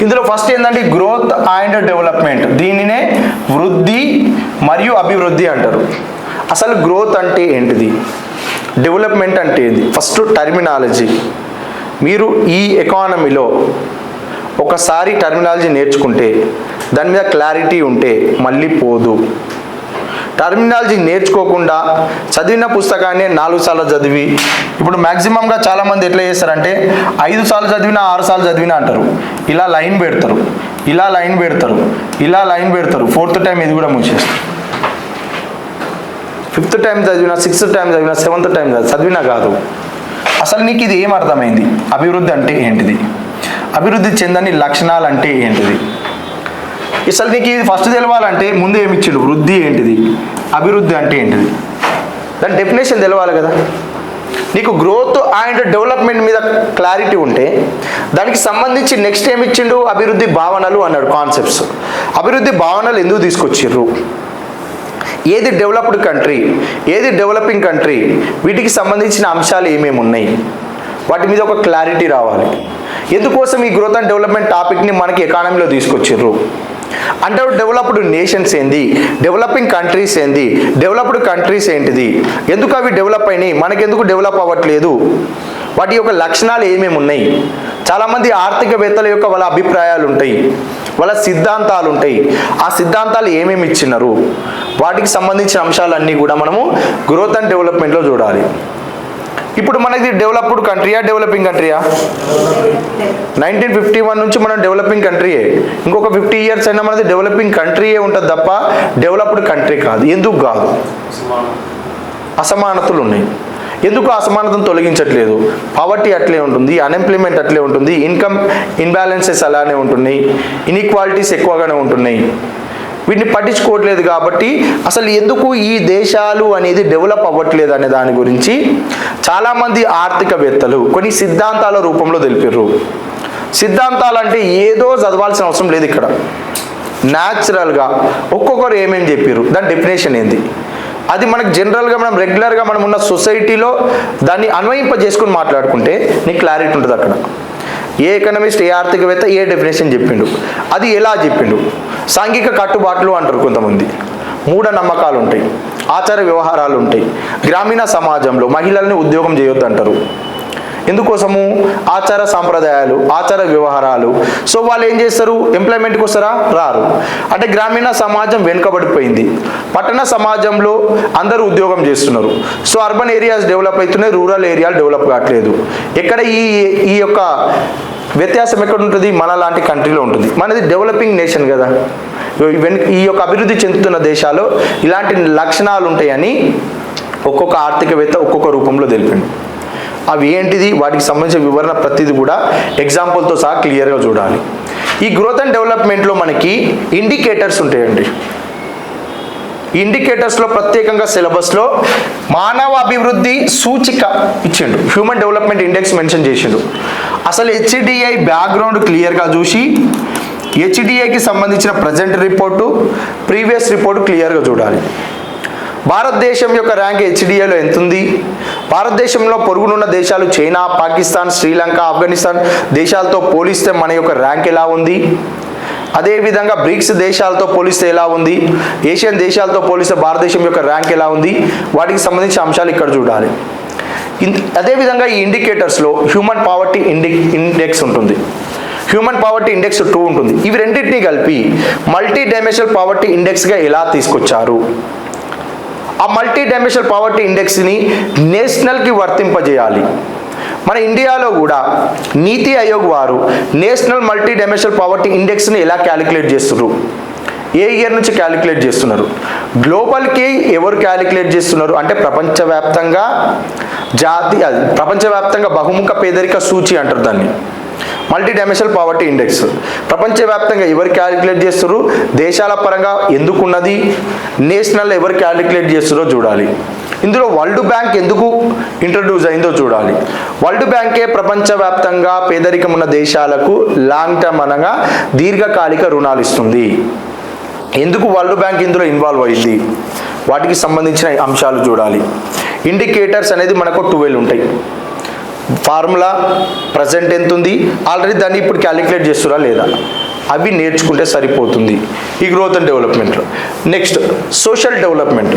ఇందులో ఫస్ట్ ఏంటంటే గ్రోత్ అండ్ డెవలప్మెంట్, దీనినే వృద్ధి మరియు అభివృద్ధి అంటారు. అసలు గ్రోత్ అంటే ఏంటిది, డెవలప్మెంట్ అంటే ఏంటి, ఫస్ట్ టర్మినాలజీ. మీరు ఈ ఎకానమీలో ఒకసారి టర్మినాలజీ నేర్చుకుంటే దాని మీద క్లారిటీ ఉంటే మళ్ళీ పోదు. టర్మినాలజీ నేర్చుకోకుండా చదివిన పుస్తకాన్ని 4 సార్లు చదివి, ఇప్పుడు మ్యాక్సిమంగా చాలామంది ఎట్లా చేస్తారంటే 5 సార్లు చదివినా 6 సార్లు చదివినా అంటారు. ఇలా లైన్ పెడతారు, ఇలా లైన్ పెడతారు, ఇలా లైన్ పెడతారు, 4th టైం ఇది కూడా మూసేస్తారు. 5th టైం చదివినా, 6th టైం చదివినా, 7th టైం చదివినా కాదు. అసలు నీకు ఇది ఏం అర్థమైంది, అభివృద్ధి అంటే ఏంటిది, అభివృద్ధి చెందని లక్షణాలు అంటే ఏంటిది. అసలు నీకు ఇది ఫస్ట్ తెలవాలంటే ముందు ఏమి ఇచ్చిండు, వృద్ధి ఏంటిది, అభివృద్ధి అంటే ఏంటిది, దాని డెఫినేషన్ తెలవాలి కదా. నీకు గ్రోత్ అండ్ డెవలప్మెంట్ మీద క్లారిటీ ఉంటే దానికి సంబంధించి నెక్స్ట్ ఏమి ఇచ్చిండు, అభివృద్ధి భావనలు అన్నాడు, కాన్సెప్ట్స్. అభివృద్ధి భావనలు ఎందుకు తీసుకొచ్చిర్రు, ఏది డెవలప్డ్ కంట్రీ, ఏది డెవలపింగ్ కంట్రీ, వీటికి సంబంధించిన అంశాలు ఏమేమి ఉన్నాయి, వాటి మీద ఒక క్లారిటీ రావాలి. ఎందుకోసం ఈ గ్రోత్ అండ్ డెవలప్మెంట్ టాపిక్ని మనకి ఎకానమీలో తీసుకొచ్చారు అంటే డెవలప్డ్ నేషన్స్ ఏంది, డెవలపింగ్ కంట్రీస్ ఏంది, డెవలప్డ్ కంట్రీస్ ఏంటిది, ఎందుకు అవి డెవలప్ అయినాయి, మనకెందుకు డెవలప్ అవ్వట్లేదు, వాటి యొక్క లక్షణాలు ఏమేమి ఉన్నాయి. చాలామంది ఆర్థికవేత్తల యొక్క వాళ్ళ అభిప్రాయాలు ఉంటాయి, వాళ్ళ సిద్ధాంతాలు ఉంటాయి. ఆ సిద్ధాంతాలు ఏమేమి ఇచ్చినారు, వాటికి సంబంధించిన అంశాలన్నీ కూడా మనము గ్రోత్ అండ్ డెవలప్మెంట్లో చూడాలి. ఇప్పుడు మనకి డెవలప్డ్ కంట్రీయా డెవలపింగ్ కంట్రీయా? 1951 నుంచి మనం డెవలపింగ్ కంట్రీయే. ఇంకొక 50 years అయినా మనది డెవలపింగ్ కంట్రీయే ఉంటుంది తప్ప డెవలప్డ్ కంట్రీ కాదు. ఎందుకు కాదు? అసమానతలు ఉన్నాయి. ఎందుకు అసమానతను తొలగించట్లేదు? పావర్టీ అట్లే ఉంటుంది, అన్ఎంప్లాయ్మెంట్ అట్లే ఉంటుంది, ఇన్కమ్ ఇన్బ్యాలెన్సెస్ అలానే ఉంటున్నాయి, ఇన్ఈక్వాలిటీస్ ఎక్కువగానే ఉంటున్నాయి. వీటిని పట్టించుకోవట్లేదు. కాబట్టి అసలు ఎందుకు ఈ దేశాలు అనేది డెవలప్ అవ్వట్లేదు అనే దాని గురించి చాలామంది ఆర్థికవేత్తలు కొన్ని సిద్ధాంతాల రూపంలో తెలిపారు. సిద్ధాంతాలు అంటే ఏదో చదవాల్సిన అవసరం లేదు. ఇక్కడ న్యాచురల్గా ఒక్కొక్కరు ఏమేమి చెప్పారు, దాని డెఫినేషన్ ఏంది, అది మనకు జనరల్గా మనం రెగ్యులర్గా మనం ఉన్న సొసైటీలో దాన్ని అన్వయింపజేసుకుని మాట్లాడుకుంటే నీకు క్లారిటీ ఉంటుంది. అక్కడ ఏ ఎకనమిస్ట్, ఏ ఆర్థికవేత్త ఏ డెఫినేషన్ చెప్పిండు, అది ఎలా చెప్పిండు. సాంఘిక కట్టుబాట్లు అంటారు కొంతమంది, మూఢనమ్మకాలు ఉంటాయి, ఆచార వ్యవహారాలు ఉంటాయి. గ్రామీణ సమాజంలో మహిళల్ని ఉద్యోగం చేయొద్దు అంటారు. ఎందుకోసము? ఆచార సాంప్రదాయాలు, ఆచార వ్యవహారాలు. సో వాళ్ళు ఏం చేస్తారు? ఎంప్లాయ్మెంట్కి వస్తారా? రారు. అంటే గ్రామీణ సమాజం వెనుకబడిపోయింది, పట్టణ సమాజంలో అందరూ ఉద్యోగం చేస్తున్నారు. సో అర్బన్ ఏరియాస్ డెవలప్ అవుతున్నాయి, రూరల్ ఏరియాలు డెవలప్ కావట్లేదు. ఎక్కడ ఈ యొక్క వ్యత్యాసం ఎక్కడ ఉంటుంది? మన లాంటి కంట్రీలో ఉంటుంది. మనది డెవలపింగ్ నేషన్ కదా. ఈ యొక్క అభివృద్ధి చెందుతున్న దేశాల్లో ఇలాంటి లక్షణాలు ఉంటాయని ఒక్కొక్క ఆర్థికవేత్త ఒక్కొక్క రూపంలో తెలిపిండు. అవి ఏంటిది, వాటికి సంబంధించిన వివరణ ప్రతిదీ కూడా ఎగ్జాంపుల్తో సహా క్లియర్గా చూడాలి. ఈ గ్రోత్ అండ్ డెవలప్మెంట్లో మనకి ఇండికేటర్స్ ఉంటాయండి. ఇండికేటర్స్లో ప్రత్యేకంగా సిలబస్లో మానవ అభివృద్ధి సూచిక ఇచ్చిండు, హ్యూమన్ డెవలప్మెంట్ ఇండెక్స్ మెన్షన్ చేసిండు. అసలు హెచ్డిఐ బ్యాక్గ్రౌండ్ క్లియర్గా చూసి హెచ్డిఐకి సంబంధించిన ప్రజెంట్ రిపోర్టు, ప్రీవియస్ రిపోర్టు క్లియర్గా చూడాలి. భారతదేశం యొక్క ర్యాంక్ హెచ్డిఐలో ఎంత ఉంది, భారతదేశంలో పొరుగునున్న దేశాలు చైనా, పాకిస్తాన్, శ్రీలంక, ఆఫ్ఘనిస్తాన్ దేశాలతో పోలిస్తే మన యొక్క ర్యాంక్ ఎలా ఉంది, అదేవిధంగా బ్రిక్స్ దేశాలతో పోలిస్తే ఎలా ఉంది, ఏషియన్ దేశాలతో పోలిస్తే భారతదేశం యొక్క ర్యాంక్ ఎలా ఉంది, వాటికి సంబంధించిన అంశాలు ఇక్కడ చూడాలి. అదేవిధంగా ఈ ఇండికేటర్స్లో హ్యూమన్ పావర్టీ ఇండెక్స్ ఉంటుంది, హ్యూమన్ పావర్టీ ఇండెక్స్ 2 ఉంటుంది. ఇవి రెండింటినీ కలిపి మల్టీ డైమెన్షనల్ పావర్టీ ఇండెక్స్గా ఎలా తీసుకొచ్చారు, ఆ మల్టీ డైమెన్షనల్ పావర్టీ ఇండెక్స్ని నేషనల్కి వర్తింపజేయాలి. మన ఇండియాలో కూడా నీతి ఆయోగ్ వారు నేషనల్ మల్టీ డైమెన్షనల్ పావర్టీ ఇండెక్స్ని ఎలా క్యాలిక్యులేట్ చేస్తున్నారు, ఏ ఇయర్ నుంచి క్యాలిక్యులేట్ చేస్తున్నారు, గ్లోబల్కి ఎవరు క్యాలిక్యులేట్ చేస్తున్నారు అంటే ప్రపంచవ్యాప్తంగా ప్రపంచవ్యాప్తంగా బహుముఖ పేదరిక సూచి అంటారు దాన్ని, మల్టీ డైమెన్షనల్ పావర్టీ ఇండెక్స్. ప్రపంచవ్యాప్తంగా ఎవరు క్యాలిక్యులేట్ చేస్తున్నారు, దేశాల పరంగా ఎందుకున్నది, నేషనల్ ఎవరు క్యాలిక్యులేట్ చేస్తున్నారో చూడాలి. ఇందులో వరల్డ్ బ్యాంక్ ఎందుకు ఇంట్రడ్యూస్ అయిందో చూడాలి. వరల్డ్ బ్యాంకే ప్రపంచవ్యాప్తంగా పేదరికం ఉన్న దేశాలకు లాంగ్ టర్మ్ అనగా దీర్ఘకాలిక రుణాలు ఇస్తుంది. ఎందుకు వరల్డ్ బ్యాంక్ ఇందులో ఇన్వాల్వ్ అయింది, వాటికి సంబంధించిన అంశాలు చూడాలి. ఇండికేటర్స్ అనేది మనకు 12 ఉంటాయి. ఫార్ములా ప్రజెంట్ ఎంత ఉంది, ఆల్రెడీ దాన్ని ఇప్పుడు క్యాలిక్యులేట్ చేస్తురా లేదా, అవి నేర్చుకుంటే సరిపోతుంది ఈ గ్రోత్ అండ్ డెవలప్మెంట్లో. Next social development.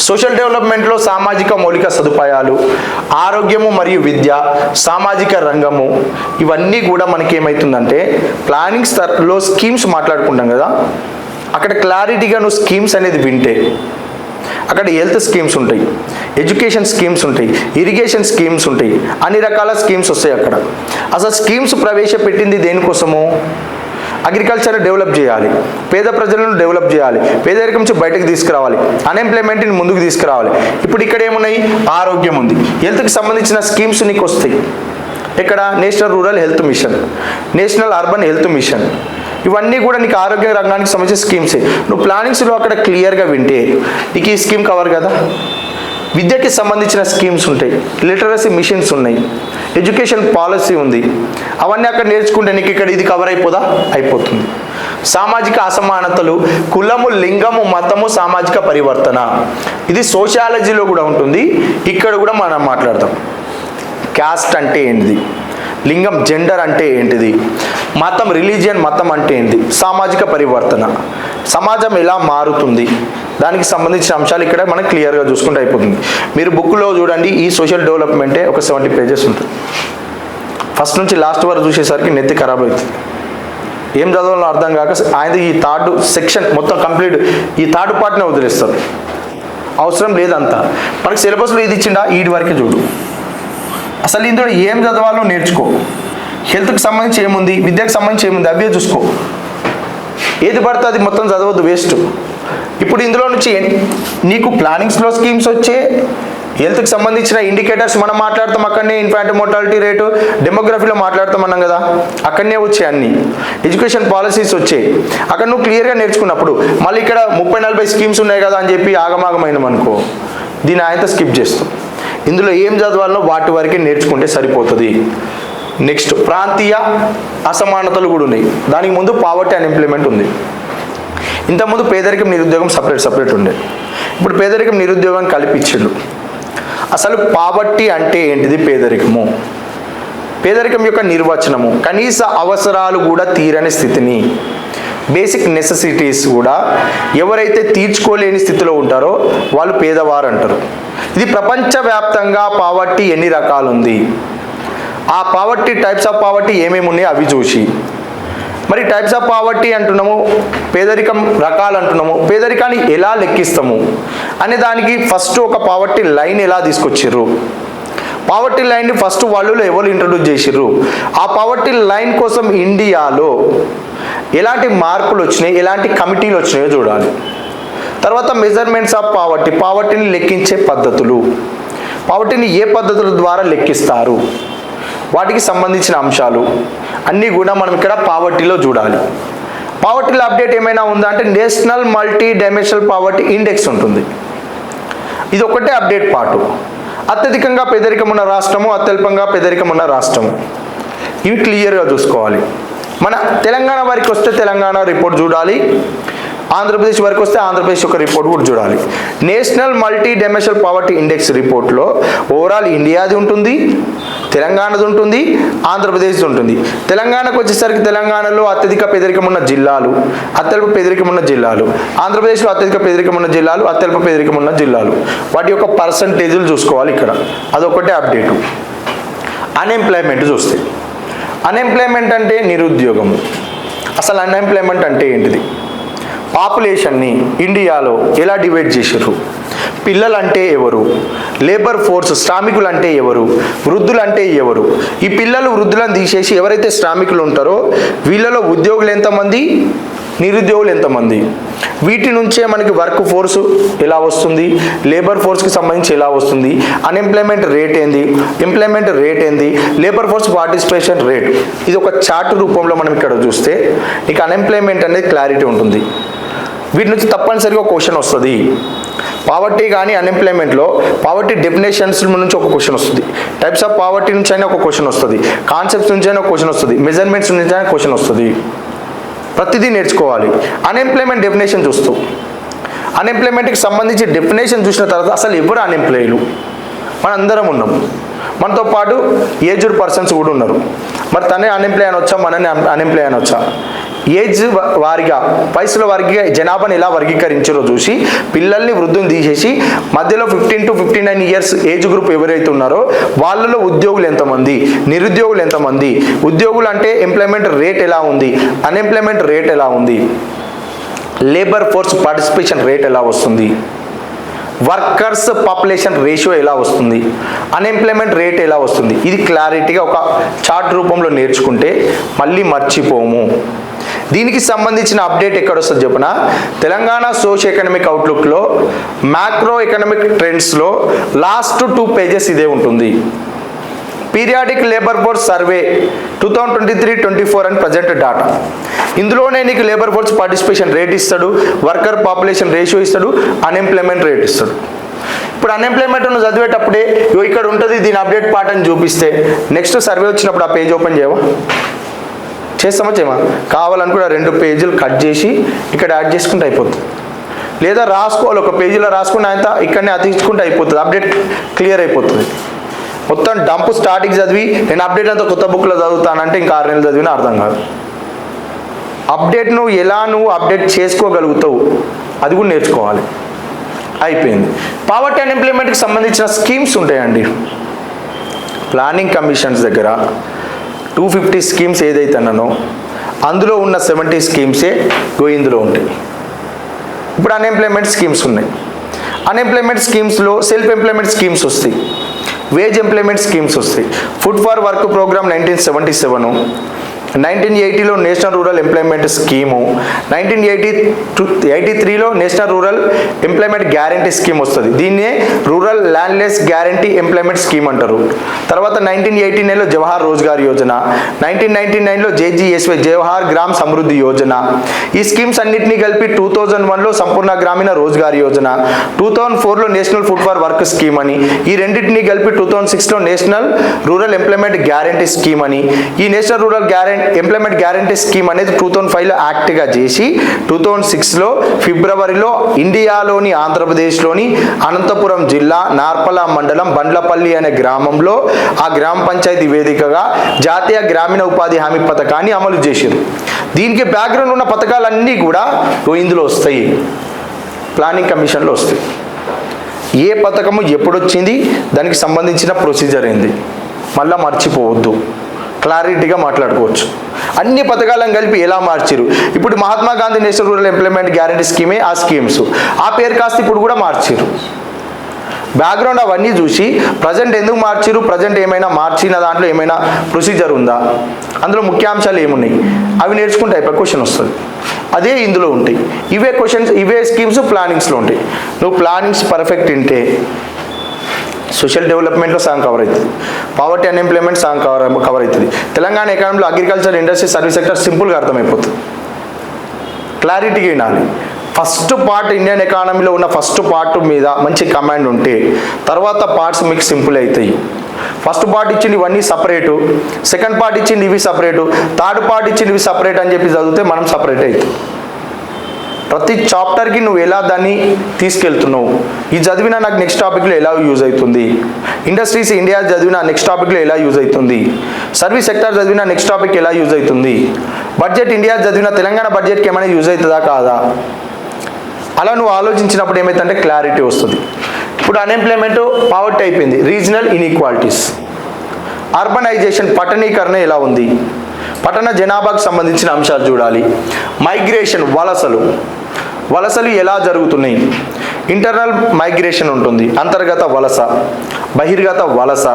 సోషల్ డెవలప్మెంట్లో సామాజిక మౌలిక సదుపాయాలు, ఆరోగ్యము మరియు విద్య, సామాజిక రంగము, ఇవన్నీ కూడా మనకి ఏమవుతుందంటే ప్లానింగ్ స్థాయిలో స్కీమ్స్ మాట్లాడుకుంటాం కదా, అక్కడ క్లారిటీగా నువ్వు స్కీమ్స్ అనేది వింటే అక్కడ హెల్త్ స్కీమ్స్ ఉంటాయి, ఎడ్యుకేషన్ స్కీమ్స్ ఉంటాయి, ఇరిగేషన్ స్కీమ్స్ ఉంటాయి, అన్ని రకాల స్కీమ్స్ వస్తాయి అక్కడ. అసలు స్కీమ్స్ ప్రవేశపెట్టింది దేనికోసము? అగ్రికల్చర్ డెవలప్ చేయాలి, పేద ప్రజలను డెవలప్ చేయాలి, పేదరికం నుంచి బయటకు తీసుకురావాలి, అన్ఎంప్లాయ్మెంట్ని ముందుకు తీసుకురావాలి. ఇప్పుడు ఇక్కడ ఏమున్నాయి? ఆరోగ్యం ఉంది, హెల్త్కి సంబంధించిన స్కీమ్స్ నీకు వస్తాయి. ఇక్కడ national rural health machine, national urban health machine, ఇవన్నీ కూడా నీకు ఆరోగ్య రంగానికి సంబంధించిన స్కీమ్సే. నువ్వు ప్లానింగ్స్లో అక్కడ క్లియర్గా వింటే నీకు ఈ స్కీమ్ కవర్ కదా. విద్యకి సంబంధించిన స్కీమ్స్ ఉంటాయి, లిటరసీ మిషన్స్ ఉన్నాయి, ఎడ్యుకేషన్ పాలసీ ఉంది. అవన్నీ అక్కడ నేర్చుకుంటే నీకు ఇక్కడ ఇది కవర్ అయిపోదా? అయిపోతుంది. సామాజిక అసమానతలు, కులము, లింగము, మతము, సామాజిక పరివర్తన, ఇది సోషియాలజీలో కూడా ఉంటుంది, ఇక్కడ కూడా మనం మాట్లాడతాం. క్యాస్ట్ అంటే ఏంటిది, లింగం జెండర్ అంటే ఏంటిది, మతం రిలీజియన్ మతం అంటే ఏంటిది, సామాజిక పరివర్తన, సమాజం ఎలా మారుతుంది, దానికి సంబంధించిన అంశాలు ఇక్కడ మనం క్లియర్గా చూసుకుంటే అయిపోతుంది. మీరు బుక్లో చూడండి, ఈ సోషల్ డెవలప్మెంటే ఒక 70 పేజెస్ ఉంటుంది. ఫస్ట్ నుంచి లాస్ట్ వరకు చూసేసరికి నెత్తి ఖరాబ్ అవుతుంది. ఏం చదవాలో అర్థం కాక ఆయన ఈ థర్డ్ సెక్షన్ మొత్తం కంప్లీట్ ఈ థర్డ్ పార్ట్నే వదిలేస్తారు. అవసరం లేదంతా. మనకి సిలబస్లో ఇది ఇచ్చిండా, వీటి వరకే చూడు. అసలు ఇందులో ఏం చదవాలో నేర్చుకో. హెల్త్కి సంబంధించి ఏముంది, విద్యకు సంబంధించి ఏముంది, అవే చూసుకో. ఏది పడితే అది మొత్తం చదవద్దు, వేస్ట్. ఇప్పుడు ఇందులో నుంచి నీకు ప్లానింగ్స్లో స్కీమ్స్ వచ్చే, హెల్త్కి సంబంధించిన ఇండికేటర్స్ మనం మాట్లాడతాం, అక్కడనే ఇన్ఫాంట్ మోర్టాలిటీ రేటు, డెమోగ్రఫీలో మాట్లాడతాం అన్నాం కదా, అక్కడనే వచ్చాయి అన్ని. ఎడ్యుకేషన్ పాలసీస్ వచ్చాయి, అక్కడ నువ్వు క్లియర్గా నేర్చుకున్నప్పుడు మళ్ళీ ఇక్కడ 30-40 స్కీమ్స్ ఉన్నాయి కదా అని చెప్పి ఆగమాగమైనం అనుకో, దీని ఆయనతో స్కిప్ చేస్తాం. ఇందులో ఏం చదవాలో వాటి వరకే నేర్చుకుంటే సరిపోతుంది. నెక్స్ట్ ప్రాంతీయ అసమానతలు కూడా ఉన్నాయి. దానికి ముందు పావర్టీ అన్ఎంప్లాయ్మెంట్ ఉంది. ఇంతకుముందు పేదరికం నిరుద్యోగం సపరేట్ ఉండే, ఇప్పుడు పేదరికం నిరుద్యోగాన్ని కల్పించిండు. అసలు పావర్టీ అంటే ఏంటిది, పేదరికం యొక్క నిర్వచనము, కనీస అవసరాలు కూడా తీరని స్థితిని, బేసిక్ నెసెసిటీస్ కూడా ఎవరైతే తీర్చుకోలేని స్థితిలో ఉంటారో వాళ్ళు పేదవారు అంటారు. ఇది ప్రపంచవ్యాప్తంగా పావర్టీ ఎన్ని రకాలు ఉంది, ఆ పావర్టీ టైప్స్ ఆఫ్ పావర్టీ ఏమేమి ఉన్నాయో అవి చూసి, మరి టైప్స్ ఆఫ్ పావర్టీ అంటున్నాము, పేదరికం రకాలు అంటున్నాము, పేదరికాన్ని ఎలా లెక్కిస్తాము అనే దానికి ఫస్ట్ ఒక పావర్టీ లైన్ ఎలా తీసుకొచ్చిర్రు, పావర్టీ లైన్ని ఫస్ట్ వాళ్ళు ఎవరు ఇంట్రడ్యూస్ చేసిర్రు, ఆ పావర్టీ లైన్ కోసం ఇండియాలో ఎలాంటి మార్పులు వచ్చినాయి, ఎలాంటి కమిటీలు వచ్చినాయో చూడాలి. తర్వాత మెజర్మెంట్స్ ఆఫ్ పావర్టీని లెక్కించే పద్ధతులు, పావర్టీని ఏ పద్ధతుల ద్వారా లెక్కిస్తారు, వాటికి సంబంధించిన అంశాలు అన్నీ కూడా మనం ఇక్కడ పావర్టీలో చూడాలి. పావర్టీలో అప్డేట్ ఏమైనా ఉందా అంటే national multi dimensional poverty index ఉంటుంది. ఇది ఒకటే అప్డేట్ పార్టు. అత్యధికంగా పేదరికం ఉన్న రాష్ట్రము, అత్యల్పంగా పేదరికం ఉన్న రాష్ట్రము, ఇవి క్లియర్గా చూసుకోవాలి. మన తెలంగాణ వారికి వస్తే తెలంగాణ రిపోర్ట్ చూడాలి, ఆంధ్రప్రదేశ్ వరకు వస్తే ఆంధ్రప్రదేశ్ యొక్క రిపోర్ట్ కూడా చూడాలి. National multi dimensional poverty index రిపోర్ట్లో ఓవరాల్ ఇండియాది ఉంటుంది, తెలంగాణది ఉంటుంది, ఆంధ్రప్రదేశ్ది ఉంటుంది. తెలంగాణకు వచ్చేసరికి తెలంగాణలో అత్యధిక పేదరికం ఉన్న జిల్లాలు, అత్యల్ప పేదరికం ఉన్న జిల్లాలు, ఆంధ్రప్రదేశ్లో అత్యధిక పేదరికం ఉన్న జిల్లాలు, అత్యల్ప పేదరికం ఉన్న జిల్లాలు, వాటి యొక్క పర్సంటేజీలు చూసుకోవాలి ఇక్కడ. అదొకటే అప్డేటు. అన్ఎంప్లాయ్మెంట్ చూస్తే, అన్ఎంప్లాయ్మెంట్ అంటే నిరుద్యోగము. అసలు అన్ఎంప్లాయ్మెంట్ అంటే ఏంటిది, పాపులేషన్ని ఇండియాలో ఎలా డివైడ్ చేసారు, పిల్లలు అంటే ఎవరు, లేబర్ ఫోర్స్ శ్రామికులు అంటే ఎవరు, వృద్ధులు అంటే ఎవరు, ఈ పిల్లలు వృద్ధులను తీసేసి ఎవరైతే శ్రామికులు ఉంటారో వీళ్ళలో ఉద్యోగులు ఎంతమంది, నిరుద్యోగులు ఎంతమంది, వీటి నుంచే మనకి వర్క్ ఫోర్స్ ఎలా వస్తుంది, లేబర్ ఫోర్స్కి సంబంధించి ఎలా వస్తుంది, అన్ఎంప్లాయ్మెంట్ రేట్ ఏంది, ఎంప్లాయ్మెంట్ రేట్ ఏంది, లేబర్ ఫోర్స్ పార్టిసిపేషన్ రేట్, ఇది ఒక చార్ట్ రూపంలో మనం ఇక్కడ చూస్తే నీకు అన్ఎంప్లాయ్మెంట్ అనేది క్లారిటీ ఉంటుంది. వీటి నుంచి తప్పనిసరిగా ఒక క్వశ్చన్ వస్తుంది. పావర్టీ కానీ అన్ఎంప్లాయ్మెంట్లో పావర్టీ డెఫినేషన్స్ నుంచి ఒక క్వశ్చన్ వస్తుంది, టైప్స్ ఆఫ్ పావర్టీ నుంచి అయినా ఒక క్వశ్చన్ వస్తుంది, కాన్సెప్ట్స్ నుంచి అయినా ఒక క్వశ్చన్ వస్తుంది, మెజర్మెంట్స్ నుంచి అయినా క్వశ్చన్ వస్తుంది. ప్రతిదీ నేర్చుకోవాలి. అన్ఎంప్లాయ్మెంట్ డెఫినేషన్ చూస్తూ, అన్ఎంప్లాయ్మెంట్కి సంబంధించి డెఫినేషన్ చూసిన తర్వాత అసలు ఎవరు అన్ఎంప్లాయ్లు, మన అందరం ఉన్నాం, మనతో పాటు ఏజ్డ్ పర్సన్స్ కూడా ఉన్నారు. మరి తనే అన్ఎంప్లాయ్ అనొచ్చా, మనని అన్ఎంప్లాయ్ అనొచ్చా? ఏజ్ వారిగా, వయసుల వారిగా జనాభాని ఎలా వర్గీకరించారో చూసి పిల్లల్ని వృద్ధుని తీసేసి మధ్యలో 15 to 59 ఇయర్స్ ఏజ్ గ్రూప్ ఎవరైతే ఉన్నారో వాళ్ళలో ఉద్యోగులు ఎంతమంది, నిరుద్యోగులు ఎంతమంది, ఉద్యోగులు అంటే ఎంప్లాయ్మెంట్ రేట్ ఎలా ఉంది, అన్ఎంప్లాయ్మెంట్ రేట్ ఎలా ఉంది, లేబర్ ఫోర్స్ పార్టిసిపేషన్ రేట్ ఎలా వస్తుంది, వర్కర్స్ పాపులేషన్ రేషియో ఎలా వస్తుంది, అన్ఎంప్లాయ్మెంట్ రేట్ ఎలా వస్తుంది, ఇది క్లారిటీగా ఒక చార్ట్ రూపంలో నేర్చుకుంటే మళ్ళీ మర్చిపోము. దీనికి సంబంధించిన అప్డేట్ ఎక్కడ వస్తుంది చెప్పిన, తెలంగాణ సోషియో ఎకనామిక్ అవుట్లుక్లో మ్యాక్రో ఎకనామిక్ ట్రెండ్స్లో లాస్ట్ 2 పేజెస్ ఇదే ఉంటుంది. పీరియాడిక్ లేబర్ ఫోర్స్ సర్వే 2023-24 అని ప్రజెంట్ డాటా. ఇందులోనే నీకు లేబర్ ఫోర్స్ పార్టిసిపేషన్ రేట్ ఇస్తాడు, వర్కర్ పాపులేషన్ రేషియో ఇస్తాడు, అన్ఎంప్లాయ్మెంట్ రేట్ ఇస్తాడు. ఇప్పుడు అన్ఎంప్లాయ్మెంట్ నువ్వు చదివేటప్పుడే ఇక్కడ ఉంటుంది దీని అప్డేట్ పార్ట్ అని చూపిస్తే నెక్స్ట్ సర్వే వచ్చినప్పుడు ఆ పేజ్ ఓపెన్ చేయవా? చేస్తామా చేయమా? కావాలనుకుంటే 2 పేజీలు కట్ చేసి ఇక్కడ యాడ్ చేసుకుంటే అయిపోతుంది. లేదా రాసుకోవాలి, ఒక పేజీలో రాసుకుంటే ఆయన ఇక్కడనే అతికించుకుంటే అయిపోతుంది, అప్డేట్ క్లియర్ అయిపోతుంది. మొత్తం డంప్ స్టార్టింగ్ చదివి నేను అప్డేట్ అంతా కొత్త బుక్లో చదువుతానంటే ఇంకా 6 నెలలు చదివినా అర్థం కాదు. అప్డేట్ నువ్వు అప్డేట్ చేసుకోగలుగుతావు అది కూడా నేర్చుకోవాలి. అయిపోయింది. పావర్టీ అండ్ ఎంప్లాయ్మెంట్కి సంబంధించిన స్కీమ్స్ ఉంటాయండి. ప్లానింగ్ కమిషన్స్ దగ్గర 250 స్కీమ్స్ ఏదైతే అన్నానో అందులో ఉన్న 70 స్కీమ్సే ఇందులో ఉంటాయి. ఇప్పుడు అన్ఎంప్లాయ్మెంట్ స్కీమ్స్ ఉన్నాయి. అన్ఎంప్లాయ్మెంట్ స్కీమ్స్లో సెల్ఫ్ ఎంప్లాయ్మెంట్ స్కీమ్స్ వస్తాయి, వేజ్ ఎంప్లాయ్మెంట్ స్కీమ్స్ వస్తాయి. ఫుడ్ ఫర్ వర్క్ ప్రోగ్రామ్ 1977, 1980లో నేషనల్ రూరల్ ఎంప్లాయ్మెంట్ స్కీము, 1983లో national rural employment guarantee scheme వస్తుంది. దీన్నే rural landless guarantee employment scheme అంటారు. తర్వాత 1989లో జవహర్ రోజ్గార్ యోజన, 1999లో JGSY జవహర్ గ్రామ్ సమృద్ధి యోజన. ఈ స్కీమ్స్ అన్నింటినీ కలిపి 2001లో సంపూర్ణ గ్రామీణ రోజ్గార్ యోజన, 2004లో national food for work scheme అని, ఈ రెండింటినీ కలిపి 2006లో national rural employment guarantee scheme అని. ఈ national rural employment guarantee scheme అనేది 2005లో యాక్ట్గా చేసి 2006లో ఫిబ్రవరిలో ఇండియాలోని ఆంధ్రప్రదేశ్లోని అనంతపురం జిల్లా నార్పల మండలం బండ్లపల్లి అనే గ్రామంలో ఆ గ్రామ పంచాయతీ వేదికగా జాతీయ గ్రామీణ ఉపాధి హామీ పథకాన్ని అమలు చేశారు. దీనికి బ్యాక్గ్రౌండ్ ఉన్న పథకాలన్నీ కూడా ఇందులో వస్తాయి, ప్లానింగ్ కమిషన్లో వస్తాయి. ఏ పథకము ఎప్పుడొచ్చింది, దానికి సంబంధించిన ప్రొసీజర్ ఏంది, మళ్ళీ మర్చిపోవద్దు, క్లారిటీగా మాట్లాడుకోవచ్చు. అన్ని పథకాలను కలిపి ఎలా మార్చారు. ఇప్పుడు Mahatma Gandhi national rural employment guarantee స్కీమే ఆ స్కీమ్స్, ఆ పేరు కాస్త ఇప్పుడు కూడా మార్చారు. బ్యాక్గ్రౌండ్ అవన్నీ చూసి ప్రజెంట్ ఎందుకు మార్చారు, ప్రజెంట్ ఏమైనా మార్చిన దాంట్లో ఏమైనా ప్రొసీజర్ ఉందా, అందులో ముఖ్యాంశాలు ఏమున్నాయి అవి నేర్చుకుంటే అయిపోయి క్వశ్చన్ వస్తుంది. అదే ఇందులో ఉంటాయి. ఇవే క్వశ్చన్స్, ఇవే స్కీమ్స్ ప్లానింగ్స్లో ఉంటాయి. నువ్వు ప్లానింగ్స్ పర్ఫెక్ట్ ఉంటే సోషల్ డెవలప్మెంట్లో సగం కవర్ అవుతుంది, పావర్టీ అన్ఎంప్లాయ్మెంట్ సగం కవర్ అవుతుంది. తెలంగాణ ఎకానమీలో అగ్రికల్చర్, ఇండస్ట్రీ, సర్వీస్ సెక్టర్ సింపుల్గా అర్థమైపోతుంది. క్లారిటీగా వినాలి. ఫస్ట్ పార్ట్ ఇండియన్ ఎకానమీలో ఉన్న ఫస్ట్ పార్ట్ మీద మంచి కమాండ్ ఉంటే తర్వాత పార్ట్స్ మీకు సింపుల్ అవుతాయి. ఫస్ట్ పార్ట్ ఇచ్చింది ఇవన్నీ సపరేటు, సెకండ్ పార్ట్ ఇచ్చింది ఇవి సపరేటు, థర్డ్ పార్ట్ ఇచ్చింది ఇవి సపరేట్ అని చెప్పి చదివితే మనం సపరేట్ అవుతాం. ప్రతి చాప్టర్కి నువ్వు ఎలా దాన్ని తీసుకెళ్తున్నావు, ఈ చదివినా నాకు నెక్స్ట్ టాపిక్లో ఎలా యూజ్ అవుతుంది, ఇండస్ట్రీస్ ఇండియా చదివినా నెక్స్ట్ టాపిక్లో ఎలా యూజ్ అవుతుంది, సర్వీస్ సెక్టర్ చదివినా నెక్స్ట్ టాపిక్ ఎలా యూజ్ అవుతుంది, బడ్జెట్ ఇండియా చదివినా తెలంగాణ బడ్జెట్కి ఏమైనా యూజ్ అవుతుందా కాదా, అలా నువ్వు ఆలోచించినప్పుడు ఏమైతుందంటే క్లారిటీ వస్తుంది. ఇప్పుడు అన్ఎంప్లాయ్మెంట్ పావర్టీ అయిపోయింది, రీజనల్ ఇన్ఈక్వాలిటీస్, అర్బనైజేషన్ పట్టణీకరణ ఎలా ఉంది, పట్టణ జనాభాకు సంబంధించిన అంశాలు చూడాలి. మైగ్రేషన్ వలసలు ఎలా జరుగుతున్నాయి, ఇంటర్నల్ మైగ్రేషన్ ఉంటుంది, అంతర్గత వలస, బహిర్గత వలస.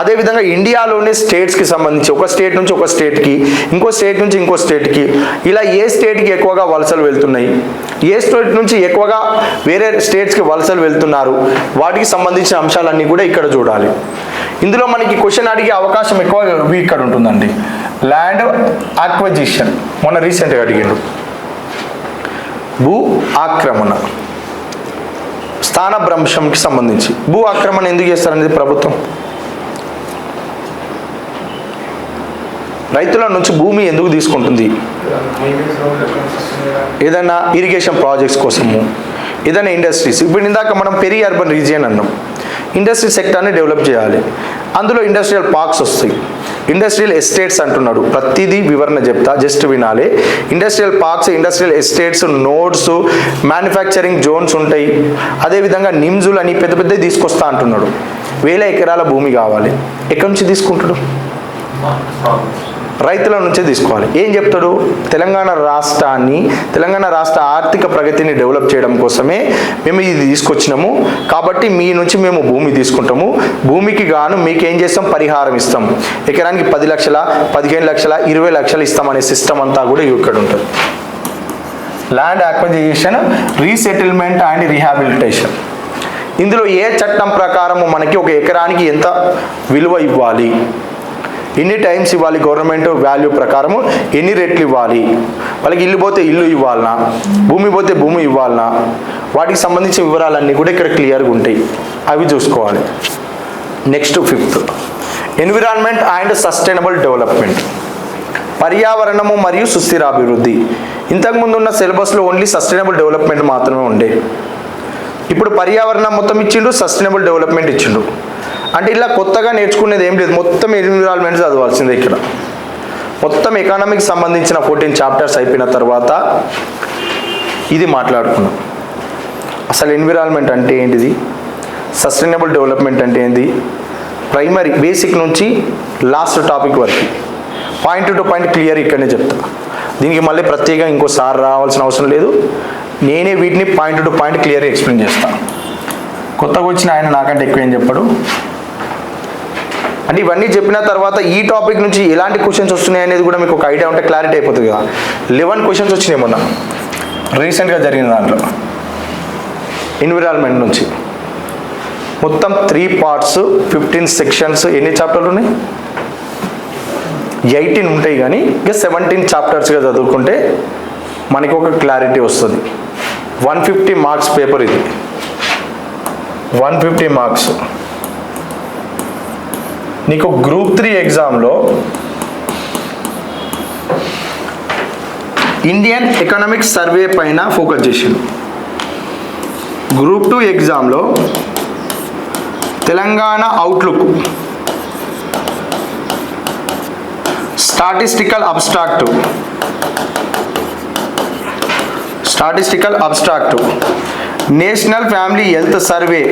అదేవిధంగా ఇండియాలోనే స్టేట్స్కి సంబంధించి ఒక స్టేట్ నుంచి ఒక స్టేట్కి, ఇంకో స్టేట్ నుంచి ఇంకో స్టేట్కి, ఇలా ఏ స్టేట్కి ఎక్కువగా వలసలు వెళ్తున్నాయి, ఏ స్టేట్ నుంచి ఎక్కువగా వేరే స్టేట్స్కి వలసలు వెళ్తున్నారు, వాటికి సంబంధించిన అంశాలన్నీ కూడా ఇక్కడ చూడాలి. ఇందులో మనకి క్వశ్చన్ అడిగే అవకాశం ఎక్కువ ఇక్కడ ఉంటుందండి. ల్యాండ్ అక్విజిషన్ మొన్న రీసెంట్గా అడిగిండు. భూ ఆక్రమణ, స్థానభ్రంశంకి సంబంధించి భూ ఆక్రమణ ఎందుకు చేస్తారనేది ప్రభుత్వం, రైతుల నుంచి భూమి ఎందుకు తీసుకుంటుంది, ఏదైనా ఇరిగేషన్ ప్రాజెక్ట్స్ కోసము, ఏదైనా ఇండస్ట్రీస్. ఇప్పుడు ఇందాక మనం పెరి అర్బన్ రీజియన్ అన్నాం, ఇండస్ట్రీ సెక్టర్ని డెవలప్ చేయాలి, అందులో ఇండస్ట్రియల్ పార్క్స్ వస్తాయి, ఇండస్ట్రియల్ ఎస్టేట్స్ అంటున్నాడు. ప్రతిదీ వివరణ చెప్తా, జస్ట్ వినాలి. Industrial parks, industrial estates, nodes, manufacturing Jones ఉంటాయి. అదేవిధంగా నిమ్జులు అని పెద్ద పెద్దవి తీసుకొస్తా అంటున్నాడు. 1000 ఎకరాల భూమి కావాలి, ఎక్కడి నుంచి తీసుకుంటాడు, రైతుల నుంచే తీసుకోవాలి. ఏం చెప్తాడు, తెలంగాణ రాష్ట్ర ఆర్థిక ప్రగతిని డెవలప్ చేయడం కోసమే మేము ఇది తీసుకొచ్చినాము, కాబట్టి మీ నుంచి మేము భూమి తీసుకుంటాము, భూమికి గాను మీకేం చేస్తాం, పరిహారం ఇస్తాం, ఎకరానికి 10 లక్షల, 15 లక్షల, 20 లక్షలు ఇస్తామనే సిస్టమ్ అంతా కూడా ఇక్కడ ఉంటుంది. Land acquisition, resettlement and rehabilitation. ఇందులో ఏ చట్టం ప్రకారము మనకి ఒక ఎకరానికి ఎంత విలువ ఇవ్వాలి, ఎన్ని టైమ్స్ ఇవ్వాలి, గవర్నమెంట్ వాల్యూ ప్రకారము ఎన్ని రెట్లు ఇవ్వాలి, వాళ్ళకి ఇల్లు పోతే ఇల్లు ఇవ్వాలనా, భూమి పోతే భూమి ఇవ్వాలనా, వాటికి సంబంధించిన వివరాలన్నీ కూడా ఇక్కడ క్లియర్గా ఉంటాయి, అవి చూసుకోవాలి. Next 5th environment and sustainable development, పర్యావరణము మరియు సుస్థిర అభివృద్ధి. ఇంతకుముందు ఉన్న సిలబస్లో ఓన్లీ సస్టైనబుల్ డెవలప్మెంట్ మాత్రమే ఉండే, ఇప్పుడు పర్యావరణం మొత్తం ఇచ్చిండు, సస్టైనబుల్ డెవలప్మెంట్ ఇచ్చిండు. అంటే ఇలా కొత్తగా నేర్చుకునేది ఏం లేదు, మొత్తం ఎన్విరాన్మెంట్ చదవాల్సిందే. ఇక్కడ మొత్తం ఎకానమీకి సంబంధించిన 14 చాప్టర్స్ అయిపోయిన తర్వాత ఇది మాట్లాడుకున్నాం. అసలు ఎన్విరాన్మెంట్ అంటే ఏంటిది, సస్టైనబుల్ డెవలప్మెంట్ అంటే ఏంటి, ప్రైమరీ బేసిక్ నుంచి లాస్ట్ టాపిక్ వరకు పాయింట్ టు పాయింట్ క్లియర్ ఇక్కడనే చెప్తా. దీనికి మళ్ళీ ప్రత్యేకంగా ఇంకోసారి రావాల్సిన అవసరం లేదు, నేనే వీటిని పాయింట్ టు పాయింట్ క్లియర్గా ఎక్స్ప్లెయిన్ చేస్తాను. కొత్తగా వచ్చిన ఆయన నాకంటే ఎక్కువ ఏం చెప్పాడు. అంటే ఇవన్నీ చెప్పిన తర్వాత ఈ టాపిక్ నుంచి ఎలాంటి క్వశ్చన్స్ వస్తున్నాయి అనేది కూడా మీకు ఒక ఐడియా ఉంటే క్లారిటీ అయిపోతుంది కదా. 11 క్వశ్చన్స్ వచ్చినాయి మొన్న రీసెంట్గా జరిగిన దాంట్లో ఎన్విరాన్మెంట్ నుంచి. మొత్తం 3 పార్ట్స్, 15 సెక్షన్స్. ఎన్ని చాప్టర్లు ఉన్నాయి? 18 ఉంటాయి, కానీ ఇక 17 చాప్టర్స్గా చదువుకుంటే మనకి ఒక క్లారిటీ వస్తుంది. 150 మార్క్స్ పేపర్ ఇది, 150 మార్క్స్. నీకు గ్రూప్ 3 ఎగ్జామ్లో ఇండియన్ ఎకనామిక్ సర్వే పైన ఫోకస్ చేసిండు. గ్రూప్ 2 ఎగ్జామ్లో Telangana outlook, statistical abstract, national family health survey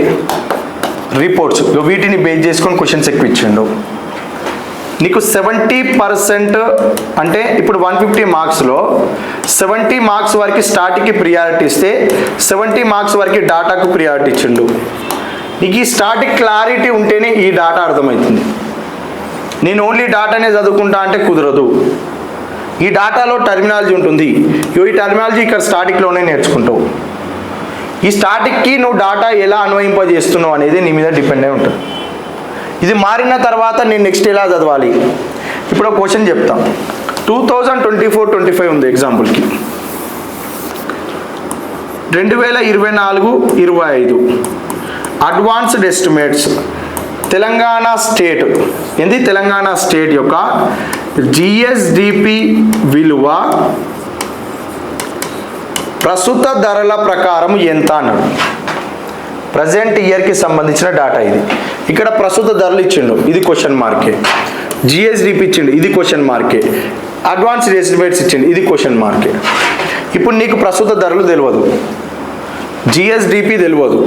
reports, వీటిని బేస్ చేసుకొని క్వశ్చన్స్ ఎక్కువ ఇచ్చిండు. నీకు 70% అంటే ఇప్పుడు 150 మార్క్స్లో 70 మార్క్స్ వరకు స్టార్ట్కి ప్రియారిటీ ఇస్తే 70 మార్క్స్ వరకు డాటాకు ప్రియారిటీ ఇచ్చిండు. నీకు ఈ స్టాటిక్ క్లారిటీ ఉంటేనే ఈ డాటా అర్థమవుతుంది. నేను ఓన్లీ డాటానే చదువుకుంటా అంటే కుదరదు. ఈ డాటాలో టర్మినాలజీ ఉంటుంది, ఈ టర్మినాలజీ ఇక్కడ స్టాటిక్లోనే నేర్చుకుంటావు. ఈ స్టాటిక్కి నువ్వు డాటా ఎలా అన్వయింపజేస్తున్నావు అనేది నీ మీద డిపెండ్ అయి ఉంటుంది. ఇది మారిన తర్వాత నేను నెక్స్ట్ ఎలా చదవాలి. ఇప్పుడు ఒక క్వశ్చన్ చెప్తా. 2024-25 ఉంది ఎగ్జాంపుల్కి, 2024-25 అడ్వాన్స్డ్ ఎస్టిమేట్స్ తెలంగాణ స్టేట్ ఏంది, తెలంగాణ స్టేట్ యొక్క జిఎస్డిపి విలువ ప్రస్తుత ధరల ప్రకారం ఎంత అన్నాడు. ప్రజెంట్ ఇయర్కి సంబంధించిన డాటా ఇది. ఇక్కడ ప్రస్తుత ధరలు ఇచ్చిండు, ఇది క్వశ్చన్ మార్కే. జిఎస్డిపి ఇచ్చిండు, ఇది క్వశ్చన్ మార్కే. అడ్వాన్స్డ్ ఎస్టిమేట్స్ ఇచ్చిండు, ఇది క్వశ్చన్ మార్కే. ఇప్పుడు నీకు ప్రస్తుత ధరలు తెలియదు, జిఎస్డిపి తెలియదు,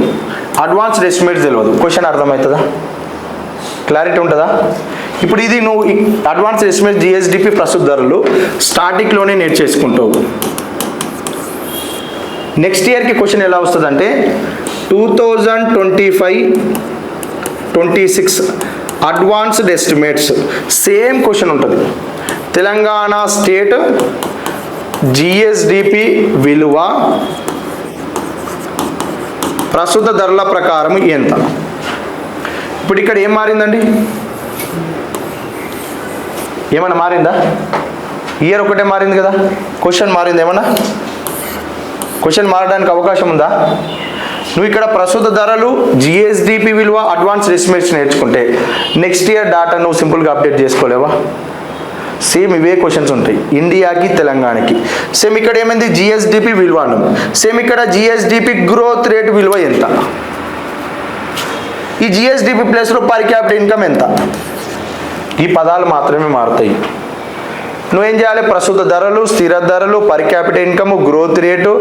అడ్వాన్స్డ్ ఎస్టిమేట్స్ తెలియదు. క్వశ్చన్ అర్థమవుతుందా, క్లారిటీ ఉంటుందా? ఇప్పుడు ఇది నువ్వు అడ్వాన్స్డ్ ఎస్టిమేట్, జిఎస్డిపి, ప్రస్తుత ధరలు స్టార్టింగ్లోనే నేర్చేసుకుంటావు. నెక్స్ట్ ఇయర్కి క్వశ్చన్ ఎలా వస్తుంది అంటే 2025-26 అడ్వాన్స్డ్ ఎస్టిమేట్స్, సేమ్ క్వశ్చన్ ఉంటుంది. తెలంగాణ స్టేట్ జిఎస్డిపి విలువ ప్రస్తుత ధరల ప్రకారం ఎంత. ఇప్పుడు ఇక్కడ ఏం మారిందండి, ఏమన్నా మారిందా? ఇయర్ ఒకటే మారింది కదా, క్వశ్చన్ మారింది ఏమన్నా? క్వశ్చన్ మారడానికి అవకాశం ఉందా? నువ్వు ఇక్కడ ప్రస్తుత ధరలు, జిఎస్డిపి విలువ, అడ్వాన్స్డ్ ఎస్టిమేట్స్ నేర్చుకుంటే నెక్స్ట్ ఇయర్ డాటా నువ్వు సింపుల్గా అప్డేట్ చేసుకోలేవా? సేమ్ ఇవే క్వశ్చన్స్ ఉంటాయి ఇండియాకి, తెలంగాణకి. సేమ్ ఇక్కడ ఏమైంది, జిఎస్డిపి విలువ అన్నాం, సేమ్ ఇక్కడ జిఎస్డిపి గ్రోత్ రేట్ విలువ ఎంత, ఈ జిఎస్డిపి ప్లస్లో పర్ క్యాపిటల్ ఇన్కమ్ ఎంత, ఈ పదాలు మాత్రమే మారుతాయి. నువ్వేం చేయాలి, ప్రస్తుత ధరలు, స్థిర ధరలు, per capita income, growth rate,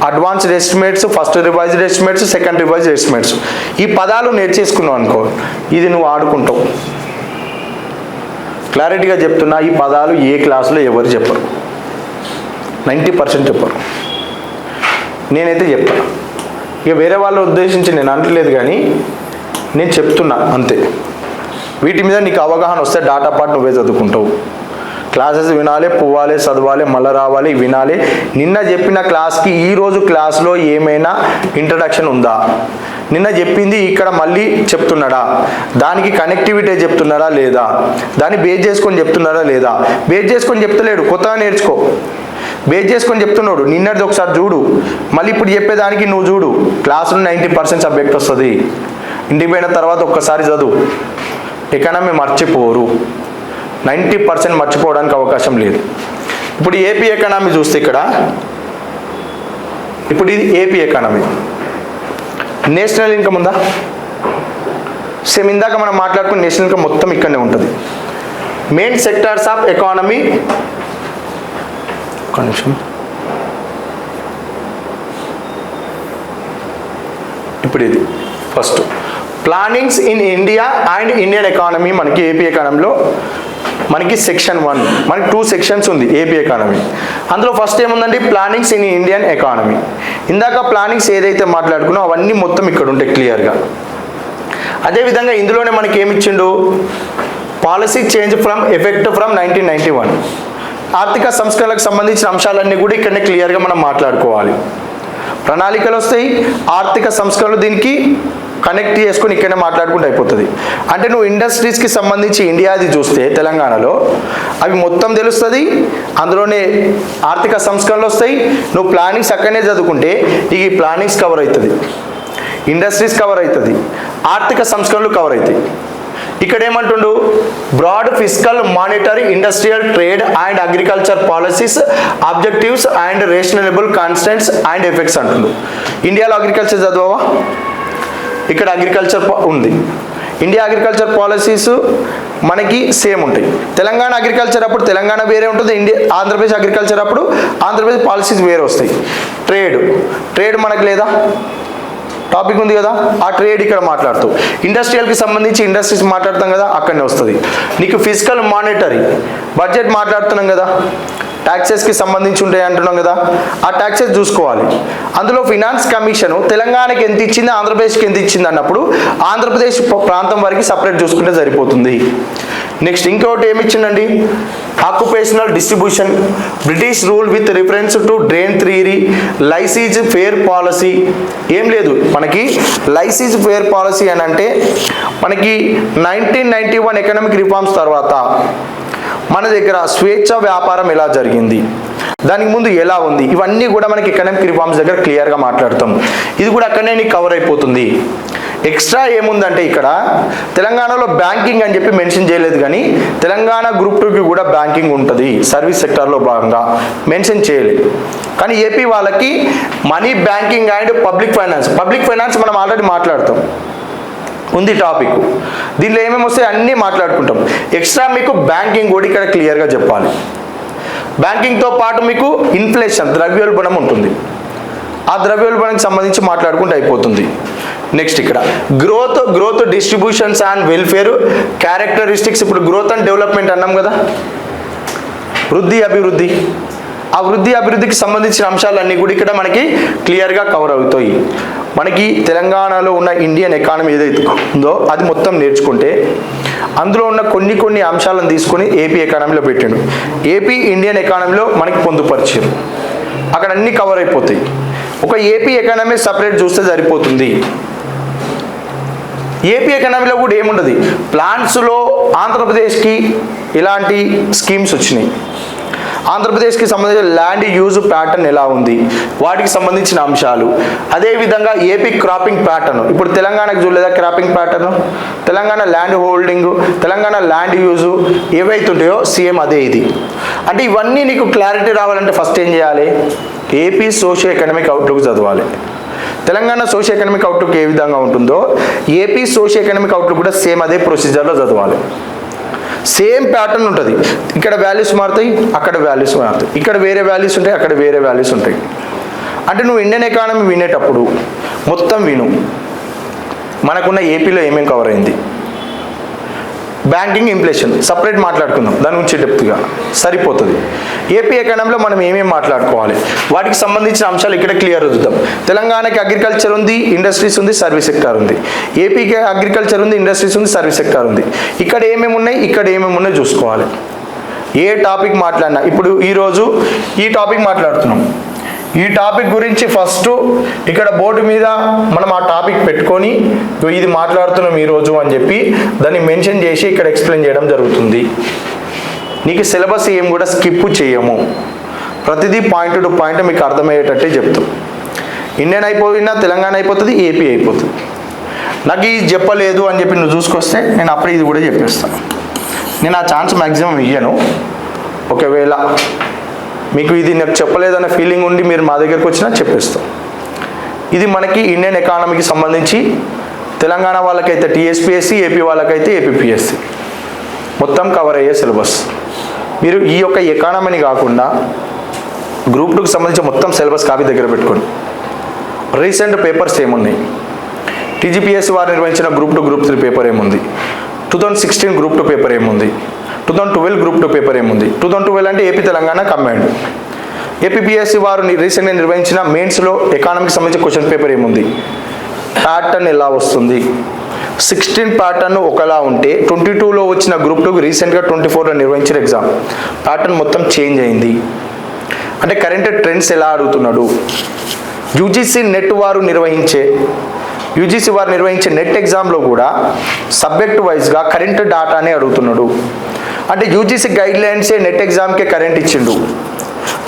advanced estimates, first revised estimates, second revised estimates, ఈ పదాలు నేర్చేసుకున్నావు అనుకో, ఇది నువ్వు ఆడుకుంటావు. క్లారిటీగా చెప్తున్నా, ఈ పదాలు ఏ క్లాసులో ఎవరు చెప్పరు, 90% చెప్పరు, నేనైతే చెప్తాను. ఇక వేరే వాళ్ళ ఉద్దేశించి నేను అనట్లేదు, కానీ నేను చెప్తున్నా అంతే. వీటి మీద నీకు అవగాహన వస్తే డాటా పార్ట్ నువ్వే చదువుకుంటావు. క్లాసెస్ వినాలి, పోవాలి, చదవాలి, మళ్ళీ రావాలి, వినాలి. నిన్న చెప్పిన క్లాస్కి ఈరోజు క్లాస్లో ఏమైనా ఇంట్రడక్షన్ ఉందా? నిన్న చెప్పింది ఇక్కడ మళ్ళీ చెప్తున్నాడా? దానికి కనెక్టివిటీ చెప్తున్నారా లేదా? దాన్ని బేస్ చేసుకొని చెప్తున్నారా లేదా? బేస్ చేసుకొని చెప్తలేడు, కొత్తగా నేర్చుకో. బేస్ చేసుకొని చెప్తున్నాడు, నిన్నటిది ఒకసారి చూడు, మళ్ళీ ఇప్పుడు చెప్పేదానికి నువ్వు చూడు. క్లాసులో 90% సబ్జెక్ట్ వస్తుంది. ఇంటికి పోయిన తర్వాత ఒక్కసారి చదువు, ఎకానమీ మర్చిపోరు. 90% మర్చిపోవడానికి అవకాశం లేదు. ఇప్పుడు ఏపీ ఎకానమీ చూస్తే ఇక్కడ, ఇప్పుడు ఇది ఏపీ ఎకానమీ. నేషనల్ ఇన్కమ్ ఉందా? సేమ్ ఇందాక మనం మాట్లాడుకున్న నేషనల్ ఇన్కమ్ మొత్తం ఇక్కడనే ఉంటుంది. మెయిన్ సెక్టార్స్ ఆఫ్ ఎకానమీ, ఒక నిమిషం, ఇప్పుడు ఇది first plannings in India and Indian economy. మనకి ఏపీ ఎకానమీలో మనకి సెక్షన్ 1, మనకి 2 సెక్షన్స్ ఉంది ఏపీ ఎకానమీ. అందులో ఫస్ట్ ఏముందండి? Plannings in Indian economy. ఇందాక ప్లానింగ్స్ ఏదైతే మాట్లాడుకున్నా అవన్నీ మొత్తం ఇక్కడ ఉంటాయి క్లియర్గా. అదేవిధంగా ఇందులోనే మనకి ఏమి ఇచ్చిండు? Policy change from effect from 1991. ఆర్థిక సంస్కరణలకు సంబంధించిన అంశాలన్నీ కూడా ఇక్కడనే క్లియర్గా మనం మాట్లాడుకోవాలి. ప్రణాళికలు వస్తాయి, ఆర్థిక సంస్కరణలు దీనికి కనెక్ట్ చేసుకొని ఇక్కడనే మాట్లాడుకుంటూ అయిపోతుంది. అంటే నువ్వు ఇండస్ట్రీస్కి సంబంధించి ఇండియాది చూస్తే తెలంగాణలో అవి మొత్తం తెలుస్తుంది, అందులోనే ఆర్థిక సంస్కరణలు వస్తాయి. నువ్వు ప్లానింగ్స్ అక్కడనే చదువుకుంటే ఈ ప్లానింగ్స్ కవర్ అవుతుంది, ఇండస్ట్రీస్ కవర్ అవుతుంది, ఆర్థిక సంస్కరణలు కవర్ అవుతాయి. ఇక్కడ ఏమంటుండు? Broad fiscal, monetary, industrial, trade and agriculture policies, objectives and reasonable constants and effects అంటుండు. ఇండియాలో అగ్రికల్చర్ చదవవా? ఇక్కడ అగ్రికల్చర్ ఉంది. ఇండియా అగ్రికల్చర్ పాలసీస్ మనకి సేమ్ ఉంటాయి. తెలంగాణ అగ్రికల్చర్ అప్పుడు తెలంగాణ వేరే ఉంటుంది, ఆంధ్రప్రదేశ్ అగ్రికల్చర్ అప్పుడు ఆంధ్రప్రదేశ్ పాలసీస్ వేరే వస్తాయి. ట్రేడ్ మనకు లేదా? టాపిక్ ఉంది కదా, ఆ ట్రేడ్ ఇక్కడ మాట్లాడుతూ. ఇండస్ట్రియల్కి సంబంధించి ఇండస్ట్రీస్ మాట్లాడుతాం కదా, అక్కడనే వస్తుంది. నీకు ఫిజికల్, మానిటరీ, బడ్జెట్ మాట్లాడుతున్నాం కదా, ట్యాక్సెస్కి సంబంధించి ఉంటాయి అంటున్నాం కదా, ఆ ట్యాక్సెస్ చూసుకోవాలి. అందులో ఫినాన్స్ కమిషన్ తెలంగాణకి ఎంత ఇచ్చింది, ఆంధ్రప్రదేశ్కి ఎంత ఇచ్చింది అన్నప్పుడు ఆంధ్రప్రదేశ్ ప్రాంతం వరకు సపరేట్ చూసుకుంటే సరిపోతుంది. నెక్స్ట్ ఇంకొకటి ఏమి ఇచ్చిందండి? Occupational distribution, British rule with reference to drain theory, laissez faire policy. ఏం లేదు మనకి లైసీజ్ ఫేర్ పాలసీ అని అంటే మనకి 1991 ఎకనామిక్ రిఫార్మ్స్ తర్వాత మన దగ్గర స్వేచ్ఛ వ్యాపారం ఎలా జరిగింది, దానికి ముందు ఎలా ఉంది, ఇవన్నీ కూడా మనకి ఎకనామిక్ రిఫార్మ్స్ దగ్గర క్లియర్గా మాట్లాడతాం. ఇది కూడా అక్కడనే నీకు కవర్ అయిపోతుంది. ఎక్స్ట్రా ఏముందంటే ఇక్కడ తెలంగాణలో బ్యాంకింగ్ అని చెప్పి మెన్షన్ చేయలేదు, కానీ తెలంగాణ గ్రూప్ 2కి కూడా బ్యాంకింగ్ ఉంటుంది, సర్వీస్ సెక్టార్లో భాగంగా మెన్షన్ చేయలేదు. కానీ ఏపీ వాళ్ళకి money, banking and public finance మనం ఆల్రెడీ మాట్లాడతాం, ఉంది టాపిక్. దీనిలో ఏమేమి వస్తాయి అన్నీ మాట్లాడుకుంటాం. ఎక్స్ట్రా మీకు బ్యాంకింగ్ కూడా ఇక్కడ క్లియర్గా చెప్పాలి. బ్యాంకింగ్తో పాటు మీకు ఇన్ఫ్లేషన్, ద్రవ్యోల్బణం ఉంటుంది, ఆ ద్రవ్యోల్బణానికి సంబంధించి మాట్లాడుకుంటూ అయిపోతుంది. నెక్స్ట్ ఇక్కడ growth distributions and welfare characteristics. ఇప్పుడు గ్రోత్ అండ్ డెవలప్మెంట్ అన్నాం కదా, అభివృద్ధి, ఆ అభివృద్ధికి సంబంధించిన అంశాలన్నీ కూడా ఇక్కడ మనకి క్లియర్గా కవర్ అవుతాయి. మనకి తెలంగాణలో ఉన్న ఇండియన్ ఎకానమీ ఏదైతే ఉందో అది మొత్తం నేర్చుకుంటే అందులో ఉన్న కొన్ని అంశాలను తీసుకొని ఏపీ ఎకానమీలో పెట్టాడు. ఏపీ ఇండియన్ ఎకానమీలో మనకి పొందుపరిచారు, అక్కడ అన్నీ కవర్ అయిపోతాయి. ఒక ఏపీ ఎకానమీ సపరేట్ చూస్తే సరిపోతుంది. ఏపీ ఎకానమీలో కూడా ఏముండదు, ప్లాన్స్లో ఆంధ్రప్రదేశ్కి ఇలాంటి స్కీమ్స్ వచ్చినాయి, ఆంధ్రప్రదేశ్కి సంబంధించిన ల్యాండ్ యూజ్ ప్యాటర్న్ ఎలా ఉంది, వాటికి సంబంధించిన అంశాలు. అదేవిధంగా ఏపీ క్రాపింగ్ ప్యాటర్న్, ఇప్పుడు తెలంగాణకు చూడలేదా cropping pattern, Telangana land holding, Telangana land use ఏవైతుంటాయో సేమ్ అదే ఇది. అంటే ఇవన్నీ నీకు క్లారిటీ రావాలంటే ఫస్ట్ ఏం చేయాలి? ఏపీ సోషియో ఎకనామిక్ అవుట్లుక్ చదవాలి. తెలంగాణ సోషియో ఎకనామిక్ అవుట్లుక్ ఏ విధంగా ఉంటుందో ఏపీ సోషియో ఎకనామిక్ అవుట్లుక్ కూడా సేమ్ అదే ప్రొసీజర్లో చదవాలి. సేమ్ ప్యాటర్న్ ఉంటుంది, ఇక్కడ వాల్యూస్ మారుతాయి, అక్కడ వాల్యూస్ మారుతాయి, ఇక్కడ వేరే వాల్యూస్ ఉంటాయి, అక్కడ వేరే వాల్యూస్ ఉంటాయి. అంటే నువ్వు ఇండియన్ ఎకానమీ వినేటప్పుడు మొత్తం విను, మనకున్న ఏపీలో ఏమేమి కవర్ అయింది, బ్యాంకింగ్, ఇన్ఫ్లేషన్ సపరేట్ మాట్లాడుకుందాం, దాని గురించి డెప్త్గా సరిపోతుంది. ఏపీ ఎకానమీలో మనం ఏమేమి మాట్లాడుకోవాలి, వాటికి సంబంధించిన అంశాలు ఇక్కడ క్లియర్ చూద్దాం. తెలంగాణకి అగ్రికల్చర్ ఉంది, ఇండస్ట్రీస్ ఉంది, సర్వీస్ సెక్టార్ ఉంది. ఏపీకి అగ్రికల్చర్ ఉంది, ఇండస్ట్రీస్ ఉంది, సర్వీస్ సెక్టార్ ఉంది. ఇక్కడ ఏమేమి ఉన్నాయి, ఇక్కడ ఏమేమి ఉన్నాయి చూసుకోవాలి. ఏ టాపిక్ మాట్లాడినా, ఇప్పుడు ఈరోజు ఈ టాపిక్ మాట్లాడుతున్నాం, ఈ టాపిక్ గురించి ఫస్ట్ ఇక్కడ బోర్డు మీద మనం ఆ టాపిక్ పెట్టుకొని ఇది మాట్లాడుతున్నాం ఈరోజు అని చెప్పి దాన్ని మెన్షన్ చేసి ఇక్కడ ఎక్స్ప్లెయిన్ చేయడం జరుగుతుంది. నీకు సిలబస్ ఏం కూడా స్కిప్ చేయము, ప్రతిదీ పాయింట్ టు పాయింట్ మీకు అర్థమయ్యేటట్టే చెప్తాం. ఇండియన్ అయిపోయినా తెలంగాణ అయిపోతుంది, ఏపీ అయిపోతుంది. నాకు ఇది చెప్పలేదు అని చెప్పి నువ్వు చూసుకొస్తే నేను అప్పుడే ఇది కూడా చెప్పేస్తాను. నేను ఆ ఛాన్స్ మ్యాక్సిమం ఇయ్యను. ఒకవేళ మీకు ఇది నాకు చెప్పలేదన్న ఫీలింగ్ ఉండి మీరు మా దగ్గరకు వచ్చినా చెప్పేస్తాం. ఇది మనకి ఇండియన్ ఎకానమీకి సంబంధించి తెలంగాణ వాళ్ళకైతే టీఎస్పీఎస్సీ, ఏపీ వాళ్ళకైతే ఏపీపీఎస్సీ మొత్తం కవర్ అయ్యే సిలబస్. మీరు ఈ యొక్క ఎకానమీని కాకుండా గ్రూప్ 2కి సంబంధించి మొత్తం సిలబస్ కాపీ దగ్గర పెట్టుకోండి. రీసెంట్ పేపర్స్ ఏమున్నాయి, టీజీపీఎస్సీ వారు నిర్వహించిన గ్రూప్ 2 గ్రూప్ 3 పేపర్ ఏముంది, 2016 గ్రూప్ 2 పేపర్ ఏముంది, 2012 గ్రూప్ 2 పేపర్ ఏముంది. 2012 అంటే ఏపీ తెలంగాణ కంబైన్డ్. ఏపీపీఎస్సీ వారు రీసెంట్గా నిర్వహించిన మెయిన్స్లో ఎకానమీకి సంబంధించిన క్వశ్చన్ పేపర్ ఏముంది, ప్యాటర్న్ ఎలా వస్తుంది. 16 ప్యాటర్న్ ఒకలా ఉంటే 22లో వచ్చిన గ్రూప్ 2కి రీసెంట్గా 24లో నిర్వహించిన ఎగ్జామ్ ప్యాటర్న్ మొత్తం చేంజ్ అయింది. అంటే కరెంట్ ట్రెండ్స్ ఎలా అడుగుతున్నాడు. యూజీసీ వారు నిర్వహించే నెట్ ఎగ్జామ్లో కూడా సబ్జెక్ట్ వైజ్గా కరెంట్ డాటానే అడుగుతున్నాడు. అంటే యూజీసీ గైడ్ లైన్సే నెట్ ఎగ్జామ్కే కరెంట్ ఇచ్చిండు.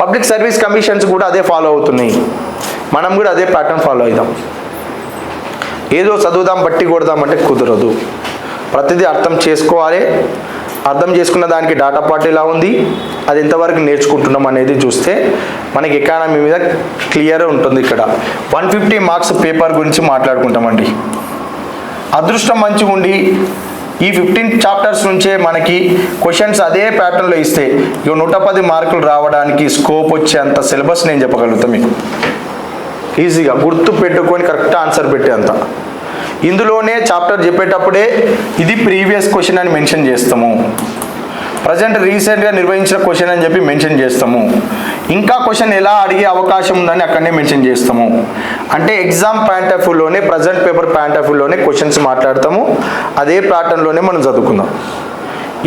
పబ్లిక్ సర్వీస్ కమిషన్స్ కూడా అదే ఫాలో అవుతున్నాయి. మనం కూడా అదే ప్యాటర్న్ ఫాలో అవుదాం. ఏదో చదువుదాం బట్టి కొడదామంటే కుదరదు. ప్రతిదీ అర్థం చేసుకోవాలి. అర్థం చేసుకున్న దానికి డాటా పార్ట్ ఎలా ఉంది, అది ఎంతవరకు నేర్చుకుంటున్నాం అనేది చూస్తే మనకి ఎకానమీ మీద క్లియర్ ఉంటుంది. ఇక్కడ 150 మార్క్స్ పేపర్ గురించి మాట్లాడుకుంటామండి. అదృష్టం మంచిగా ఉండి ఈ 15 చాప్టర్స్ నుంచే మనకి క్వశ్చన్స్ అదే ప్యాటర్న్లో ఇస్తే 110 మార్కులు రావడానికి స్కోప్ వచ్చేంత సిలబస్ నేను చెప్పగలుగుతాను మీకు. ఈజీగా గుర్తు పెట్టుకొని కరెక్ట్ ఆన్సర్ పెట్టేంత. ఇందులోనే చాప్టర్ చెప్పేటప్పుడే ఇది ప్రీవియస్ క్వశ్చన్ అని మెన్షన్ చేస్తాము, ప్రజెంట్ రీసెంట్గా నిర్వహించిన క్వశ్చన్ అని చెప్పి మెన్షన్ చేస్తాము, ఇంకా క్వశ్చన్ ఎలా అడిగే అవకాశం ఉందని అక్కడనే మెన్షన్ చేస్తాము. అంటే ఎగ్జామ్ పాయింట్ ఆఫ్ వ్యూలోనే, ప్రజెంట్ పేపర్ పాయింట్ ఆఫ్ వ్యూలోనే క్వశ్చన్స్ మాట్లాడతాము. అదే ప్యాటర్న్లోనే మనం చదువుకుందాం.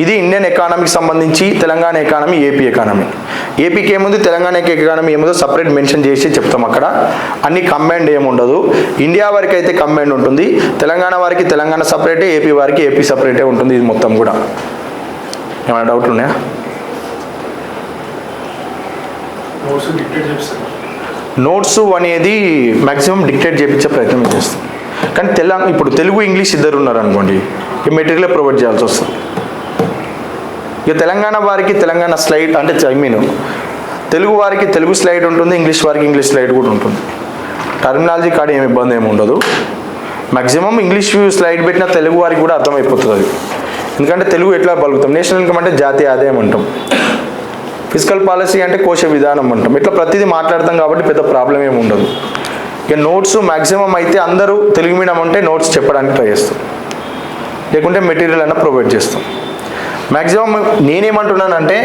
ఇది ఇండియన్ ఎకానమీకి సంబంధించి తెలంగాణ ఎకానమీ, ఏపీ ఎకానమీ. ఏపీకి ఏముంది, తెలంగాణ ఎకానమీ ఏముందో సపరేట్ మెన్షన్ చేసి చెప్తాం. అక్కడ అన్ని కంబైండ్ ఏముండదు. ఇండియా వారికి అయితే కంబైండ్ ఉంటుంది, తెలంగాణ వారికి తెలంగాణ సపరేటే, ఏపీ వారికి ఏపీ సపరేటే ఉంటుంది. ఇది మొత్తం కూడా ఏమైనా డౌట్లు ఉన్నాయా? నోట్స్ అనేది మ్యాక్సిమం డిక్టేట్ చేయించే ప్రయత్నం చేస్తాం. కానీ ఇప్పుడు తెలుగు ఇంగ్లీష్ ఇద్దరు ఉన్నారు అనుకోండి, ఈ మెటీరియల్ ప్రొవైడ్ చేయాల్సి వస్తుంది. ఇక తెలంగాణ వారికి తెలంగాణ స్లైడ్ అంటే తెలుగు వారికి తెలుగు స్లైడ్ ఉంటుంది, ఇంగ్లీష్ వారికి ఇంగ్లీష్ స్లైడ్ కూడా ఉంటుంది. టర్మినాలజీ కాడ ఏమి ఇబ్బంది ఏమి ఉండదు. మ్యాక్సిమం ఇంగ్లీష్ స్లైడ్ పెట్టిన తెలుగు వారికి కూడా అర్థమైపోతుంది అది. ఎందుకంటే తెలుగు ఎట్లా పలుకుతాం, నేషనల్ ఇన్కమ్ అంటే జాతీయ ఆదాయం అంటాం, ఫిజికల్ పాలసీ అంటే కోశ విధానం అంటాం. ఇట్లా ప్రతిదీ మాట్లాడతాం కాబట్టి పెద్ద ప్రాబ్లం ఏమి ఉండదు. ఇక నోట్స్ మ్యాక్సిమం అయితే అందరూ తెలుగు మీడియం అంటే నోట్స్ చెప్పడానికి ట్రై చేస్తాం, లేకుంటే మెటీరియల్ అన్న ప్రొవైడ్ చేస్తాం. మ్యాక్సిమం నేనేమంటున్నానంటే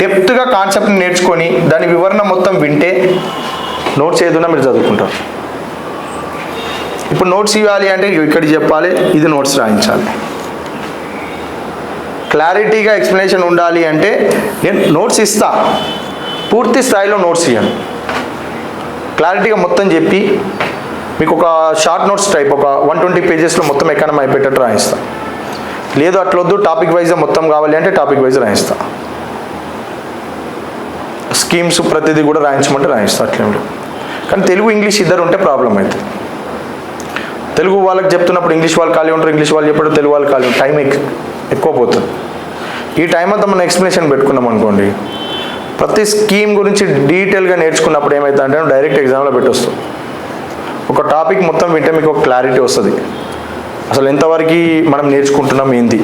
డెప్త్గా కాన్సెప్ట్ని నేర్చుకొని దాని వివరణ మొత్తం వింటే నోట్స్ ఏదున్నా మీరు చదువుకుంటారు. ఇప్పుడు నోట్స్ ఇవ్వాలి అంటే ఇక్కడికి చెప్పాలి, ఇది నోట్స్ రాయించాలి. క్లారిటీగా ఎక్స్ప్లెనేషన్ ఉండాలి అంటే నేను నోట్స్ ఇస్తా, పూర్తి స్థాయిలో నోట్స్ ఇవ్వను. క్లారిటీగా మొత్తం చెప్పి మీకు ఒక షార్ట్ నోట్స్ టైప్ ఒక 120 పేజెస్లో మొత్తం ఎకానమీ అయిపోయేటట్టు రాయిస్తా. లేదు అట్లొద్దు, టాపిక్ వైజ్గా మొత్తం కావాలి అంటే టాపిక్ వైజ్ రాయిస్తా. స్కీమ్స్ ప్రతిదీ కూడా రాయించమంటే రాయిస్తా, అట్లేం లేదు. కానీ తెలుగు ఇంగ్లీష్ ఇద్దరు ఉంటే ప్రాబ్లం అవుతుంది. తెలుగు వాళ్ళకి చెప్తున్నప్పుడు ఇంగ్లీష్ వాళ్ళు ఖాళీ ఉంటారు, ఇంగ్లీష్ వాళ్ళు చెప్పడం తెలుగు వాళ్ళు ఖాళీ ఉంటారు, టైం ఎక్కువ పోతుంది. ఈ టైం అంతా మనం ఎక్స్ప్లెనేషన్ పెట్టుకున్నాం అనుకోండి, ప్రతి స్కీమ్ గురించి డీటెయిల్గా నేర్చుకున్నప్పుడు ఏమవుతుందంటే డైరెక్ట్ ఎగ్జామ్లో పెట్టొస్తాం. ఒక టాపిక్ మొత్తం వింటే మీకు ఒక క్లారిటీ వస్తుంది, అసలు ఎంతవరకు మనం నేర్చుకుంటున్నాం ఏంది.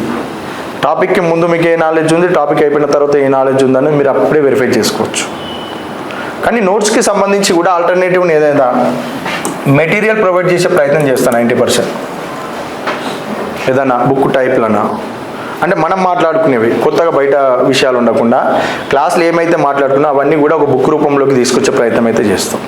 టాపిక్కి ముందు మీకు ఏ నాలెడ్జ్ ఉంది, టాపిక్ అయిపోయిన తర్వాత ఏ నాలెడ్జ్ ఉందని మీరు అప్పుడే వెరిఫై చేసుకోవచ్చు. కానీ నోట్స్కి సంబంధించి కూడా ఆల్టర్నేటివ్ని ఏదైనా మెటీరియల్ ప్రొవైడ్ చేసే ప్రయత్నం చేస్తాను 90%. ఏదన్నా బుక్ టైప్లన్నా అంటే మనం మాట్లాడుకునేవి, కొత్తగా బయట విషయాలు ఉండకుండా క్లాసులు ఏమైతే మాట్లాడుకున్నా అవన్నీ కూడా ఒక బుక్ రూపంలోకి తీసుకొచ్చే ప్రయత్నం అయితే చేస్తాం.